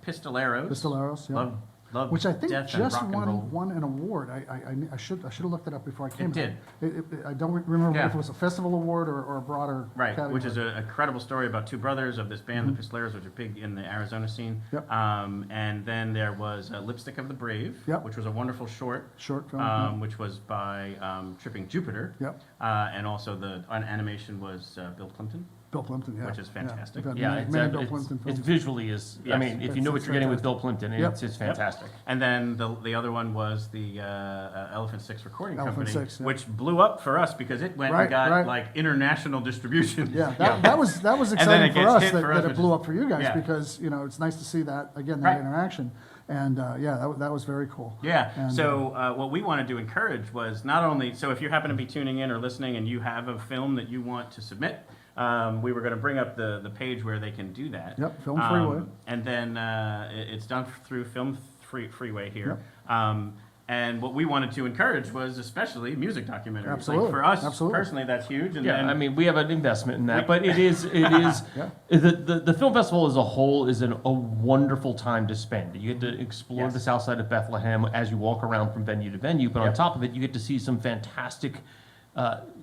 Pistoleros. Pistoleros, yeah. Love which I think Death and just Rock and Roll. won an award. I should have looked it up before I came. It did. I don't remember Yeah. if it was a festival award or a broader Right, category. which is a credible story about two brothers of this band, the Pistoleros, which are big in the Arizona scene. Yep. And then there was Lipstick of the Brave, Yep. which was a wonderful short film, yeah. which was by Tripping Jupiter. Yep. And also the animation was Bill Plimpton. Bill Plimpton, yeah. Which is fantastic. We've had Yeah, many Bill it's Plimpton it's films. visually is. I mean, if you know what you're getting with Bill Plimpton, it's fantastic. And then the other one was the Elephant Six Recording Elephant Company, Six, yeah. which blew up for us because it went and got like international distribution. Yeah, that was And then exciting it for gets us hit that, for us, that it which blew is- up for you guys yeah. because it's nice to see that again Right. interaction, and that was very cool. Yeah. And, So what we wanted to encourage was not only so if you happen to be tuning in or listening and you have a film that you want to submit, we were going to bring up the page where they can do that. Yep, Film Freeway. And then it's done through Film Freeway here. Yep. And what we wanted to encourage was especially music documentaries. Absolutely, Like for us absolutely. personally, that's huge. And Yeah, then, I mean, we have an investment in that, but it is the film festival as a whole is a wonderful time to spend. You get to explore the south side of Bethlehem as you walk around from venue to venue, but on top of it, you get to see some fantastic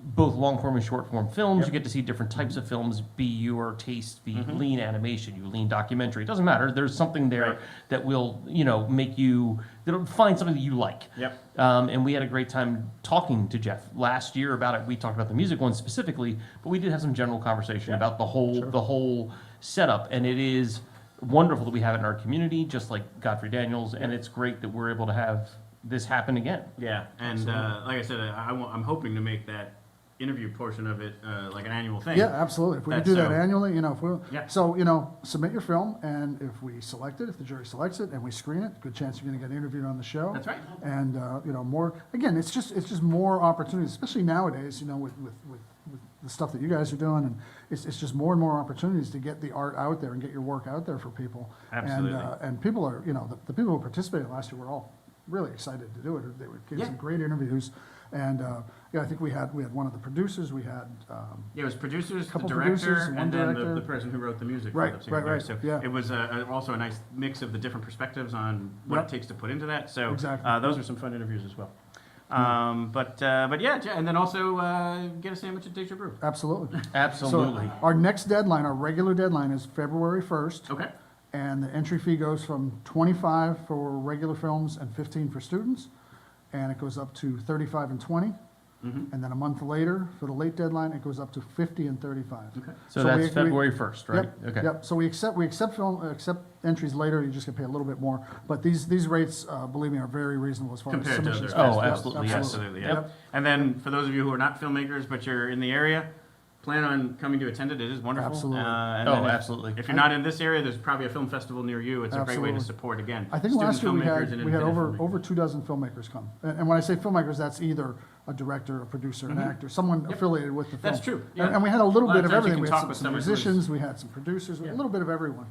both long form and short form films. You get to see different types of films, be your taste, be lean animation, you lean documentary. It doesn't matter. There's something there that will, make you, that'll find something that you like. Yep. And we had a great time talking to Jeff last year about it. We talked about the music one specifically, but we did have some general conversation about the whole setup. And it is wonderful that we have it in our community, just like Godfrey Daniels. And it's great that we're able to have this happen again. Yeah, and Absolutely. like I said, I'm hoping to make that interview portion of it, like an annual thing. Yeah, absolutely. If we could do that annually, if we, Yeah. so, submit your film, and if we select it, if the jury selects it, and we screen it, good chance you're gonna get interviewed on the show. That's right. And, more, again, it's just more opportunities, especially nowadays, with the stuff that you guys are doing, and it's just more and more opportunities to get the art out there and get your work out there for people. Absolutely. And people are, the people who participated last year were all really excited to do it. They were getting some great interviews. And, I think we had one of the producers, we had, it was producers, the couple director, producers, one and then director. the person who wrote the music. Right, for the particular right, day. So yeah. it was also a nice mix of the different perspectives on what Yep. it takes to put into that. So Exactly. those were some fun interviews as well. But yeah, and then also get a sandwich at Deja Brew. Absolutely. Absolutely. So our next deadline, our regular deadline is February 1st. Okay. And the entry fee goes from $25 for regular films and $15 for students. And it goes up to $35 and $20. And then a month later, for the late deadline, it goes up to $50 and $35. Okay. So that's February 1st, right? Yep, Okay. Yep. So we accept entries later. You just get to pay a little bit more. But these rates, believe me, are very reasonable as far Compared as to submissions. other go. festivals. Absolutely. Yep. And then for those of you who are not filmmakers but you're in the area, plan on coming to attend it. It is wonderful. Absolutely. And Oh, then absolutely. If you're not in this area, there's probably a film festival near you. It's a great way to Absolutely. support, again, I think student last year we filmmakers and had independent filmmakers. over 24 filmmakers come. And when I say filmmakers, that's either a director, a producer, an actor, someone affiliated with the film. That's true, And- yeah. And we had a little A lot bit of of times you everything. can We talk had with some someone who's- musicians, we had some producers, a little bit of everyone,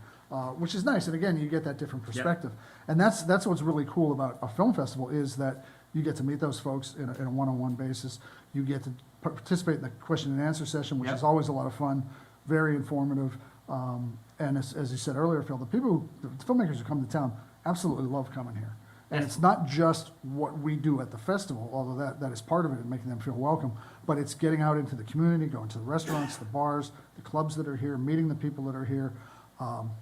which is nice. And again, you get that different perspective. And that's what's really cool about a film festival is that you get to meet those folks in a one-on-one basis. You get to participate in the question and answer session, which is always a lot of fun, very informative. And as you said earlier, Phil, the filmmakers who come to town absolutely love coming here. And it's not just what we do at the festival, although that is part of it and making them feel welcome, but it's getting out into the community, going to the restaurants, the bars, the clubs that are here, meeting the people that are here.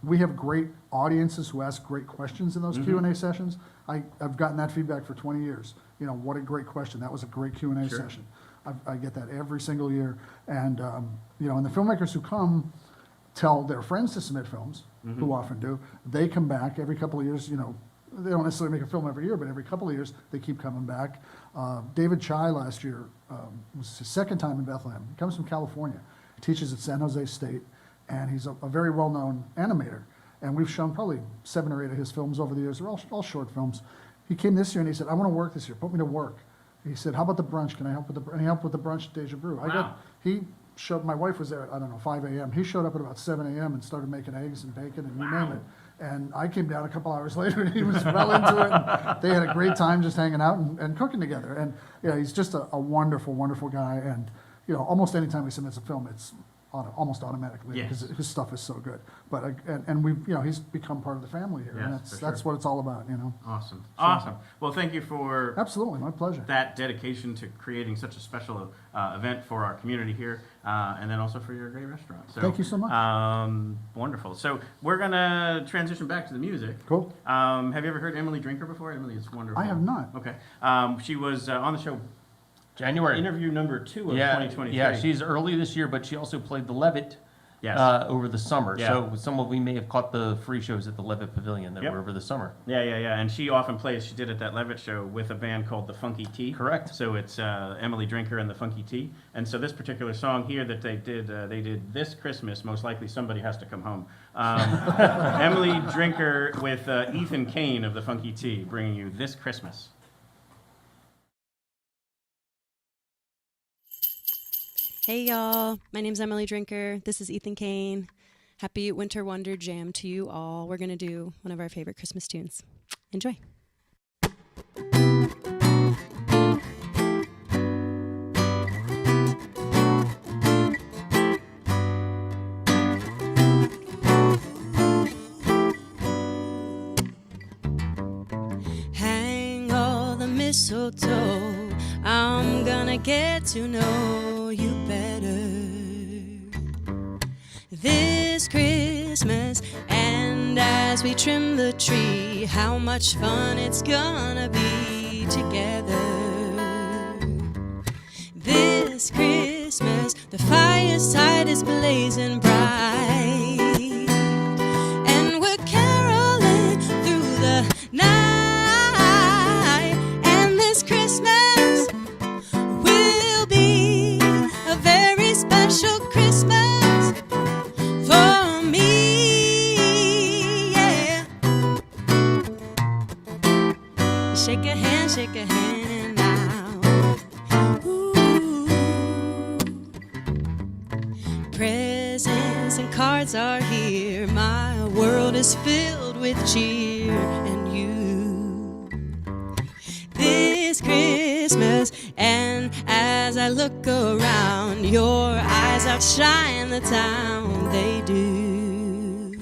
We have great audiences who ask great questions in those Q&A sessions. I've gotten that feedback for 20 years. What a great question. That was a great Q&A session. I get that every single year. And, and the filmmakers who come tell their friends to submit films, who often do. They come back every couple of years, they don't necessarily make a film every year, but every couple of years, they keep coming back. David Chai last year was his second time in Bethlehem. He comes from California, teaches at San Jose State, and he's a very well-known animator. And we've shown probably 7 or 8 of his films over the years. They're all short films. He came this year and he said, I want to work this year. Put me to work. He said, how about the brunch? Can I help with the brunch? And he helped with the brunch at Deja Brew. He showed, my wife was there at, 5 a.m. He showed up at about 7 a.m. and started making eggs and bacon and you name it. And I came down a couple hours later and he was well into it. And they had a great time just hanging out and cooking together. And he's just a wonderful, wonderful guy. And almost any time he submits a film, it's almost automatically because his stuff is so good. But and we've he's become part of the family here. And that's what it's all about. Awesome, awesome. Well, thank you for absolutely my pleasure. That dedication to creating such a special event for our community here, and then also for your great restaurant. So, thank you so much. Wonderful. So we're gonna transition back to the music. Cool. Have you ever heard Emily Drinker before? Emily is wonderful. I have not. Okay. She was on the show. January. Interview number 2 of 2023. Yeah, she's early this year, but she also played the Levitt over the summer. Yeah. So some of we may have caught the free shows at the Levitt Pavilion that were over the summer. Yeah. And she often plays, she did at that Levitt show with a band called the Funky Tea. Correct. So it's Emily Drinker and the Funky Tea. And so this particular song here that they did this Christmas, most likely somebody has to come home. Emily Drinker with Ethan Kane of the Funky Tea, bringing you This Christmas. Hey y'all, my name's Emily Drinker. This is Ethan Kane. Happy Winter Wonder Jam to you all. We're gonna do one of our favorite Christmas tunes. Enjoy. Hang all the mistletoe. I'm gonna get to know you better this Christmas. And as we trim the tree, how much fun it's gonna be together. This Christmas, the fireside is blazing bright, and we're caroling through the night. And this Christmas will be a a hand now. Ooh. Presents and cards are here. My world is filled with cheer and you. This Christmas, and as I look around, your eyes outshine the town, they do.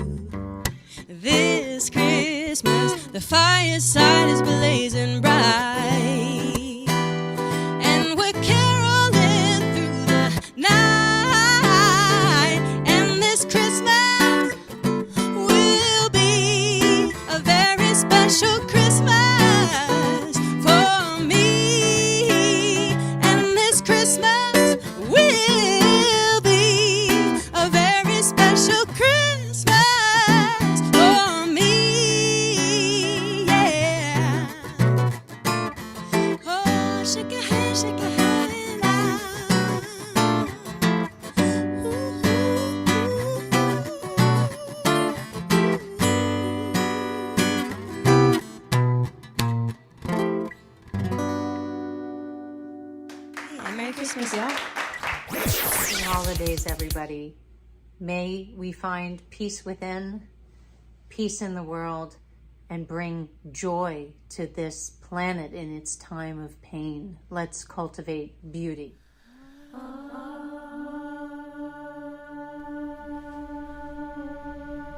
This Christmas, the fireside is blazing bright, and we're caroling through the night. And this Christmas will be a very special Christmas for me. And this Christmas will be a very special Christmas for me. Yeah. Oh, shake your hand, shake your hand now. Yeah, Merry Christmas, y'all. Happy holidays, everybody. May we find peace within, peace in the world, and bring joy to this planet in its time of pain. Let's cultivate beauty.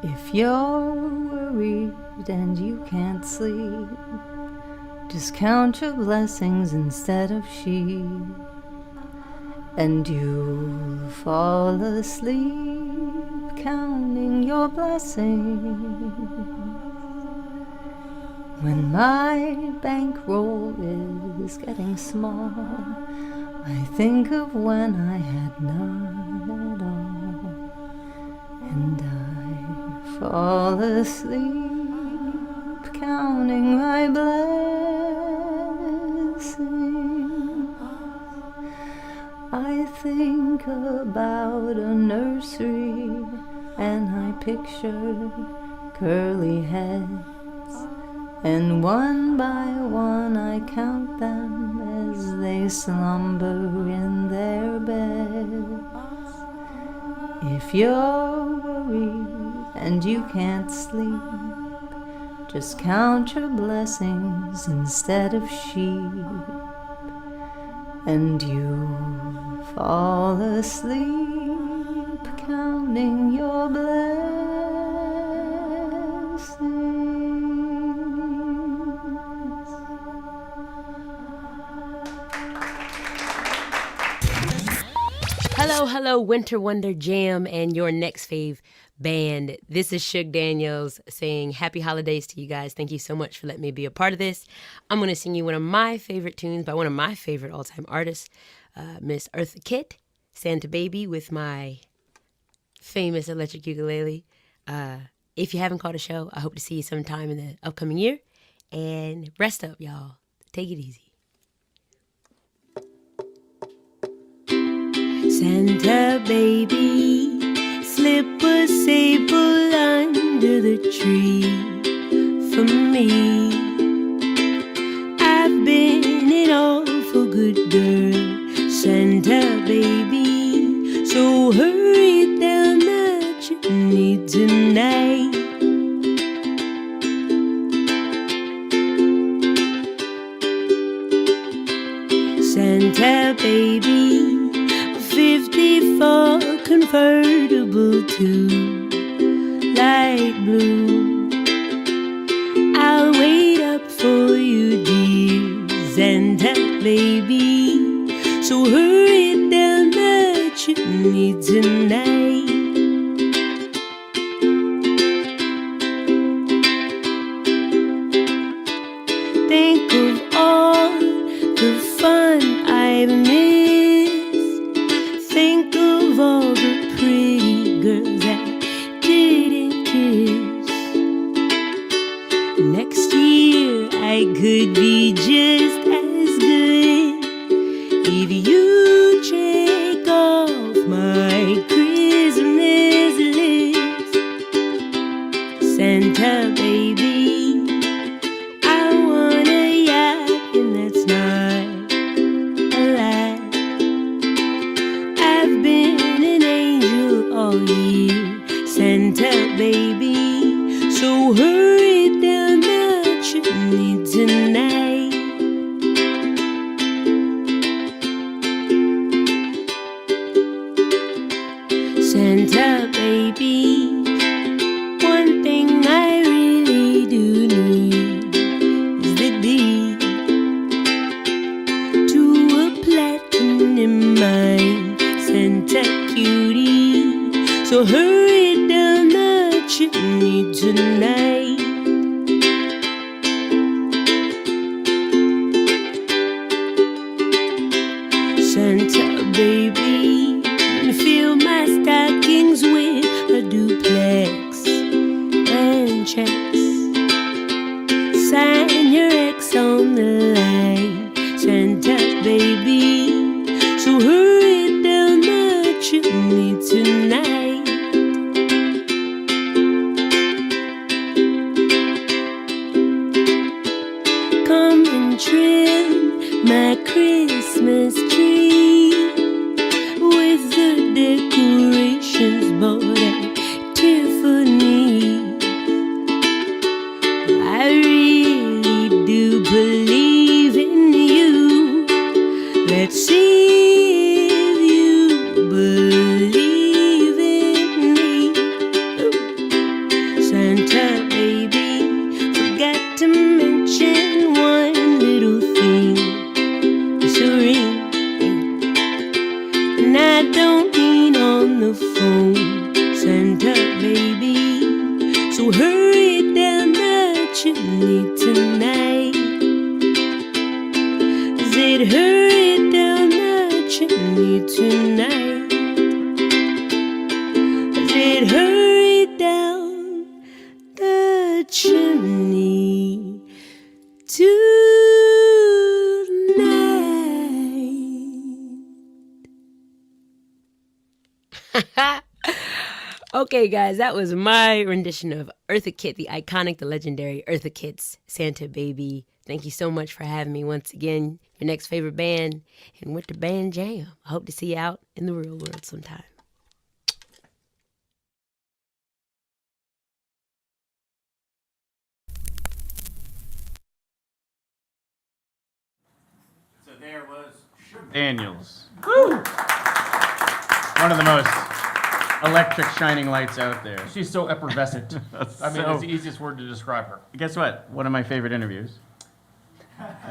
If you're worried and you can't sleep, just count your blessings instead of sheep, and you'll fall asleep counting your blessings. When my bankroll is getting small, I think of when I had none at all, and I fall asleep counting my blessings. I think about a nursery and I picture curly heads, and one by one I count them as they slumber in their beds. If you're worried and you can't sleep, just count your blessings instead of sheep, and you'll fall asleep counting your blessings. Hello, Winter Wonder Jam and your next fave band. This is Shug Daniels saying happy holidays to you guys. Thank you so much for letting me be a part of this. I'm going to sing you one of my favorite tunes by one of my favorite all-time artists, Miss Eartha Kitt, Santa Baby, with my famous electric ukulele. If you haven't caught a show, I hope to see you sometime in the upcoming year. And rest up, y'all. Take it easy. Santa baby, slip a sable under the tree for me. I've been an awful good girl, Santa baby, so hurry down the chimney tonight. Santa baby, 54 convertible to light blue. I'll wait up for you, dear Santa baby, so hurry down the chimney tonight. Think of all the fun I've missed. Think of all the pretty girls I didn't kiss. Next year I could be just as good if you check off my Christmas list. Santa baby, I want a yacht come and trim my Christmas tree with the decorations bought at Tiffany. I really do believe in you. Let's see if you believe in me. Santa baby, forgot to mention one little thing. It's a ring, and I don't mean on the phone, Santa baby. So hurry down the chimney tonight. I said hurry down the chimney tonight. I said hurry down the chimney tonight. Okay, guys, that was my rendition of Eartha Kitt, the iconic, the legendary Eartha Kitt's Santa Baby. Thank you so much for having me once again, your next favorite band, and with the Band Jam. I hope to see you out in the real world sometime. So there was Daniels. Woo! One of the most electric shining lights out there. She's so effervescent. I mean, it's the easiest word to describe her. Guess what? One of my favorite interviews.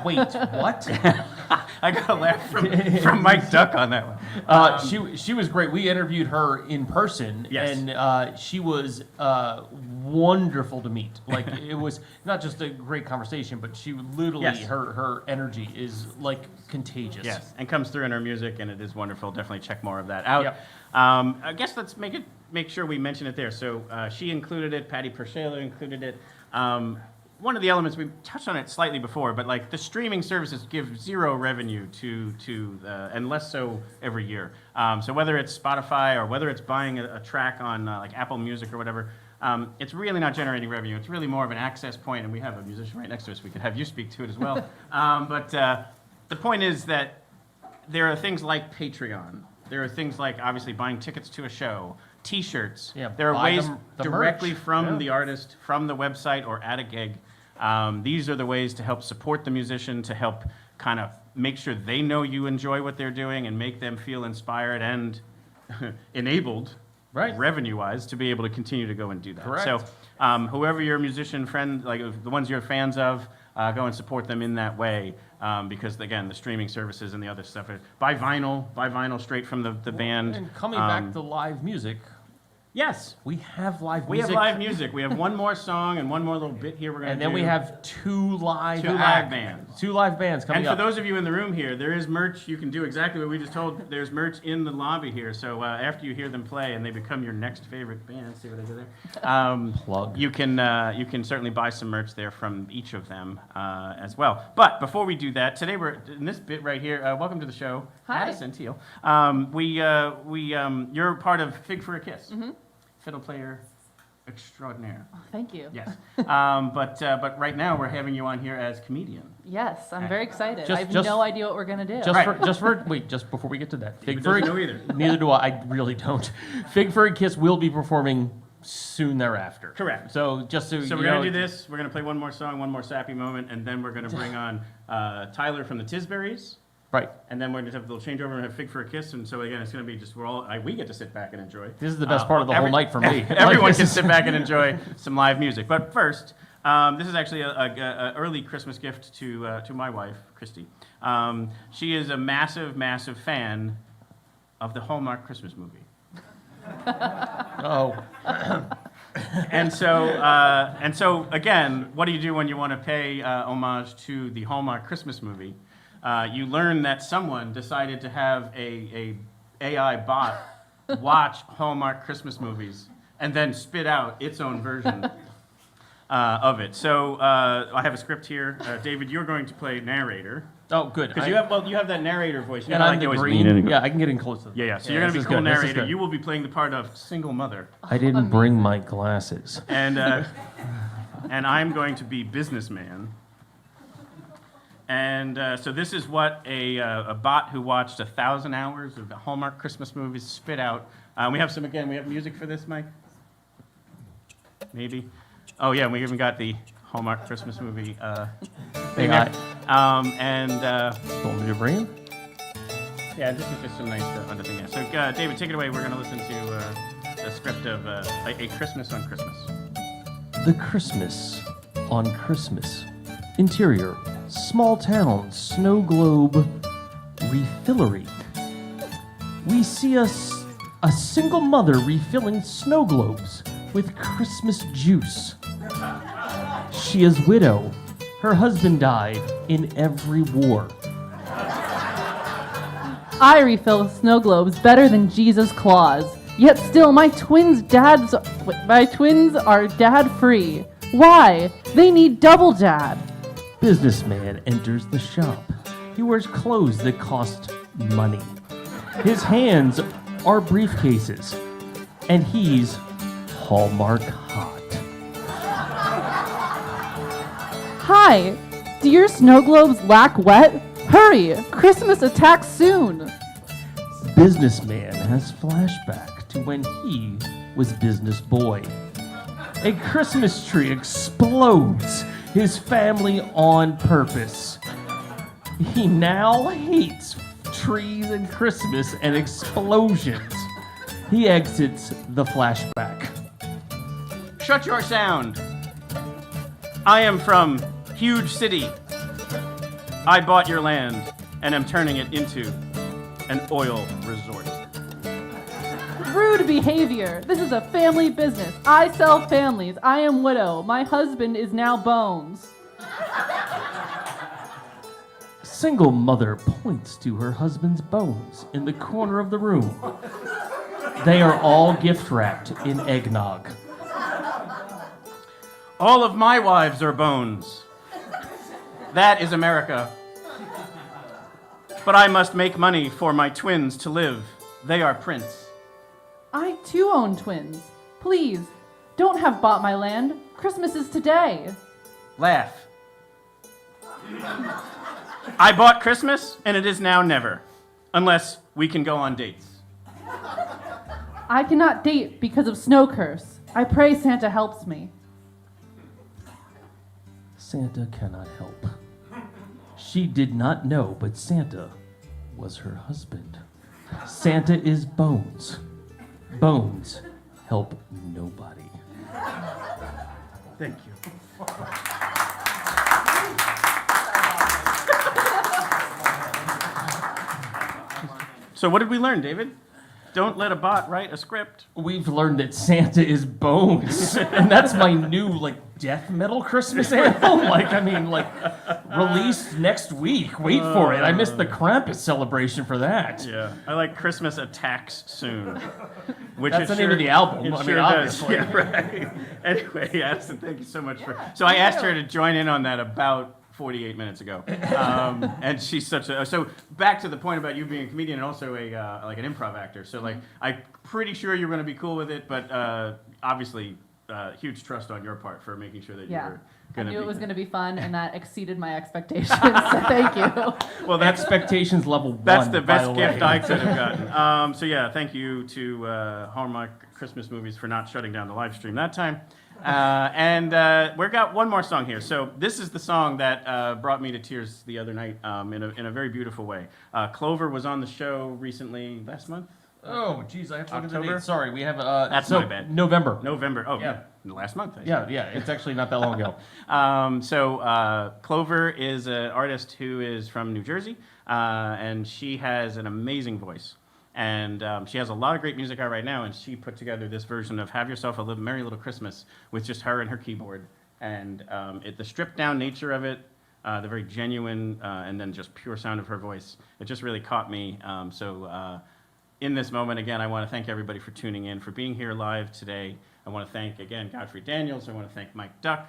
Wait, what? I got a laugh from Mike Duck on that one. She was great. We interviewed her in person, Yes. and she was wonderful to meet. Like, it was not just a great conversation, but she literally, Yes. her energy is like contagious. Yes, and comes through in her music, and it is wonderful. Definitely check more of that out. Yep. I guess let's make sure we mention it there. So she included it. Patty Pershaler included it. One of the elements, we touched on it slightly before, but like the streaming services give zero revenue to and less so every year. So whether it's Spotify or whether it's buying a track on like Apple Music or whatever, it's really not generating revenue. It's really more of an access point, and we have a musician right next to us. We could have you speak to it as well. But the point is that there are things like Patreon. There are things like obviously buying tickets to a show, T-shirts. Yeah, there are buy ways the directly merch. from Yeah. the artist, from the website, or at a gig. These are the ways to help support the musician, to help kind of make sure they know you enjoy what they're doing and make them feel inspired and enabled, right, revenue-wise, to be able to continue to go and do that. Correct. So whoever your musician friend, like the ones you're fans of, go and support them in that way. Because again, the streaming services and the other stuff, buy vinyl straight from the band. And coming back to live music. Yes. We have live music. We have live music. We have one more song and one more little bit here we're going to do. And then we have two live bands. Two live bands coming up. And for those of you in the room here, there is merch. You can do exactly what we just told. There's merch in the lobby here. So after you hear them play and they become your next favorite band, see what I did there? Plug. You can certainly buy some merch there from each of them as well. But before we do that, today we're in this bit right here. Welcome to the show, Hi. Addison Teal. You're part of Fig for a Kiss. Mm-hmm. Fiddle player extraordinaire. Oh, thank you. Yes. But right now we're having you on here as comedian. Yes, I'm very excited. Just- I have just- no idea what we're gonna do. Just before we get to that. He doesn't know either. Neither do I. I really don't. Fig for a Kiss will be performing soon thereafter. Correct. So just so So you we're going know, to do this. We're going to play one more song, one more sappy moment, and then we're going to bring on Tyler from the Tisberries. Right. And then we're going to have a little changeover and have Fig for a Kiss. And so again, it's going to be just we get to sit back and enjoy. This is the best part of the whole night for me. Everyone can sit back and enjoy some live music. But first, this is actually a early Christmas gift to my wife, Christy. She is a massive, massive fan of the Hallmark Christmas movie. Oh. And so again, what do you do when you want to pay homage to the Hallmark Christmas movie? You learn that someone decided to have a AI bot watch Hallmark Christmas movies and then spit out its own version of it. So I have a script here. David, you're going to play narrator. Oh, good. Because you have that narrator voice. You And know, I'm like the you always green. lean in. Yeah, I can get in close to them. Yeah. So you're going to be cool narrator. You will be playing the part of single mother. I didn't bring my glasses. And I'm going to be businessman. And so this is what a bot who watched 1,000 hours of Hallmark Christmas movies spit out. We have music for this, Mike? Maybe? Oh yeah, we even got the Hallmark Christmas movie thing there. Want me to bring it? Yeah, this is just some nice other thing. So David, take it away. We're going to listen to the script of A Christmas on Christmas. The Christmas on Christmas. Interior, small town, snow globe, refillery. We see a single mother refilling snow globes with Christmas juice. She is widow. Her husband died in every war. I refill snow globes better than Jesus Claus. Yet still my twins are dad-free. Why? They need double dad. Businessman enters the shop. He wears clothes that cost money. His hands are briefcases, and he's Hallmark hot. Hi! Do your snow globes lack wet? Hurry! Christmas attacks soon! Businessman has flashback to when he was business boy. A Christmas tree explodes his family on purpose. He now hates trees and Christmas and explosions. He exits the flashback. Shut your sound. I am from huge city. I bought your land and am turning it into an oil resort. Rude behavior! This is a family business. I sell families. I am widow. My husband is now Bones. Single mother points to her husband's bones in the corner of the room. They are all gift wrapped in eggnog. All of my wives are bones. That is America. But I must make money for my twins to live. They are Prince. I too own twins. Please, don't have bought my land. Christmas is today. Laugh. I bought Christmas, and it is now never. Unless we can go on dates. I cannot date because of snow curse. I pray Santa helps me. Santa cannot help. She did not know, but Santa was her husband. Santa is Bones. Bones help nobody. Thank you. So what did we learn, David? Don't let a bot write a script. We've learned that Santa is Bones, and that's my new death metal Christmas anthem. Released next week. Wait for it. I missed the Krampus celebration for that. Yeah, I like Christmas Attacks Soon. Which That's the name of the album. It I mean, sure does. obviously. Yeah, right. Anyway, Addison, thank you so much for. So I asked her to join in on that about 48 minutes ago, and she's such a. So back to the point about you being a comedian and also an improv actor. So I'm pretty sure you're going to be cool with it, but obviously, huge trust on your part for making sure that you're I going to. knew it was going to be fun, and that exceeded my expectations. So thank you. Well, that's expectations level 1. That's the best gift I could have gotten. So yeah, thank you to Hallmark Christmas Movies for not shutting down the live stream that time. And we've got one more song here. So this is the song that brought me to tears the other night in a very beautiful way. Clover was on the show recently last month. Oh, geez, I have to look at the October? date. Sorry, we have That's my bad. November. Oh, Yeah. Last month. Yeah, it's actually not that long ago. So Clover is an artist who is from New Jersey, and she has an amazing voice. And she has a lot of great music out right now, and she put together this version of Have Yourself a Merry Little Christmas with just her and her keyboard. And the stripped-down nature of it, the very genuine and then just pure sound of her voice, it just really caught me. In this moment, again, I want to thank everybody for tuning in, for being here live today. I want to thank, again, Godfrey Daniels. I want to thank Mike Duck.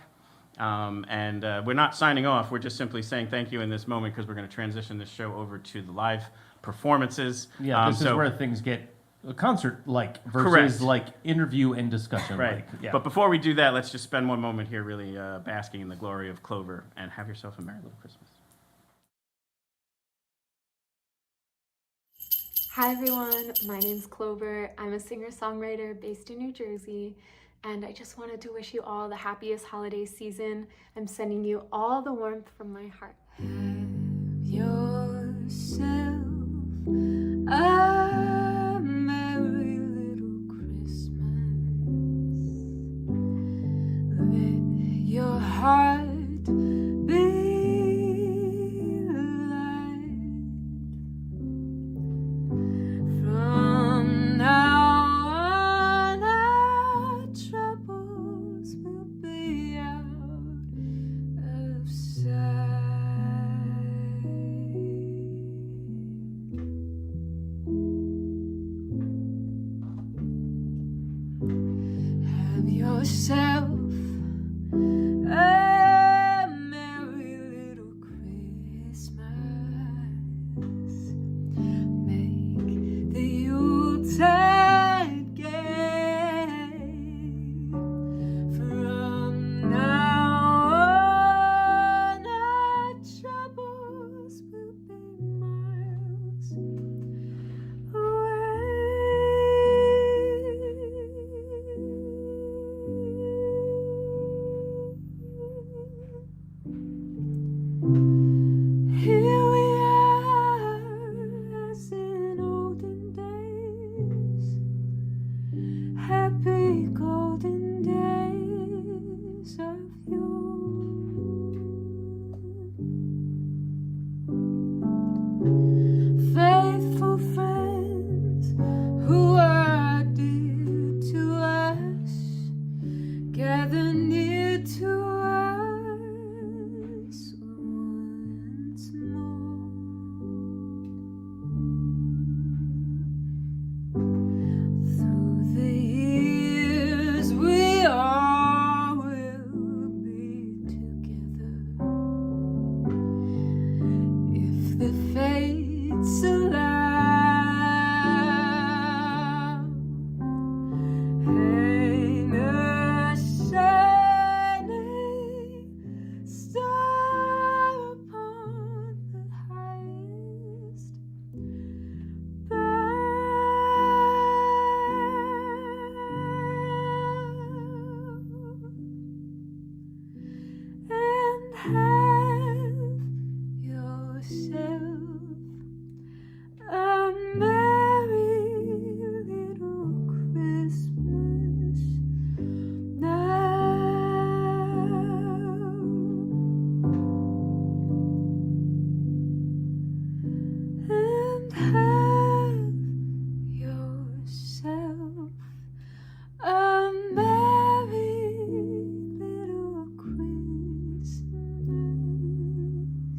And we're not signing off. We're just simply saying thank you in this moment because we're going to transition this show over to the live performances. Yeah, this is where things get concert-like versus interview and discussion. Right. But before we do that, let's just spend one moment here really basking in the glory of Clover and have yourself a Merry Little Christmas. Hi everyone, my name's Clover. I'm a singer-songwriter based in New Jersey, and I just wanted to wish you all the happiest holiday season. I'm sending you all the warmth from my heart. Have yourself a merry little Christmas. Let your heart be from now on, our troubles will be out of sight. Have yourself a merry little Christmas. Make the Yuletide gay. From now on, our troubles will be miles away. Here we are, as in olden days, happy golden days of yore. Faithful friends who are dear to us, gather near to us once more. Through the years we all will be together, if the fates allow. Hang a shining star upon the highest bough, and have yourself a merry little Christmas now. And have yourself a merry little Christmas now.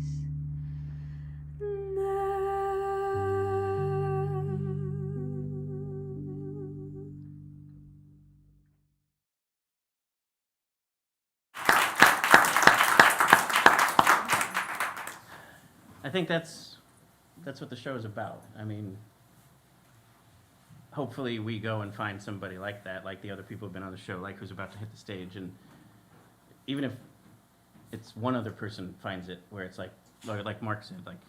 I think that's what the show is about. I mean, hopefully we go and find somebody like that, like the other people who've been on the show, like who's about to hit the stage, and even if it's one other person finds it, where it's like Mark said, like,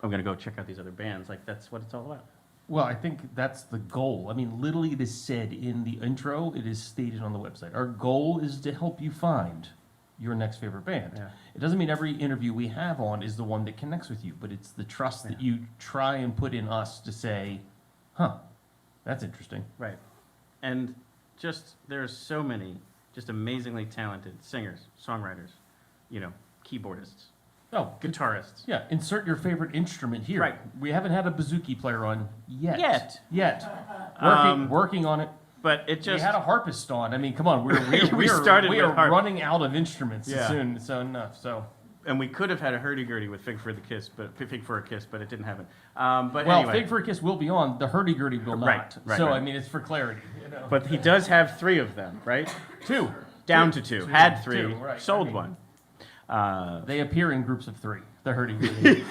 I'm gonna go check out these other bands. Like, that's what it's all about. Well, I think that's the goal. I mean, literally it is said in the intro, it is stated on the website. Our goal is to help you find your next favorite band. Yeah. It doesn't mean every interview we have on is the one that connects with you, but it's the trust that you try and put in us to say, huh, that's interesting. Right. And just, there's so many just amazingly talented singers, songwriters, keyboardists, guitarists. Yeah, insert your favorite instrument here. Right. We haven't had a bouzouki player on yet. Um, Working on it. But it just... We had a harpist on. I mean, come on. We are running out of instruments soon enough. So. And we could have had a hurdy-gurdy with Fig for a Kiss, but it didn't happen. But well, anyway. Fig for a Kiss will be on. The hurdy-gurdy will not. Right. I mean, it's for clarity. But he does have 3 of them, right? 2. Down to 2. Had 3. 2, right. Sold 1. They appear in groups of 3. The hurdy-gurdy.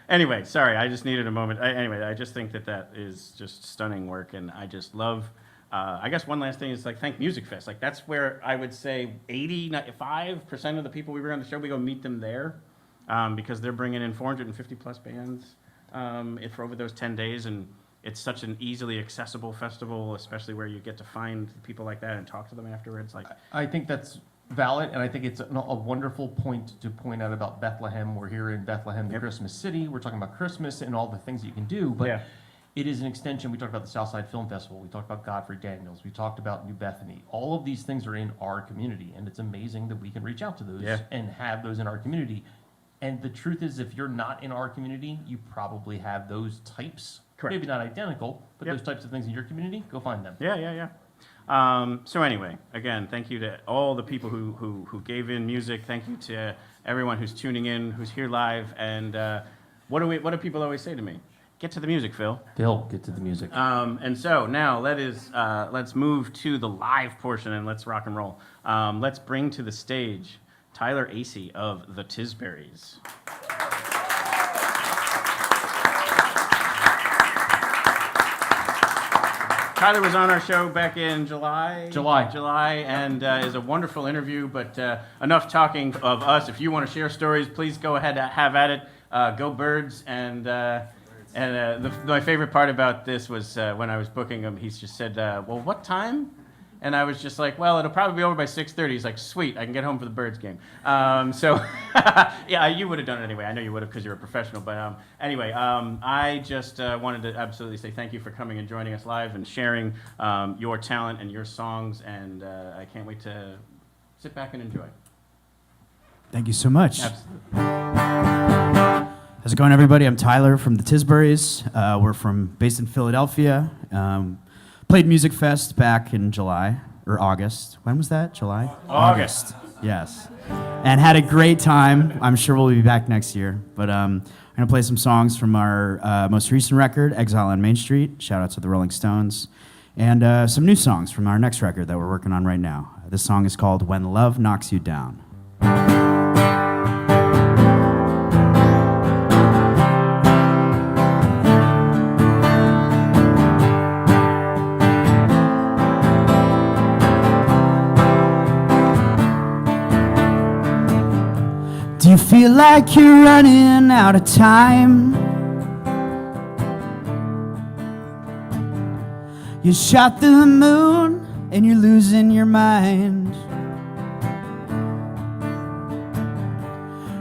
Anyway, sorry, I just needed a moment. I just think that is just stunning work, and I just love. I guess one last thing is thank Music Fest. That's where I would say 85% of the people we bring on the show, we go meet them there, because they're bringing in 450 plus bands. for over those 10 days, and it's such an easily accessible festival, especially where you get to find people like that and talk to them afterwards. Like, I think that's valid, and I think it's a wonderful point to point out about Bethlehem. We're here in Bethlehem, the Christmas city. We're talking about Christmas and all the things that you can do, but it is an extension. We talked about the Southside Film Festival. We talked about Godfrey Daniels. We talked about New Bethany. All of these things are in our community, and it's amazing that we can reach out to those and have those in our community. And the truth is, if you're not in our community, you probably have those types. Correct. Maybe not identical, but those types of things in your community, go find them. So anyway, again, thank you to all the people who gave in music. Thank you to everyone who's tuning in, who's here live. And what do people always say to me? Get to the music, Phil. Phil, get to the music. And so now let's move to the live portion and let's rock and roll. Let's bring to the stage Tyler Acey of the Tisberries. Tyler was on our show back in July, and is a wonderful interview, but enough talking of us. If you want to share stories, please go ahead, have at it. Go Birds. And my favorite part about this was when I was booking him, he just said, well, what time? And I was just like, well, it'll probably be over by 6:30. He's like, sweet, I can get home for the Birds game. Yeah, you would have done it anyway. I know you would have because you're a professional. But anyway, I just wanted to absolutely say thank you for coming and joining us live and sharing your talent and your songs. And I can't wait to sit back and enjoy. Thank you so much. Absolutely. How's it going, everybody? I'm Tyler from the Tisberries. We're based in Philadelphia. Played Music Fest back in July or August. When was that? July? August. Yes. And had a great time. I'm sure we'll be back next year. But I'm going to play some songs from our most recent record, Exile on Main Street. Shout out to the Rolling Stones. And some new songs from our next record that we're working on right now. This song is called When Love Knocks You Down. Do you feel like you're running out of time? You shot the moon and you're losing your mind.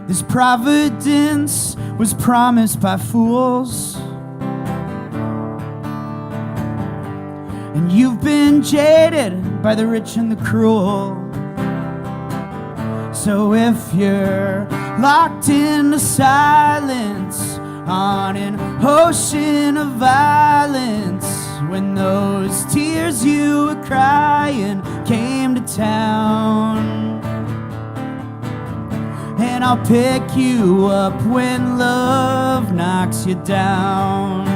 This providence was promised by fools, and you've been jaded by the rich and the cruel. So if you're locked in the silence on an ocean of violence, when those tears you were crying came to town, and I'll pick you up when love knocks you down.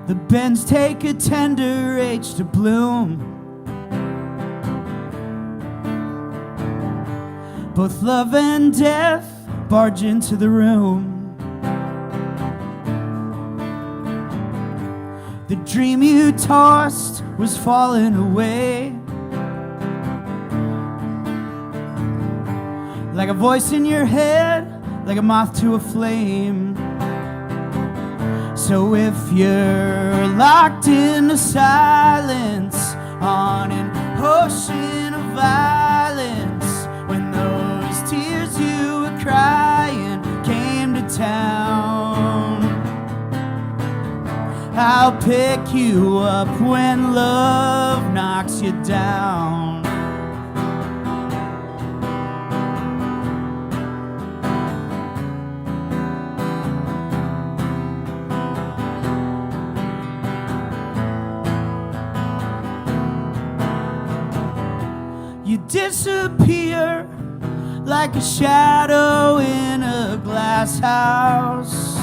The bends take a tender age to bloom. Both love and death barge into the room. The dream you tossed was falling away, like a voice in your head, like a moth to a flame. So if you're locked in the silence on an ocean of violence, when those tears you were crying came to town, I'll pick you up when love knocks you down. You disappear like a shadow in a glass house.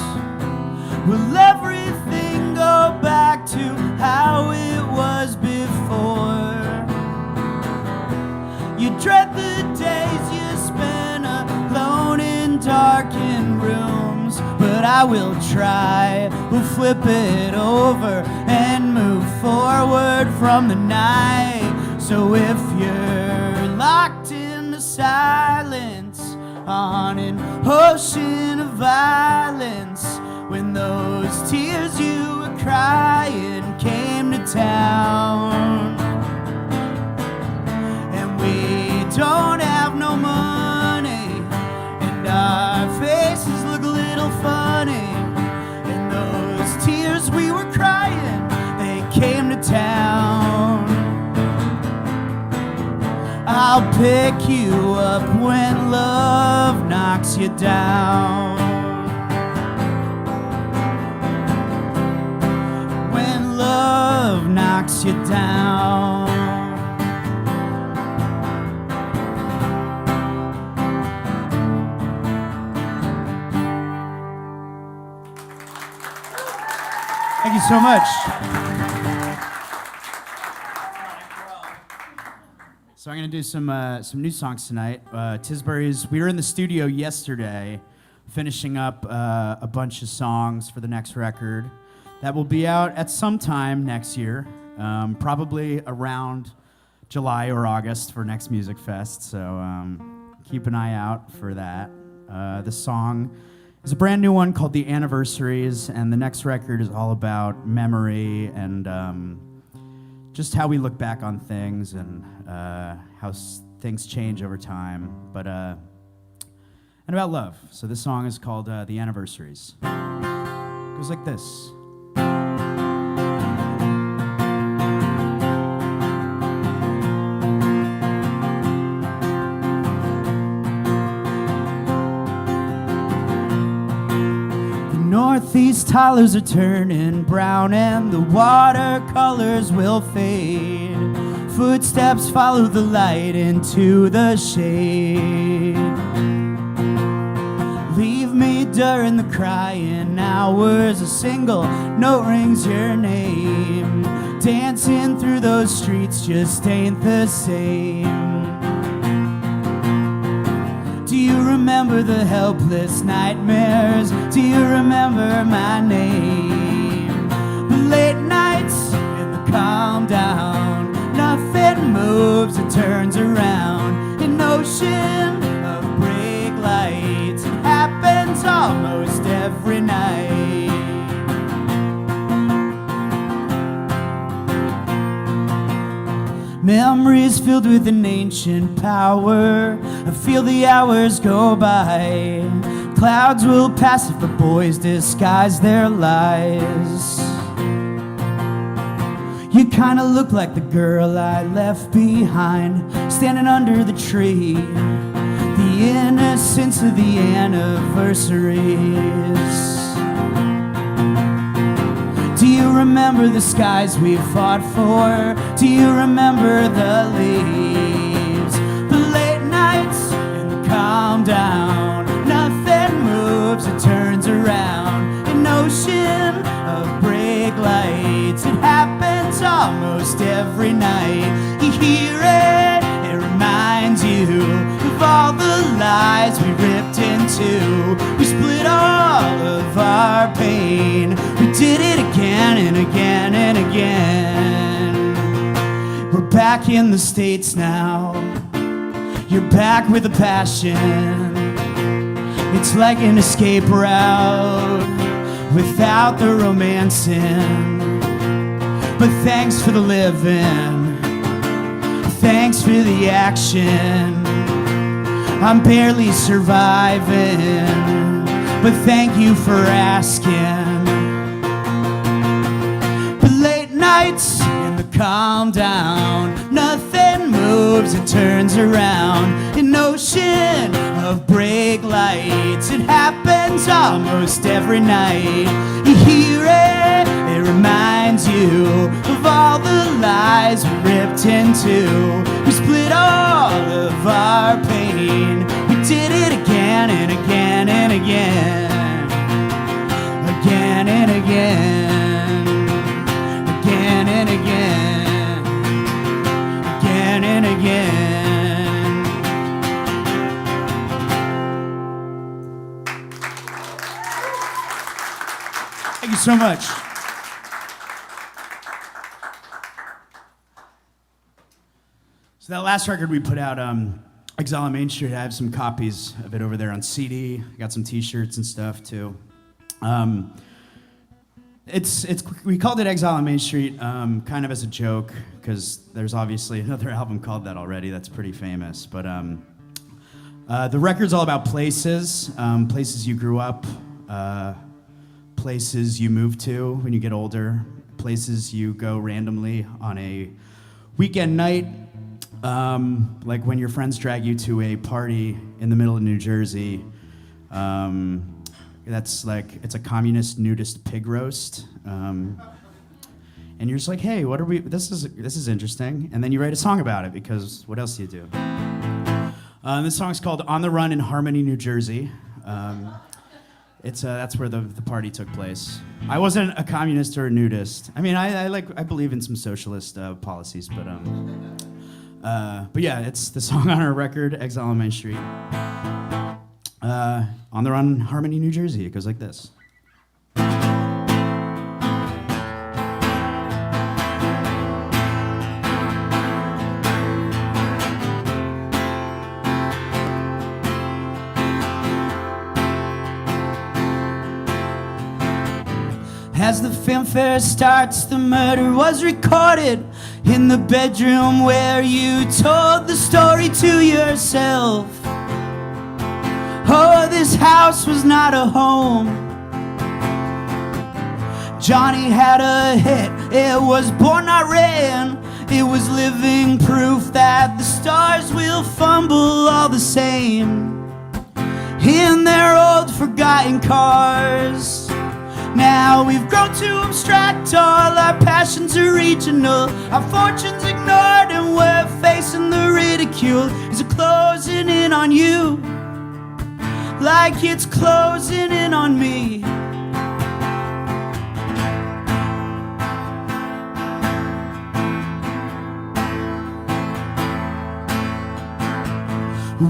Will everything go back to how it was before? You dread the days you spend alone in darkened rooms, but I will try. We'll flip it over and move forward from the night. So if you're locked into silence on an ocean of violence. When those tears you were crying came to town, and we don't have no money, and our faces look a little funny, and those tears we were crying, they came to town. I'll pick you up when love knocks you down. When love knocks you down. Thank you so much. So I'm gonna do some new songs tonight. Tisbury's. We were in the studio yesterday, finishing up a bunch of songs for the next record that will be out at some time next year, probably around July or August for next Music Fest. So keep an eye out for that. The song is a brand new one called The Anniversaries, and the next record is all about memory and just how we look back on things and how things change over time, but and about love. So this song is called The Anniversaries. It goes like this. Northeast hollows are turning brown and the watercolors will fade. Footsteps follow the light into the shade. Leave me during the crying hours. A single note rings your name. Dancing through those streets just ain't the same. Do you remember the helpless nightmares? Do you remember my name? The late nights and the calm down. Nothing moves, it turns around. An ocean of brake lights. It happens almost every night. Memories filled with an ancient power. I feel the hours go by. Clouds will pass if the boys disguise their lies. You kinda look like the girl I left behind, standing under the tree. The innocence of the anniversaries. Do you remember the skies we fought for? Do you remember the leaves? The late nights and the calm down. Nothing moves, it turns around. An ocean of brake lights. It happens almost every night. You hear it, it reminds you of all the lies we ripped into. We split all of our pain. We did it again and again and again. We're back in the States now. You're back with a passion. It's like an escape route without the romancing. But thanks for the living. Thanks for the action. I'm barely surviving, but thank you for asking. But late nights in the calm down. Nothing moves, it turns around. An ocean of brake lights. It happens almost every night. You hear it, it reminds you of all the lies we ripped into. We split all of our pain. We did it again and again and again. Again and again. Again and again. Again and again. Thank you so much. So that last record we put out Exile on Main Street. I have some copies of it over there on CD. I got some T-shirts and stuff too. We called it Exile on Main Street kind of as a joke because there's obviously another album called that already that's pretty famous. But the record's all about places, places you grew up, places you move to when you get older, places you go randomly on a weekend night. Like when your friends drag you to a party in the middle of New Jersey, that's like, it's a communist nudist pig roast. And you're just like, hey, what are we, this is interesting. And then you write a song about it because what else do you do? This song's called On the Run in Harmony, New Jersey. That's where the party took place. I wasn't a communist or a nudist. I mean, I believe in some socialist policies, but yeah, it's the song on our record, Exile on Main Street. On the Run, Harmony, New Jersey. It goes like this. As the fanfare starts, the murder was recorded in the bedroom where you told the story to yourself. Oh, this house was not a home. Johnny had a hit, it was born, not ran. It was living proof that the stars will fumble all the same in their old forgotten cars. Now we've grown to abstract, all our passions are regional, our fortunes ignored, and we're facing the ridicule. Is it closing in on you like it's closing in on me?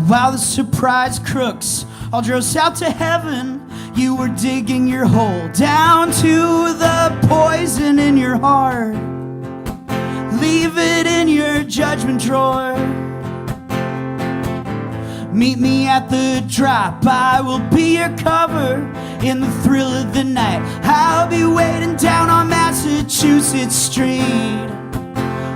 While the surprise crooks all drove south to heaven, you were digging your hole down to the poison in your heart. Leave it in your judgment drawer. Meet me at the drop, I will be your cover. In the thrill of the night, I'll be waiting down on Massachusetts Street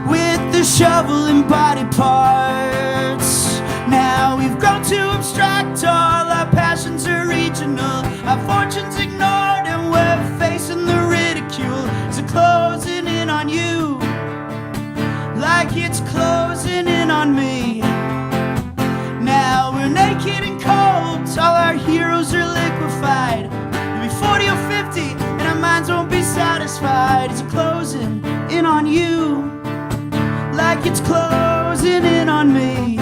with the shovel and body parts. Now we've grown to abstract, all our passions are regional, our fortunes ignored, and we're facing the ridicule. Is it closing in on you like it's closing in on me? Now we're naked and cold, all our heroes are liquefied. We'll be 40 or 50 and our minds won't be satisfied. Is it closing in on you like it's closing in on me?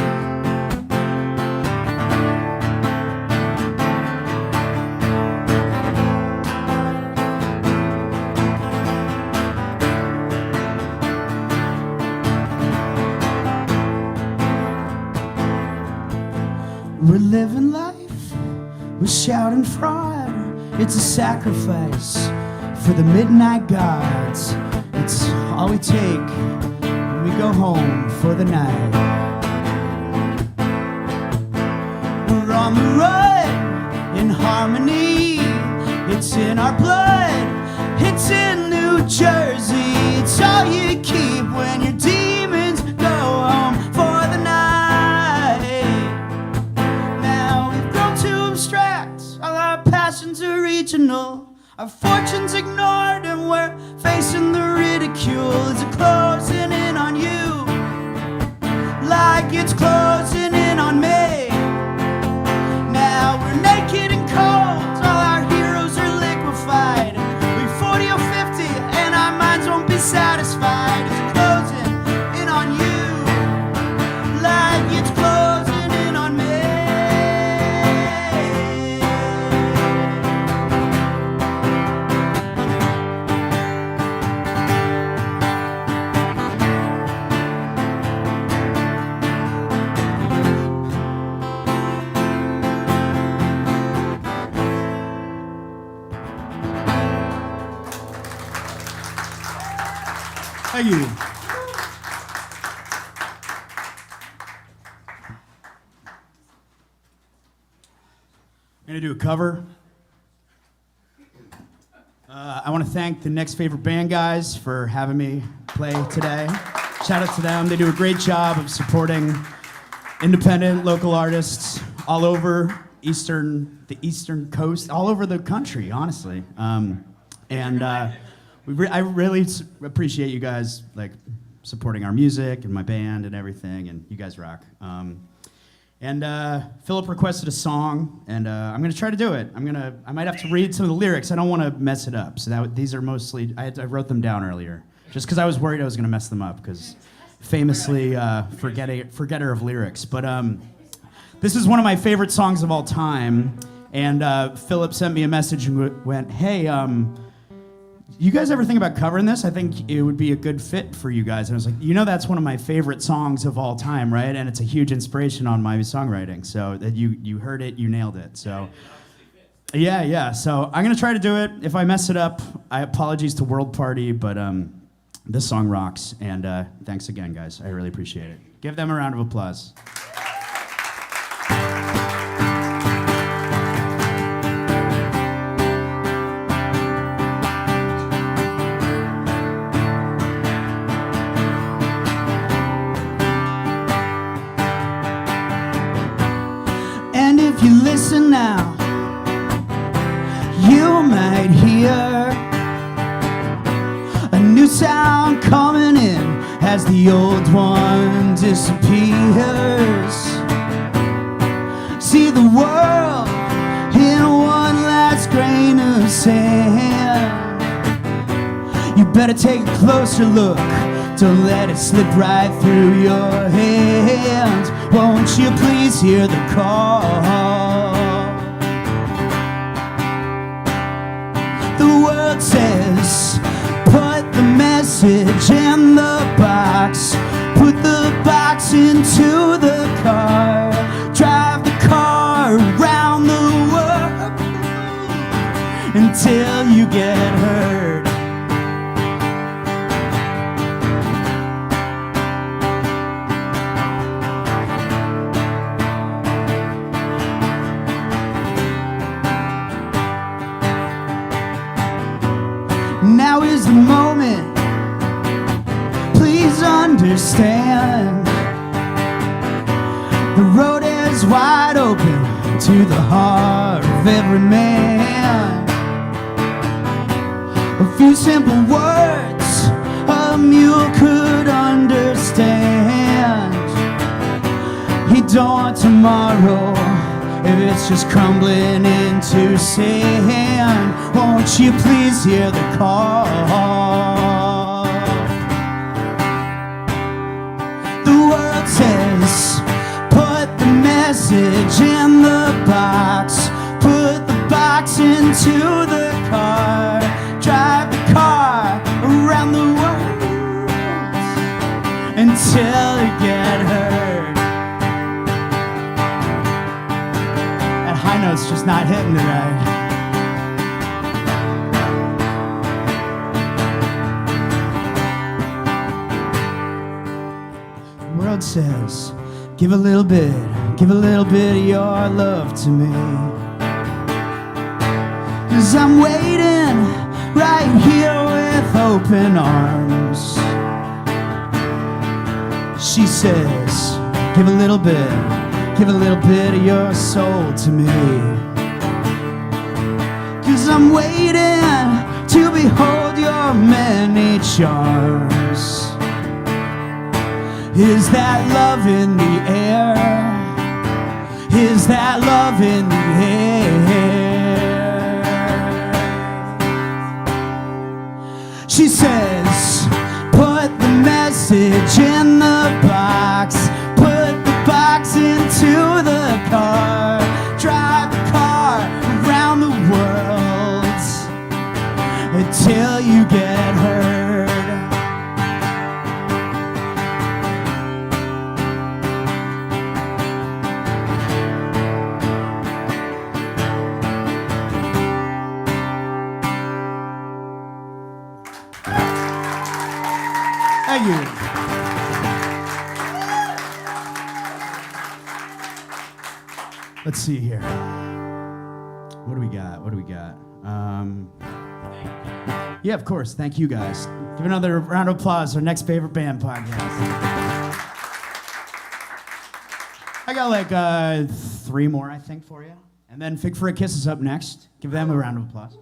We're living life, we're shouting fraud. It's a sacrifice for the midnight gods. It's all we take when we go home for the night. We're on the run in harmony. It's in our blood, it's in New Jersey. It's all you keep when your demons go home for the night. All our passions are regional, our fortunes ignored, and we're facing the ridicule. Is it closing in on you like it's closing in on me? Now we're naked and cold, all our heroes are liquefied. We're 40 or 50 and our minds won't be satisfied. Is it closing in on you like it's closing in on me? Thank you. going to do a cover. I want to thank the Next Favorite Band guys for having me play today. Shout out to them. They do a great job of supporting independent local artists all over the Eastern Coast, all over the country, honestly. I really appreciate you guys like supporting our music and my band and everything, and you guys rock. Philip requested a song, and I'm gonna try to do it. I might have to read some of the lyrics. I don't want to mess it up. So these are mostly I wrote them down earlier, just because I was worried I was gonna mess them up, because famously forgetter of lyrics. But this is one of my favorite songs of all time, and Philip sent me a message and went, "Hey, you guys ever think about covering this? I think it would be a good fit for you guys." And I was like, that's one of my favorite songs of all time, right? And it's a huge inspiration on my songwriting. So that you heard it, you nailed it. So yeah. So I'm gonna try to do it. If I mess it up, apologies to World Party, but this song rocks. And thanks again, guys. I really appreciate it. Give them a round of applause. If you listen now, you might hear a new sound coming in as the old one disappears. See the world in one last grain of sand. You better take a closer look, don't let it slip right through your hands. Won't you please hear the call? The world says, put the message in the box. Put the box into the car. Drive the car around the world until you get hurt. Now is the moment, please understand. The road is wide open to the heart of every man. A few simple words a mule could understand. He don't want tomorrow if it's just crumbling into sand. Won't you please hear the call? The world says, put the message in the box. Put the box into the car. Drive the car around the world until you get hurt. That high note's just not hitting today. Says, give a little bit of your love to me. 'Cause I'm waiting right here with open arms. She says, give a little bit of your soul to me. 'Cause I'm waiting to behold your many charms. Is that love in the air? Is that love in the air? She says, put the message in the box. Put the box into the car. Drive the car around the world until you get hurt. Thank you. Let's see here. What do we got? What do we got? Yeah, of course. Thank you guys. Give another round of applause for our next favorite band podcast. I got like 3 more, I think, for you. And then Fig for a Kiss is up next. Give them a round of applause.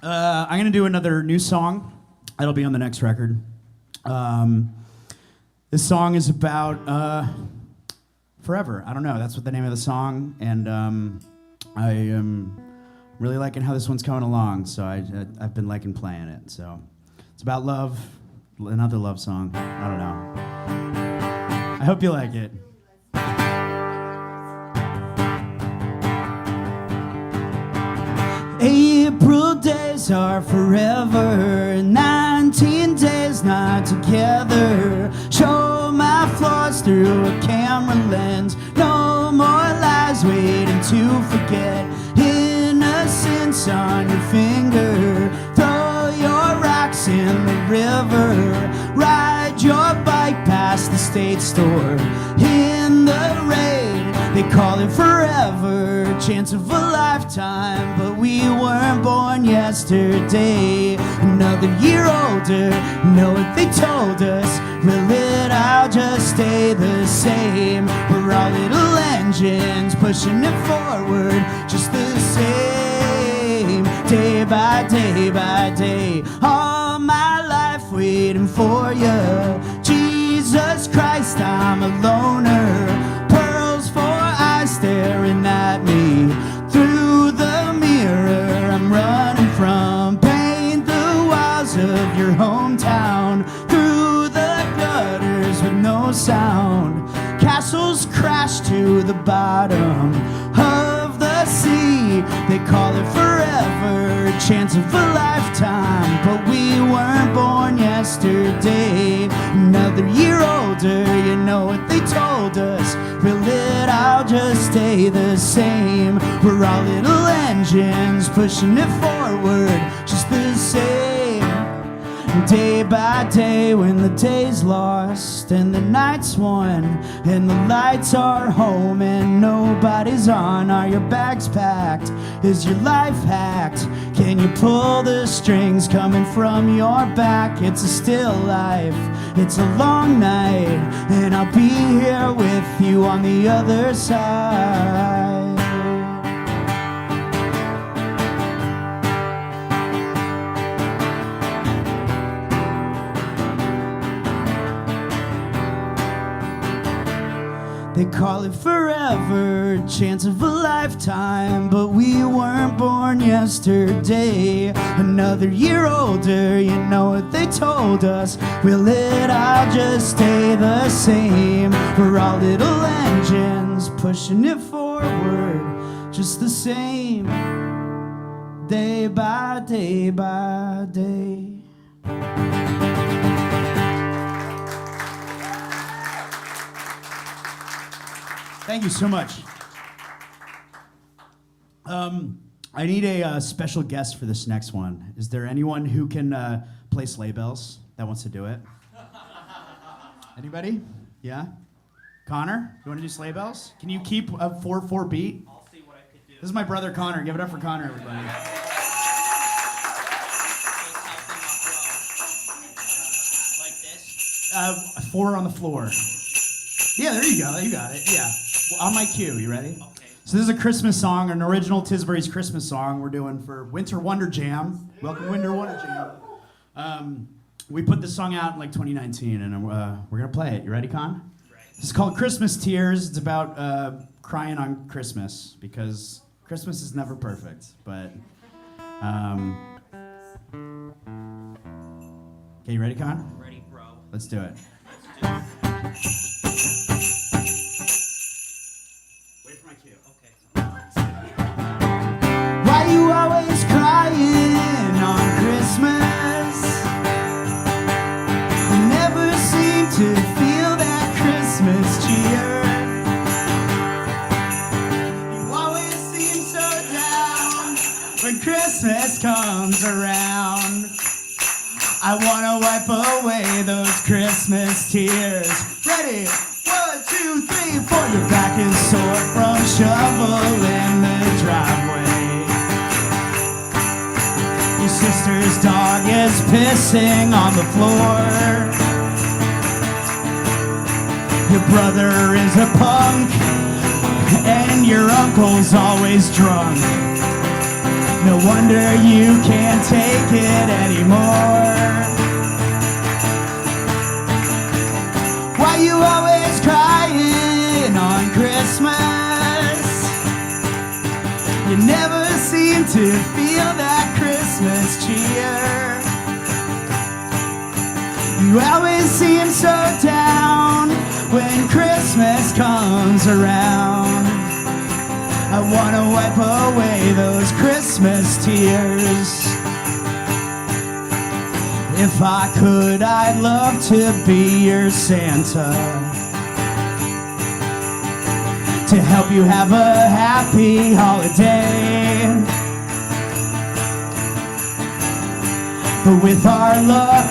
I'm going to do another new song. That'll be on the next record. This song is about forever. I don't know. That's what the name of the song. And I am really liking how this one's coming along. So I've been liking playing it. So it's about love. Another love song. I don't know. I hope you like it. April days are forever, 19 days not together. Show my flaws through a camera lens. No more lies waiting to forget. Innocence on your finger. Throw your rocks in the river. Ride your bike past the state store. In the rain, they call it forever. Chance of a lifetime, but we weren't born yesterday. Another year older, know what they told us. Will it all just stay the same? We're all little engines pushing it forward, just the same. Day by day by day, all my life waiting for you. Jesus Christ, I'm a loner. Pearls for eyes staring at me. Through the mirror I'm running from. Paint the walls of your hometown. Through the gutters with no sound. Castles crash to the bottom of the sea. They call it forever, chance of a lifetime, but we weren't born yesterday. Another year older, you know what they told us. Will it all just stay the same? We're all little engines pushing it forward, just the same. Day by day when the day's lost and the night's won and the lights are home and nobody's on. Are your bags packed? Is your life hacked? Can you pull the strings coming from your back? It's a still life, it's a long night, and I'll be here with you on the other side. They call it forever, chance of a lifetime, but we weren't born yesterday. Another year older, you know what they told us. Will it all just stay the same? We're all little engines pushing it forward, just the same. Day by day by day. Thank you so much. I need a special guest for this next one. Is there anyone who can play sleigh bells that wants to do it? Anybody? Yeah? Connor, you want to do sleigh bells? Can you keep a 4/4 beat? I'll see what I could do. This is my brother Connor. Give it up for Connor, everybody. Like this? 4 on the floor. Yeah, there you go. You got it. Yeah. On my cue, you ready? Okay. So this is a Christmas song, an original Tisbury's Christmas song we're doing for Winter WonderJam. Welcome, Winter WonderJam. We put this song out in like 2019, and we're gonna play it. You ready, Con? Right. This is called Christmas Tears. It's about crying on Christmas, because Christmas is never perfect, but... Okay, you ready, Con? Ready, bro. Let's do it. Why you always crying on Christmas? You never seem to feel that Christmas cheer. You always seem so down when Christmas comes around. I I wanna wipe away those Christmas tears. Ready? 1, 2, 3, 4. Your back is sore from shoveling the driveway. Your sister's dog is pissing on the floor. Your brother is a punk, and your uncle's always drunk. No wonder you can't take it anymore. Why you always crying on Christmas? You never seem to feel that Christmas cheer. You always seem so down when Christmas comes around. I wanna wipe away those Christmas tears. If I could, I'd love to be your Santa, to help you have a happy holiday. But with our luck,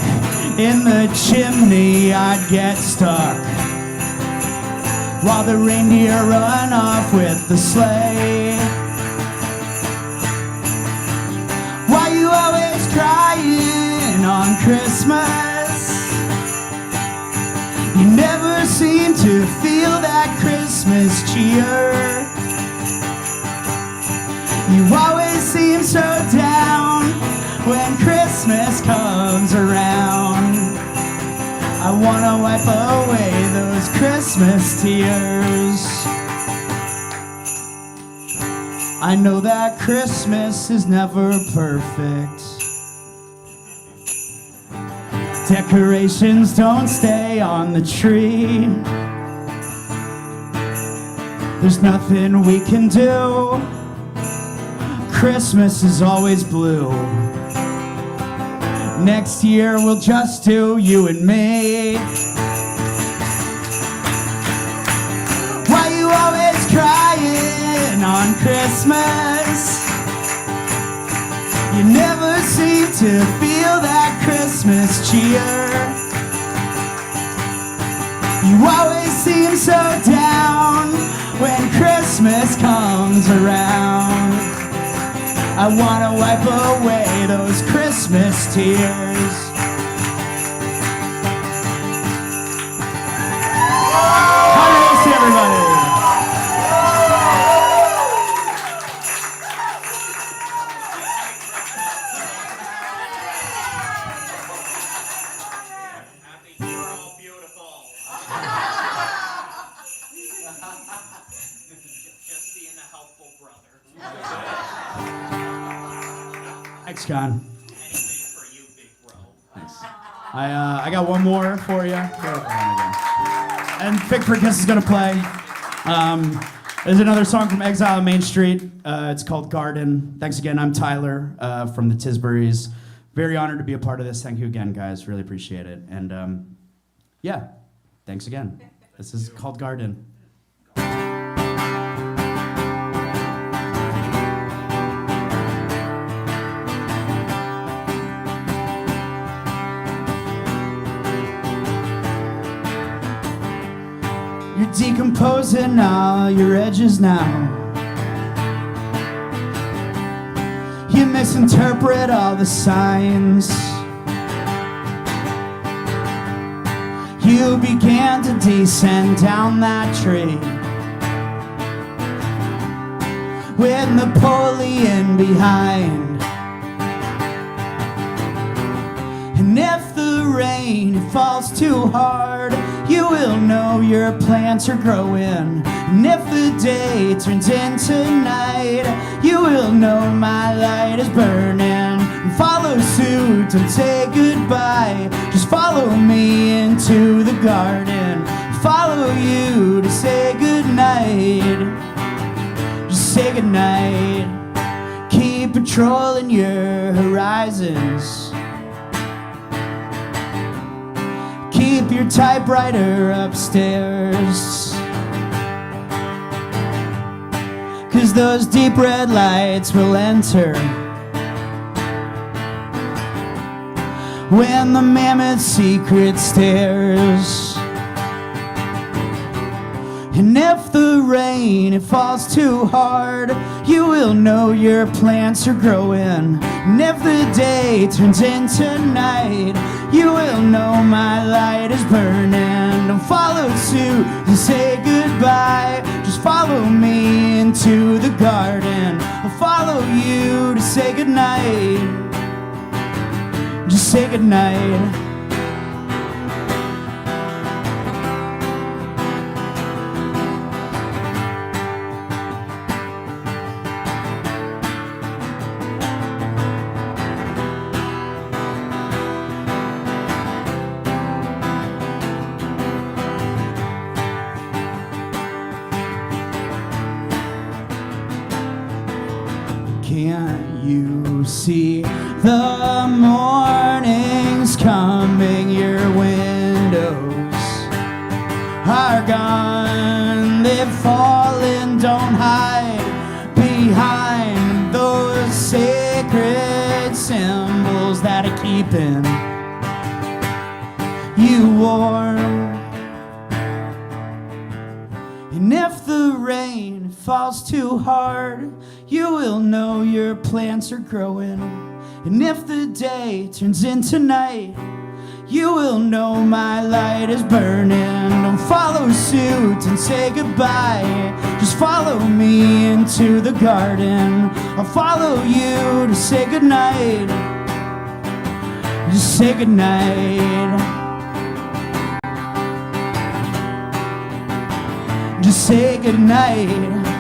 in the chimney I'd get stuck, while the reindeer run off with the sleigh. Why you always crying on Christmas? You never seem to feel that Christmas cheer. You always seem so down when Christmas comes around. I wanna wipe away those Christmas tears. I know that Christmas is never perfect. Decorations don't stay on the tree. There's nothing we can do. Christmas is always blue. Next year we'll just do you and me. Why you always crying on Christmas? You never seem to feel that Christmas cheer. You always seem so down when Christmas comes around. I wanna wipe away those Christmas tears. Holidays to everybody. Thanks, Con. Thanks. I got one more for you. And Pickford Kiss is gonna play. There's another song from Exile on Main Street. It's called Garden. Thanks again. I'm Tyler from the Tisburys. Very honored to be a part of this. Thank you again, guys. Really appreciate it. And yeah, thanks again. This is called Garden. You're decomposing all your edges now. You misinterpret all the signs. You began to descend down that tree with Napoleon behind. And if the rain falls too hard, you will know your plants are growing. And if the day turns into night, you will know my light is burning. And follow suit, don't say goodbye. Just follow me into the garden. Follow you to say goodnight. Just say goodnight. Keep patrolling your horizons. Keep your typewriter upstairs, 'cause those deep red lights will enter when the mammoth secret stares. And if the rain, it falls too hard, you will know your plants are growing. And if the day turns into night, you will know my light is burning. Don't follow suit and say goodbye, just follow me into the garden. I'll follow you to say goodnight, just say goodnight. Can't you see the morning's coming? Your windows are gone, they've fallen. Don't hide behind those sacred symbols that are keeping you warm. And if the rain falls too hard, you will know your plants are growing. And if the day turns into night, you will know my light is burning. Don't follow suit and say goodbye, just follow me into the garden. I'll follow you to say goodnight, just say goodnight, just say goodnight.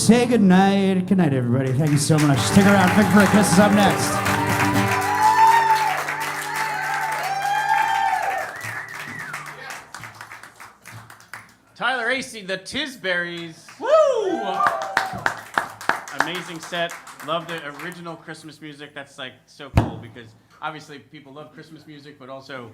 Say goodnight. Good night, everybody. Thank you so much. Stick around. Fig for a Kiss is up next. Tyler Acey, the Tisberries. Woo! Amazing set. Love the original Christmas music. That's like so cool because obviously people love Christmas music, but also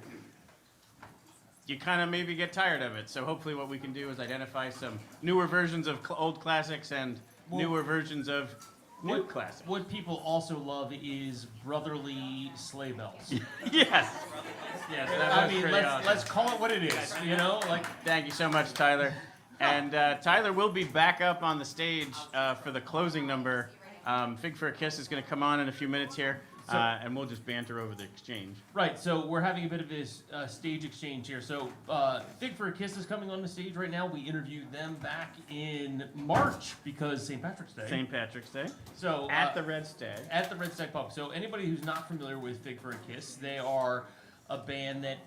you kind of maybe get tired of it. So hopefully what we can do is identify some newer versions of old classics and newer versions of new classics. What people also love is brotherly sleigh bells. Yes. Yes, I mean, let's call it what it is, you know? Like, thank you so much, Tyler. And Tyler will be back up on the stage for the closing number. Fig for a Kiss is going to come on in a few minutes here. And we'll just banter over the exchange. Right, so we're having a bit of this stage exchange here. So Fig for a Kiss is coming on the stage right now. We interviewed them back in March because St. Patrick's Day. St. Patrick's Day. So at the Red Stag. At the Red Stag Pub. So anybody who's not familiar with Fig for a Kiss, they are a band that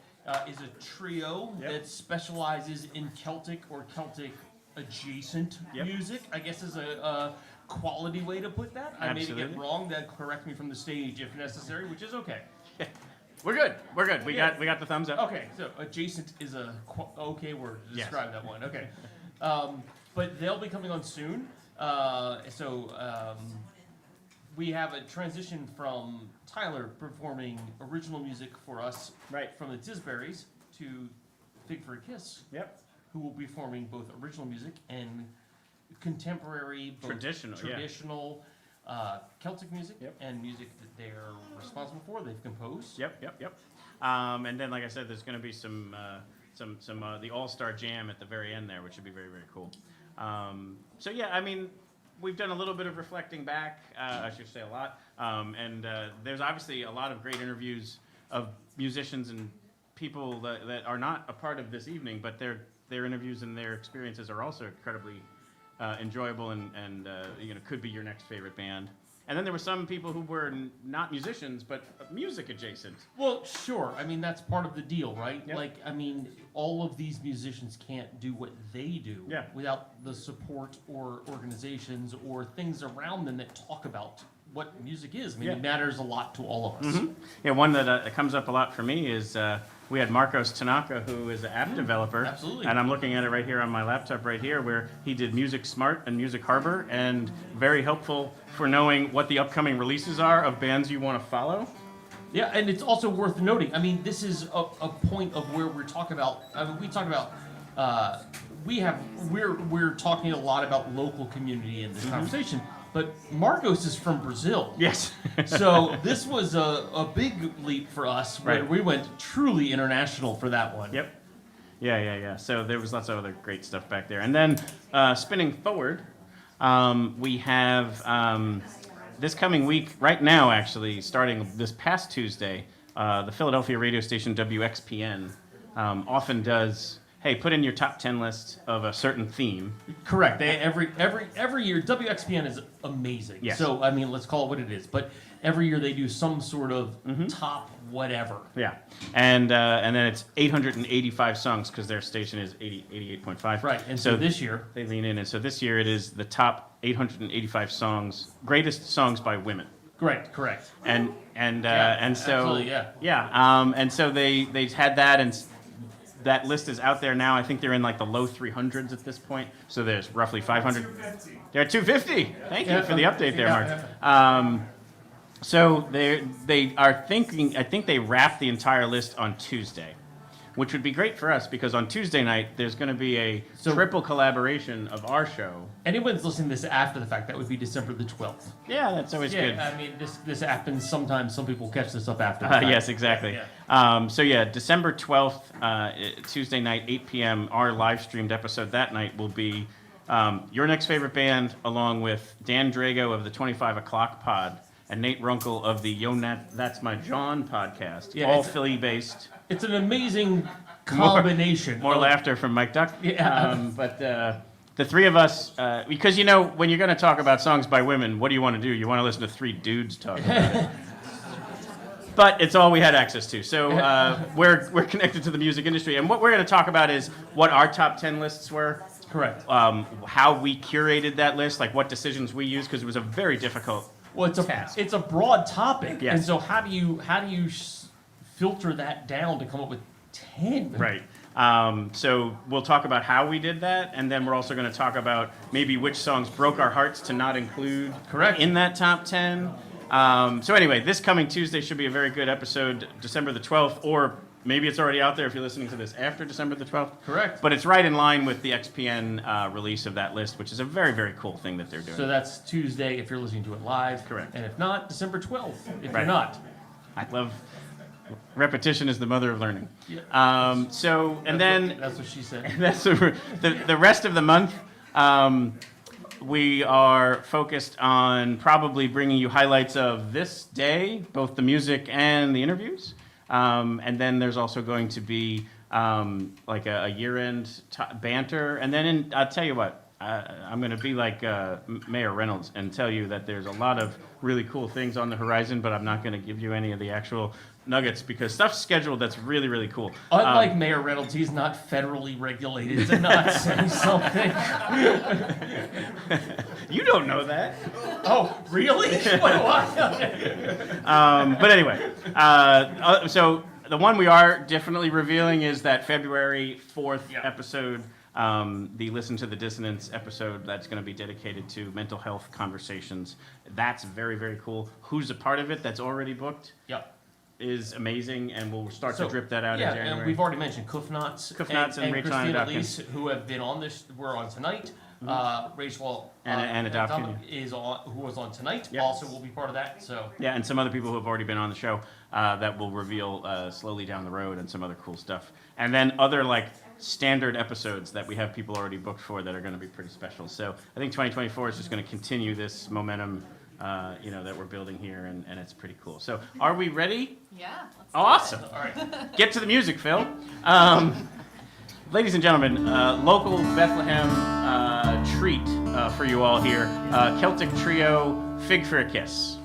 is a trio that specializes in Celtic or Celtic adjacent music, I guess is a quality way to put that. I may get wrong. That correct me from the stage if necessary, which is okay. We're good. We're good. We got the thumbs up. Okay, so adjacent is a okay word to describe that one. Okay, but they'll be coming on soon. We have a transition from Tyler performing original music for us, from the Tisberries, to Fig for a Kiss. Yep. Who will be performing both original music and contemporary, traditional Celtic music and music that they're responsible for. They've composed. Yep. And then, like I said, there's going to be some the All-Star Jam at the very end there, which should be very, very cool. So yeah, I mean, we've done a little bit of reflecting back. I should say a lot. And there's obviously a lot of great interviews of musicians and people that are not a part of this evening, but their interviews and their experiences are also incredibly enjoyable and could be your next favorite band. And then there were some people who were not musicians, but music adjacent. Well, sure. I mean, that's part of the deal, right? Yep. Like, I mean, all of these musicians can't do what they do without the support or organizations or things around them that talk about what music is. I mean, it matters a lot to all of us. Mm-hmm. Yeah, one that comes up a lot for me is we had Marcos Tanaka, who is an app developer. Absolutely. And I'm looking at it right here on my laptop right here, where he did Music Smart and Music Harbor, and very helpful for knowing what the upcoming releases are of bands you want to follow. Yeah, and it's also worth noting, I mean, this is a point of where we're talking about, we talk about, we're talking a lot about local community in this conversation, but Marcos is from Brazil. Yes. So this was a big leap for us, where Right. we went truly international for that one. Yep. Yeah. So there was lots of other great stuff back there. And then spinning forward, we have this coming week, right now actually, starting this past Tuesday, the Philadelphia radio station WXPN often does, hey, put in your top 10 list of a certain theme. Correct. They every year WXPN is amazing. Yes. So I mean, let's call it what it is. But every year they do some sort of top whatever. Yeah. And then it's 885 songs because their station is 88.5. Right. And so this year they lean in. And so this year it is the top 885 songs, greatest songs by women. Correct. And so absolutely, and so they had that, and that list is out there now. I think they're in like the low 300s at this point. So there's roughly 500. 250. They're at 250. Thank you for the update there, Mark. So they are thinking. I think they wrap the entire list on Tuesday, which would be great for us because on Tuesday night there's going to be a triple collaboration of our show. Anyone's listening to this after the fact, that would be December the 12th. Yeah, that's always good. Yeah, I mean, this happens sometimes. Some people catch this up after the fact. Yes, exactly. Yeah. December 12th, Tuesday night, 8 p.m., our live streamed episode that night will be Your Next Favorite Band, along with Dan Drago of the 25 O'Clock Pod and Nate Runkle of the That's My John podcast, Yeah, all Philly-based. It's an amazing combination. More laughter from Mike Duck. Yeah. But the three of us, because when you're going to talk about songs by women, what do you want to do? You want to listen to three dudes talk about it. But it's all we had access to. So we're connected to the music industry. And what we're going to talk about is what our top 10 lists were. Correct. How we curated that list, like what decisions we used, because it was a very difficult task. It's a broad topic. Yes. And so how do you filter that down to come up with 10? Right. So we'll talk about how we did that, and then we're also going to talk about maybe which songs broke our hearts to not include in that top 10. So anyway, this coming Tuesday should be a very good episode, December the 12th, or maybe it's already out there if you're listening to this after December the 12th. Correct. But it's right in line with the XPN release of that list, which is a very, very cool thing that they're doing. So that's Tuesday if you're listening to it live. Correct. And if not, December 12th if Right. you're not. I love repetition is the mother of learning. Yeah. That's what she said. That's the rest of the month. We are focused on probably bringing you highlights of this day, both the music and the interviews. And then there's also going to be like a year-end banter. And then I'll tell you what, I'm going to be like Mayor Reynolds and tell you that there's a lot of really cool things on the horizon, but I'm not going to give you any of the actual nuggets because stuff's scheduled that's really, really cool. Unlike Mayor Reynolds, he's not federally regulated to not say something. You don't know that. Oh, really? But anyway, so the one we are definitely revealing is that February 4th episode, the Listen to the Dissonance episode that's going to be dedicated to mental health conversations. That's very, very cool. Who's a part of it that's already booked? Yep. Is amazing, and we'll start to drip that out in January. And we've already mentioned Kufnats and Rachel Christina Adopkin. Elise, who have been on this, were on tonight. Rachel and Adopkin is on, who was on tonight, also will be part of that. So yeah, and some other people who have already been on the show that will reveal slowly down the road, and some other cool stuff. And then other like standard episodes that we have people already booked for that are going to be pretty special. So I think 2024 is just going to continue this momentum. That we're building here, and it's pretty cool. So, are we ready? Yeah. Awesome. All right. Get to the music, Phil. Ladies and gentlemen, local Bethlehem treat for you all here. Celtic trio, Fig for a Kiss.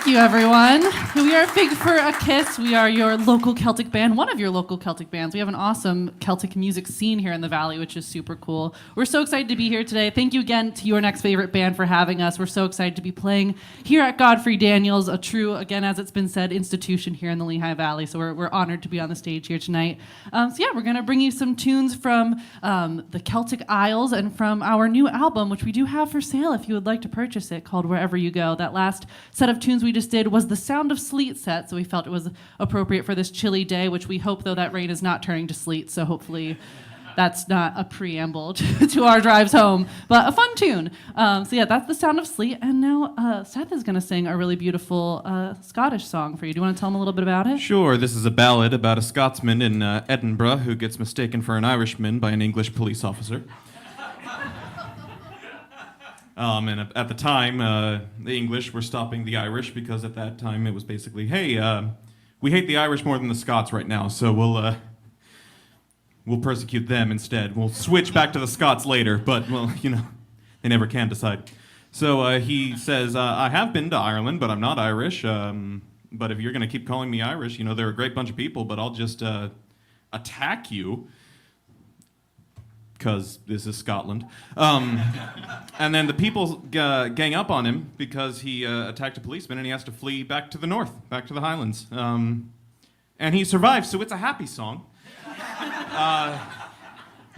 Thank you, everyone. We are Fig for a Kiss. We are your local Celtic band, one of your local Celtic bands. We have an awesome Celtic music scene here in the Valley, which is super cool. We're so excited to be here today. Thank you again to Your Next Favorite Band for having us. We're so excited to be playing here at Godfrey Daniels, a true, again, as it's been said, institution here in the Lehigh Valley. So we're honored to be on the stage here tonight. We're going to bring you some tunes from the Celtic Isles and from our new album, which we do have for sale if you would like to purchase it, called Wherever You Go. That last set of tunes we just did was the Sound of Sleet set, so we felt it was appropriate for this chilly day, which we hope, though, that rain is not turning to sleet, so hopefully that's not a preamble to our drives home, but a fun tune. That's the Sound of Sleet, and now Seth is going to sing a really beautiful Scottish song for you. Do you want to tell him a little bit about it? Sure, this is a ballad about a Scotsman in Edinburgh who gets mistaken for an Irishman by an English police officer. And at the time, the English were stopping the Irish because at that time it was basically, hey, we hate the Irish more than the Scots right now, so we'll persecute them instead. We'll switch back to the Scots later, but, well, they never can decide. So he says, I have been to Ireland, but I'm not Irish. But if you're going to keep calling me Irish, they're a great bunch of people, but I'll just attack you. Because this is Scotland. And then the people gang up on him because he attacked a policeman and he has to flee back to the north, back to the Highlands. And he survives, so it's a happy song,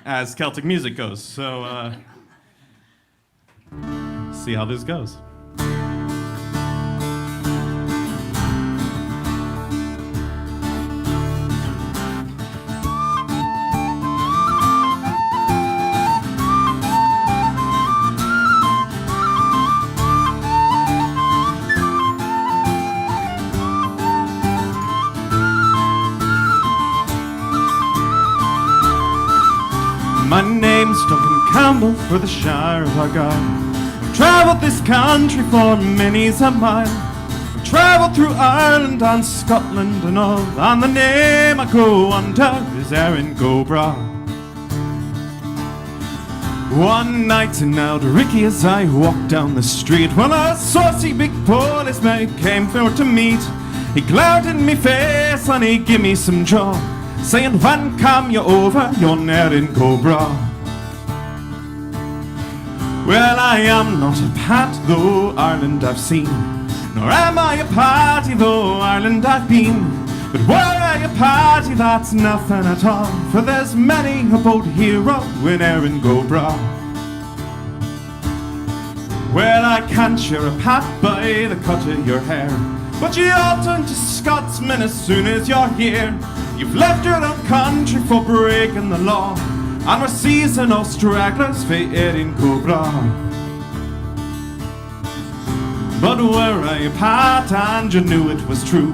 as Celtic music goes. So see how this goes. My name's Duncan Campbell for the Shire of Argyll. I've travelled this country for many's a mile. I've travelled through Ireland and Scotland and all, and the name I go under is Erin Go Bragh. One night in Eldricky as I walked down the street, when a saucy big policeman came for to meet. He glared in me face and he give me some jaw, saying, when come you over yon Erin Go Bragh? Well, I am not a pat, though Ireland I've seen, nor am I a party, though Ireland I've been. But were I a party, that's nothing at all, for there's many a boat hero in Erin Go Bragh. Well, I can't share a pat by the cut of your hair, but you all turn to Scotsmen as soon as you're here. You've left your own country for breaking the law, and we're seizing all stragglers for Erin Go Bragh. But were I a part and you knew it was true,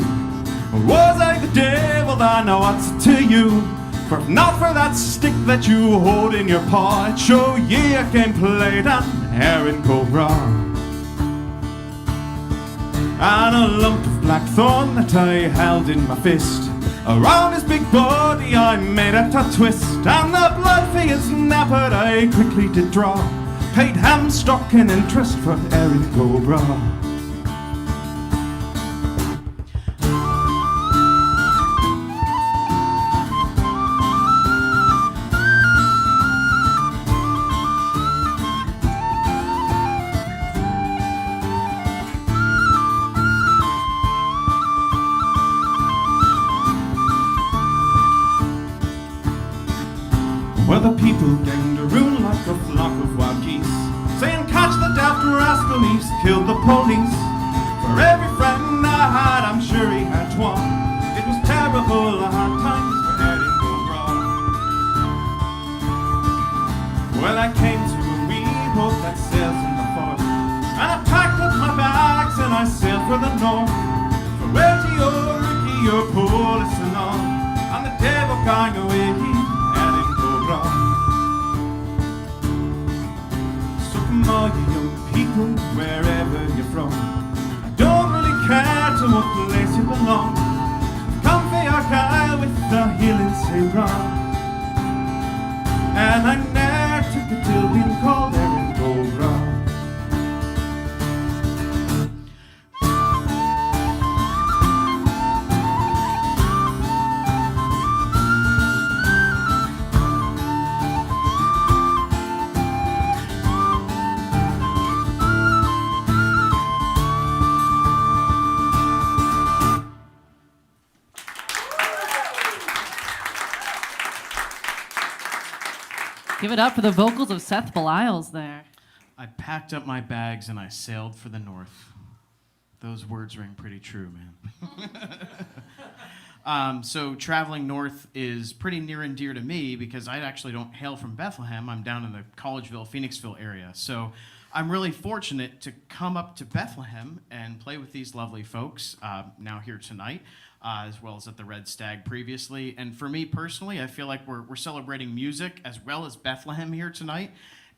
or was I the devil, then what's it to you? For if not for that stick that you hold in your paw, I'd show ye I can play down Erin Go Bragh. And a lump of blackthorn that I held in my fist, around his big body I made it a twist, and the blood for his napper I quickly did draw, paid hamstock and interest for Erin Go Bragh. Well, the people ganged around like a flock of wild geese, saying, catch the daft rascal, he's killed the police. For every friend I had, I'm sure he had one. It was terrible, hard times for Erin Go Bragh. Well, I came to a wee boat that sails in the fort, and I packed up my bags and I sailed for the north, for where to your Ricky, your police and all, and the devil going away. So come all you young people, wherever you're from, I don't really care to what place you belong. Come for your guy with the healing say wrong, and I ne'er took a till being called Erin Go Bragh. it up for the vocals of Seth Belials there. I packed up my bags and I sailed for the north. Those words ring pretty true, man. So traveling north is pretty near and dear to me because I actually don't hail from Bethlehem. I'm down in the Collegeville, Phoenixville area. So I'm really fortunate to come up to Bethlehem and play with these lovely folks now here tonight, as well as at the Red Stag previously. And for me personally, I feel like we're celebrating music as well as Bethlehem here tonight.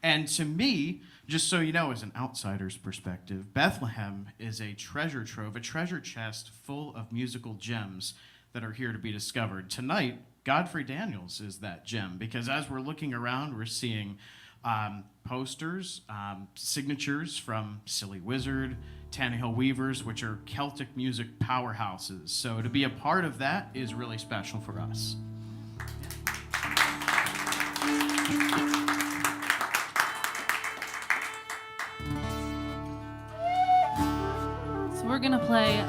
And to me, just so you know, as an outsider's perspective, Bethlehem is a treasure trove, a treasure chest full of musical gems that are here to be discovered. Tonight, Godfrey Daniels is that gem, because as we're looking around, we're seeing posters, signatures from Silly Wizard, Tannehill Weavers, which are Celtic music powerhouses. So to be a part of that is really special for us. We're gonna play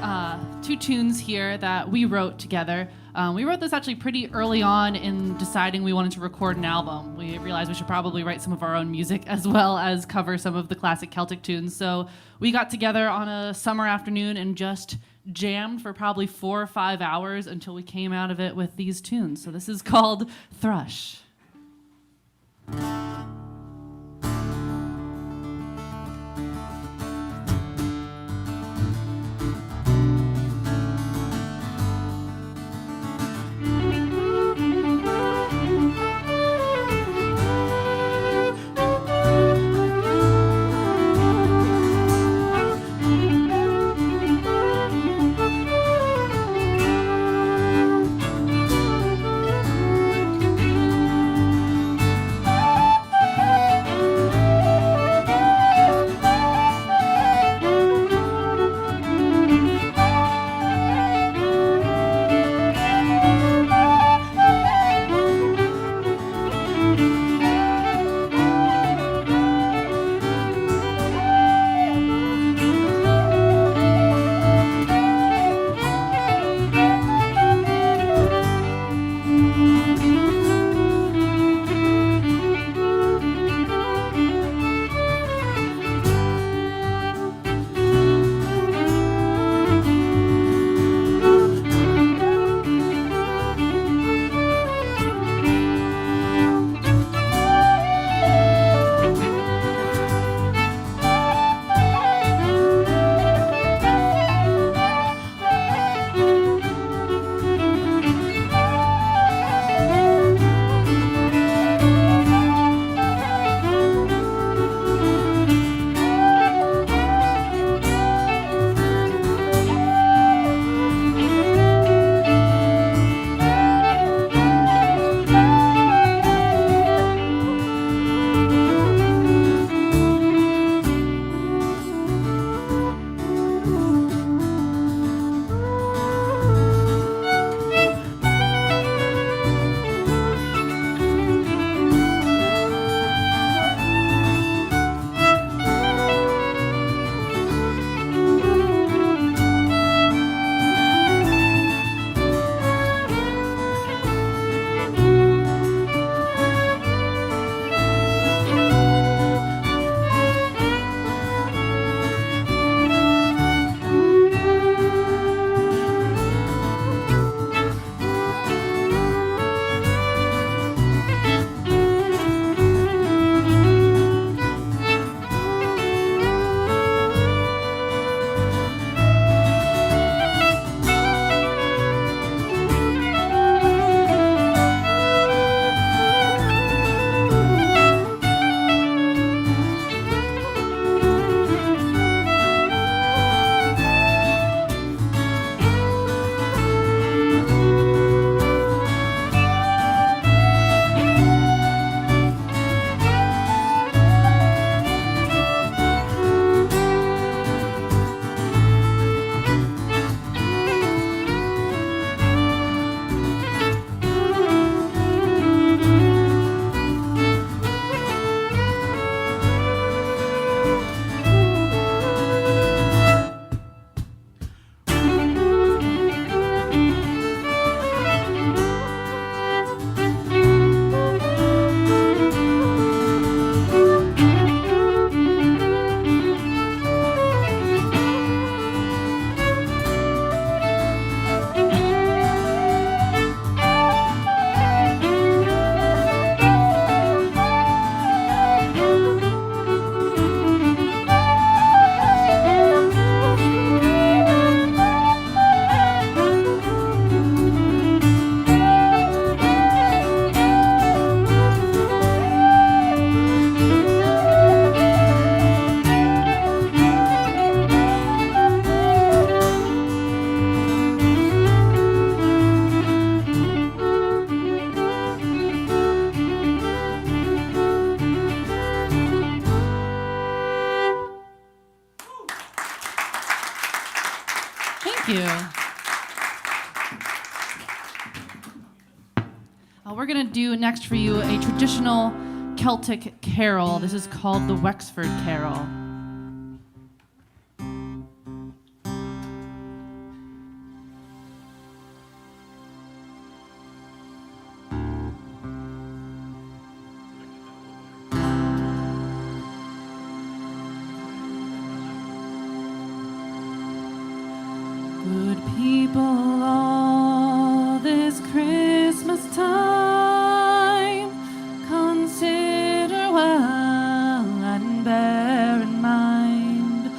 2 tunes here that we wrote together. We wrote this actually pretty early on in deciding we wanted to record an album. We realized we should probably write some of our own music as well as cover some of the classic Celtic tunes. So we got together on a summer afternoon and just jammed for probably 4 or 5 hours until we came out of it with these tunes. So this is called Thrush. you. We're going to do next for you a traditional Celtic carol. This is called the Wexford Carol. Good people, all this Christmas time, consider well and bear in mind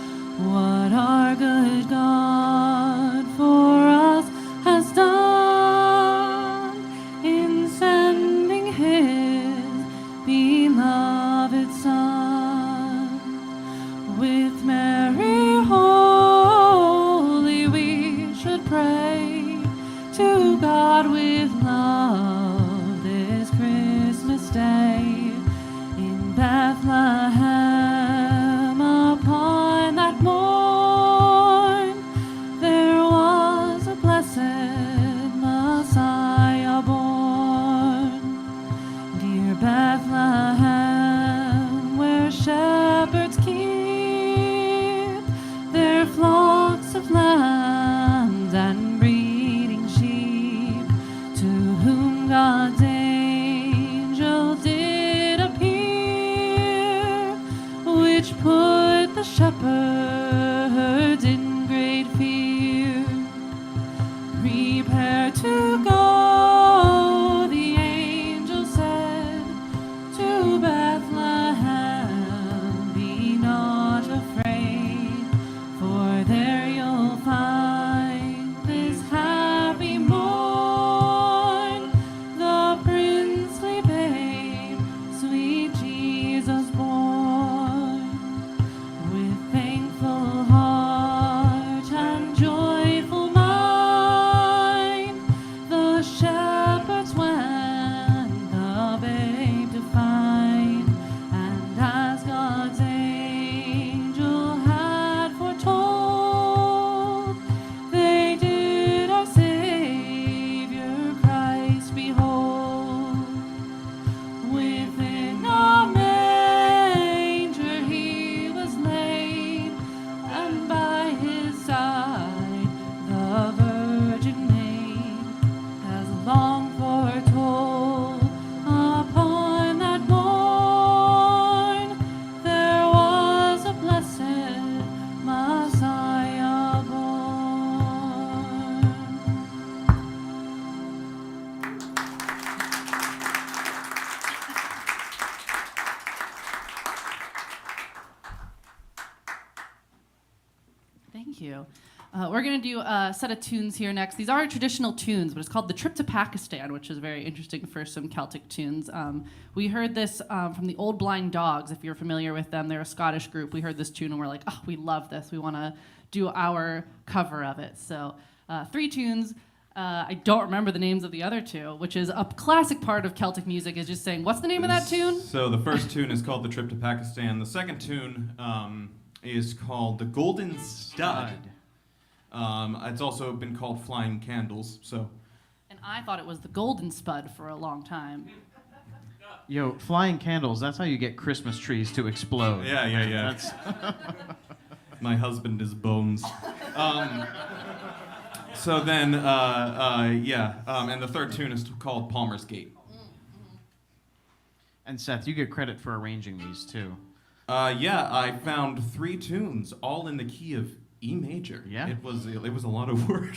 what our good God for us has done in sending His beloved Son. With Mary holy we should pray to God with love this Christmas day. In Bethlehem upon that morn there was a blessed Messiah born. Dear Bethlehem, where shepherds keep their flocks of lambs and breeding sheep, to whom God's angel did appear, which put the shepherds in great fear. Prepare to go, the angel said, to Bethlehem. Be not afraid, for there you'll find this happy morn, the princely babe, sweet Jesus born. With thankful heart and joyful mind, the shepherds went the babe to find, and as God's angel had foretold, they did our Savior Christ behold. Within a manger He was laid, and by His side the Virgin Maid, as long foretold. Upon that morn there was a blessed Messiah born. Thank you. We're going to do a set of tunes here next. These are traditional tunes, but it's called The Trip to Pakistan, which is very interesting for some Celtic tunes. We heard this from the Old Blind Dogs, if you're familiar with them. They're a Scottish group. We heard this tune and we're like, oh, we love this. We want to do our cover of it. So 3 tunes. I don't remember the names of the other 2, which is a classic part of Celtic music, is just saying, what's the name of that tune? So the first tune is called The Trip to Pakistan. The second tune is called The Golden Stud. It's also been called Flying Candles. So, And I thought it was the Golden Spud for a long time. Yo, flying candles, that's how you get Christmas trees to explode. Yeah. That's my husband is Bones. So then, and the third tune is called Palmer's Gate. And Seth, you get credit for arranging these too. I found 3 tunes, all in the key of E major. Yeah. It was a lot of work.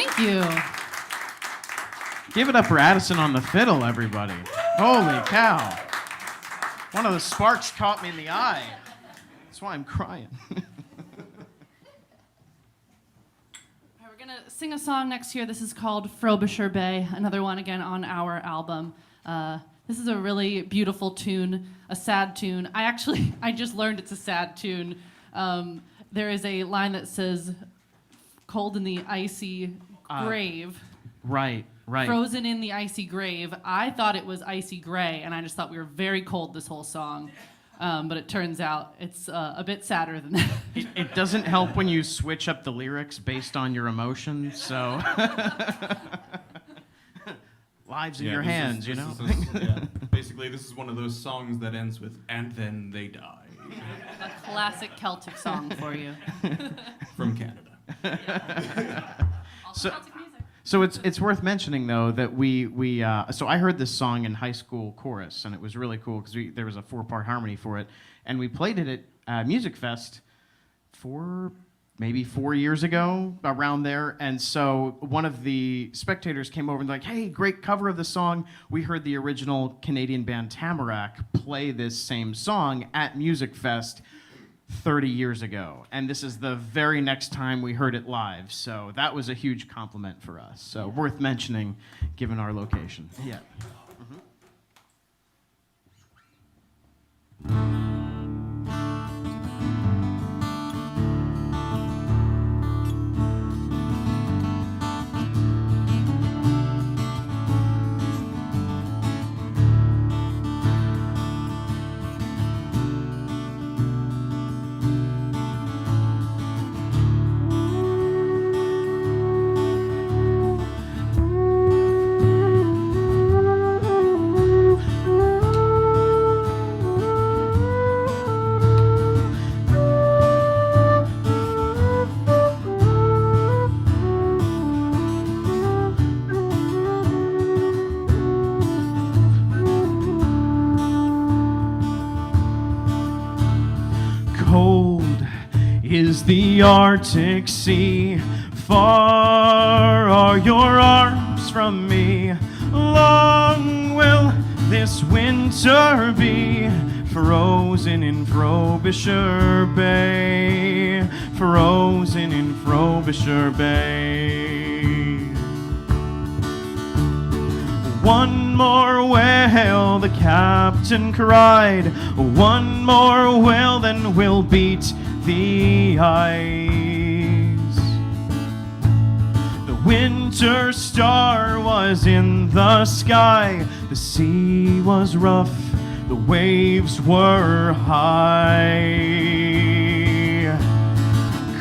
Thank you. Give it up for Addison on the fiddle, everybody. Holy cow. One of the sparks caught me in the eye. That's why I'm crying. We're going to sing a song next year. This is called Frobisher Bay, another one again on our album. This is a really beautiful tune, a sad tune. I just learned it's a sad tune. There is a line that says, cold in the icy grave. Right. Frozen in the icy grave. I thought it was icy gray, and I just thought we were very cold this whole song. But it turns out it's a bit sadder than that. It doesn't help when you switch up the lyrics based on your emotions, so... Lives in your hands, you know? Basically, this is one of those songs that ends with, and then they die. A classic Celtic song for you. From Canada. So it's worth mentioning though that so I heard this song in high school chorus, and it was really cool because there was a 4-part harmony for it, and we played it at Music Fest maybe 4 years ago, around there. And so one of the spectators came over and like, hey, great cover of the song. We heard the original Canadian band Tamarack play this same song at Music Fest 30 years ago. And this is the very next time we heard it live. So that was a huge compliment for us. So worth mentioning given our location. Yeah. Is the Arctic Sea, far are your arms from me. Long will this winter be, frozen in Frobisher Bay, frozen in Frobisher Bay. One more whale, the captain cried, one more whale, then we'll beat the ice. The winter star was in the sky, the sea was rough, the waves were high.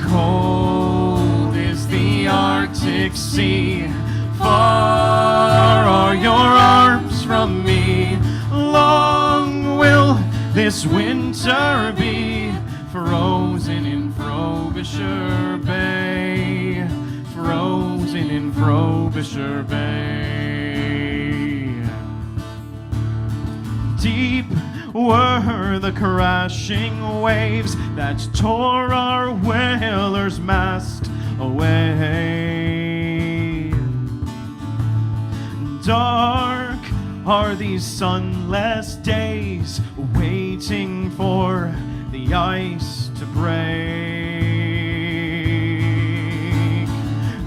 Cold is the Arctic Sea, far are your arms from me. Long will this winter be, frozen in Frobisher Bay, frozen in Frobisher Bay. Deep were the crashing waves that tore our whaler's mast away. Dark are these sunless days, waiting for the ice to break.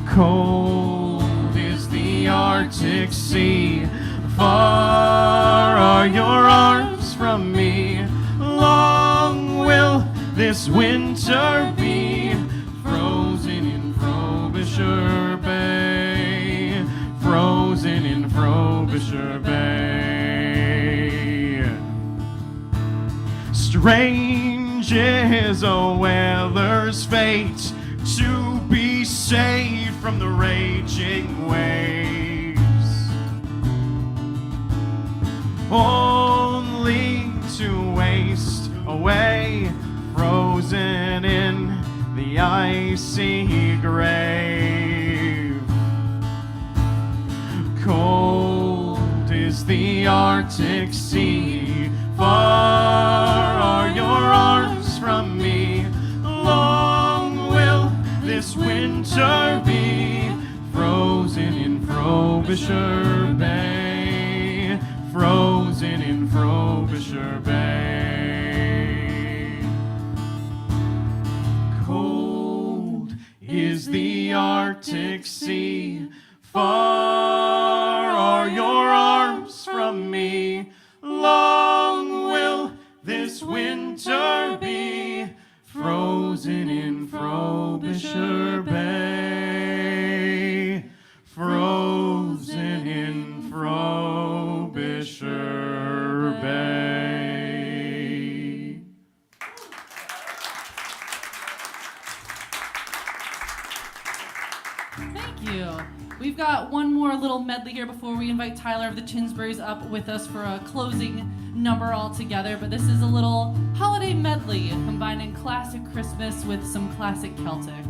Cold is the Arctic Sea, far are your arms from me. Long will this winter be, frozen in Frobisher Bay, frozen in Frobisher Bay. Strange is a whaler's fate, to be saved from the raging waves, only to waste away, frozen in the icy grave. Cold is the Arctic Sea, far are your arms from me. Long will this winter be, frozen frozen in Frobisher Bay, frozen in Frobisher Bay. Cold is the Arctic Sea, far are your arms from me. Long will this winter be, frozen in Frobisher Bay, frozen in Frobisher Bay. Thank you. We've got one more little medley here before we invite Tyler of the Tinsburys up with us for a closing number all together. But this is a little holiday medley combining classic Christmas with some classic Celtic.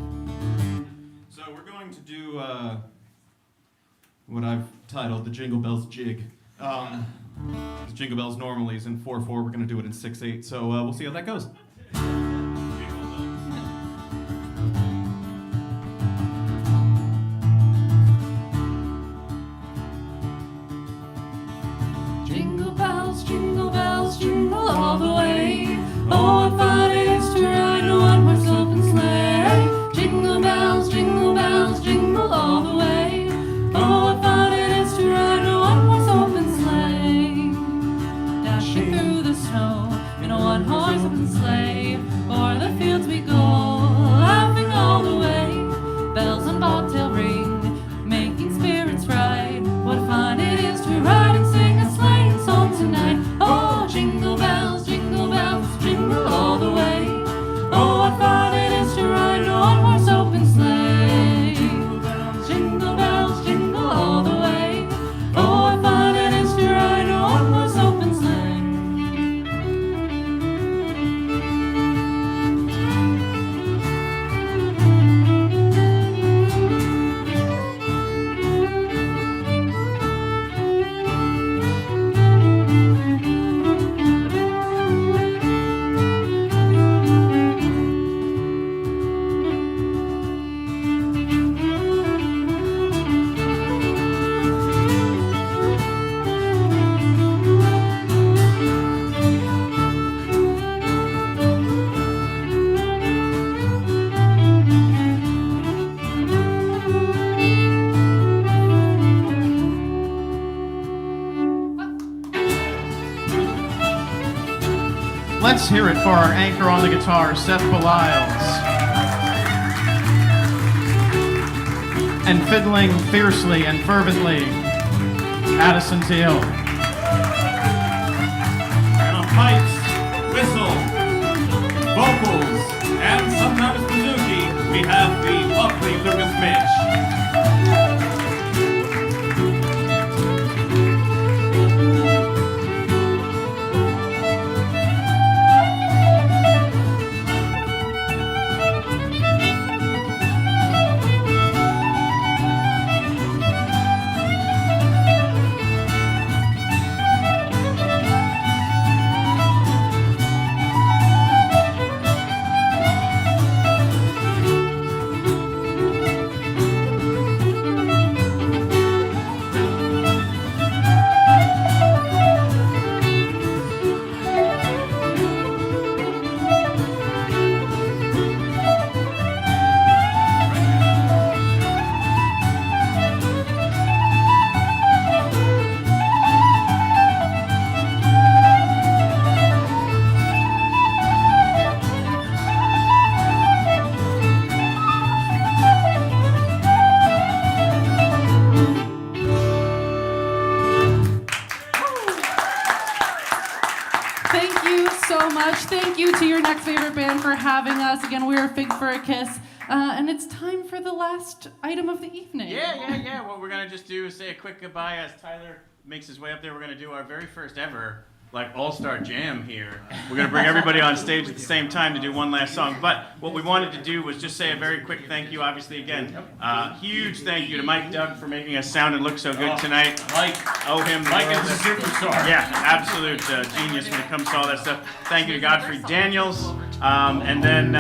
So we're going to do what I've titled the Jingle Bells Jig. Jingle Bells normally is in 4/4. We're going to do it in 6/8. So we'll see how that goes. Jingle bells, jingle all the way. Oh, what fun it is to ride in a one-horse open sleigh. Jingle bells, jingle all the way. Oh, what fun it is to ride in a one-horse open sleigh. Dashing through the snow in a one-horse open sleigh. O'er the fields we go, laughing all the way. Bells and bobtail ring, making spirits bright. What fun it is to ride and sing a sleighing song tonight. Oh, jingle bells, jingle all the way. Oh, what fun it is to ride in a one-horse open sleigh. Jingle bells, jingle all the way. Oh, what fun it is to ride in a one-horse open sleigh. Let's hear it for our anchor on the guitar, Seth Beliles. And fiddling fiercely and fervently, Addison Teal. And on pipes, whistle, vocals, and sometimes bouzouki, we have the lovely Lucas Mitch. Thank you to your next favorite band for having us. Again, we are Fig for a Kiss. And it's time for the last item of the evening. Yeah. What we're going to just do is say a quick goodbye as Tyler makes his way up there. We're going to do our very first ever all-star jam here. We're going to bring everybody on stage at the same time to do one last song. But what we wanted to do was just say a very quick thank you, obviously, again. Huge thank you to Mike Doug for making us sound and look so good tonight. Mike is a superstar. Yeah, absolute genius when it comes to all that stuff. Thank you to Godfrey Daniels. And then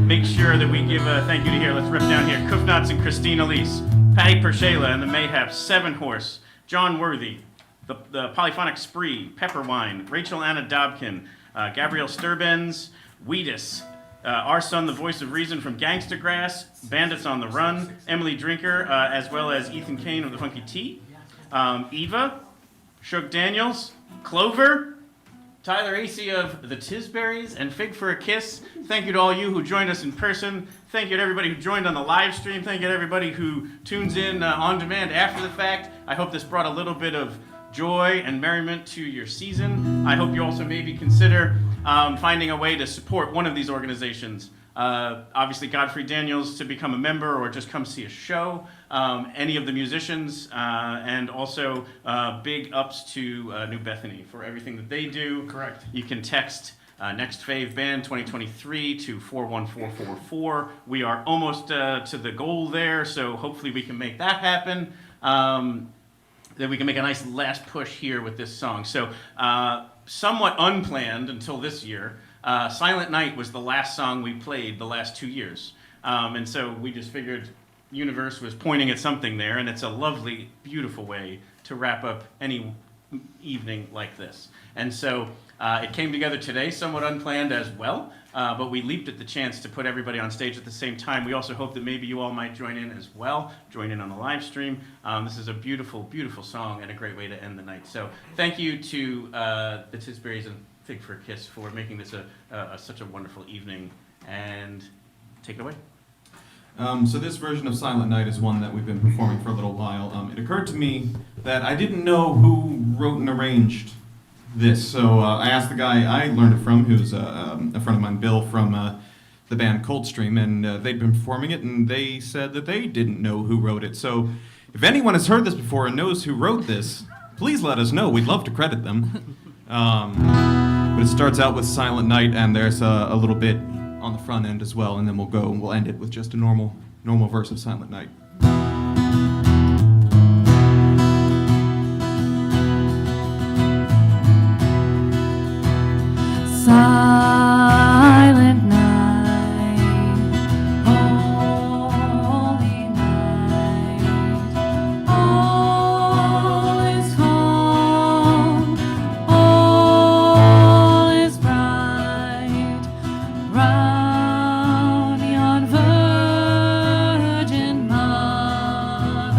make sure that we give a thank you to here. Let's rip down here. Kufnats and Christina Lees. Patty Pershela and the Mayhaps, Seven Horse, John Worthy, the Polyphonic Spree, Pepperwine, Rachel Anna Dobkin, Gabrielle Sturbens, Wheatus, Our Son, the Voice of Reason from Gangsta Grass, Bandits on the Run, Emily Drinker, as well as Ethan Kane of the Funky Tea, Eva, Shug Daniels, Clover, Tyler Acey of the Tisberries, and Fig for a Kiss. Thank you to all you who joined us in person. Thank you to everybody who joined on the live stream. Thank you to everybody who tunes in on demand after the fact. I hope this brought a little bit of joy and merriment to your season. I hope you also maybe consider finding a way to support one of these organizations. Obviously Godfrey Daniels to become a member or just come see a show. Any of the musicians, and also big ups to New Bethany for everything that they do. Correct. You can text Next Fave Band 2023 to 41444. We are almost to the goal there, so hopefully we can make that happen. That we can make a nice last push here with this song. So somewhat unplanned until this year, Silent Night was the last song we played the last 2 years. And so we just figured universe was pointing at something there, and it's a lovely, beautiful way to wrap up any evening like this. And so it came together today, somewhat unplanned as well, but we leaped at the chance to put everybody on stage at the same time. We also hope that maybe you all might join in as well, join in on the live stream. This is a beautiful, beautiful song and a great way to end the night. So thank you to the Tisberries and Fig for a Kiss for making this such a wonderful evening, and take it away. So this version of Silent Night is one that we've been performing for a little while. It occurred to me that I didn't know who wrote and arranged this, so I asked the guy I learned it from, who's a friend of mine, Bill, from the band Coldstream, and they'd been performing it, and they said that they didn't know who wrote it. So if anyone has heard this before and knows who wrote this, please let us know. We'd love to credit them. But it starts out with Silent Night, and there's a little bit on the front end as well, and then we'll end it with just a normal verse of Silent Night. Silent night, holy night, all is calm, all is bright, round yon virgin mother.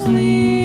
sleep.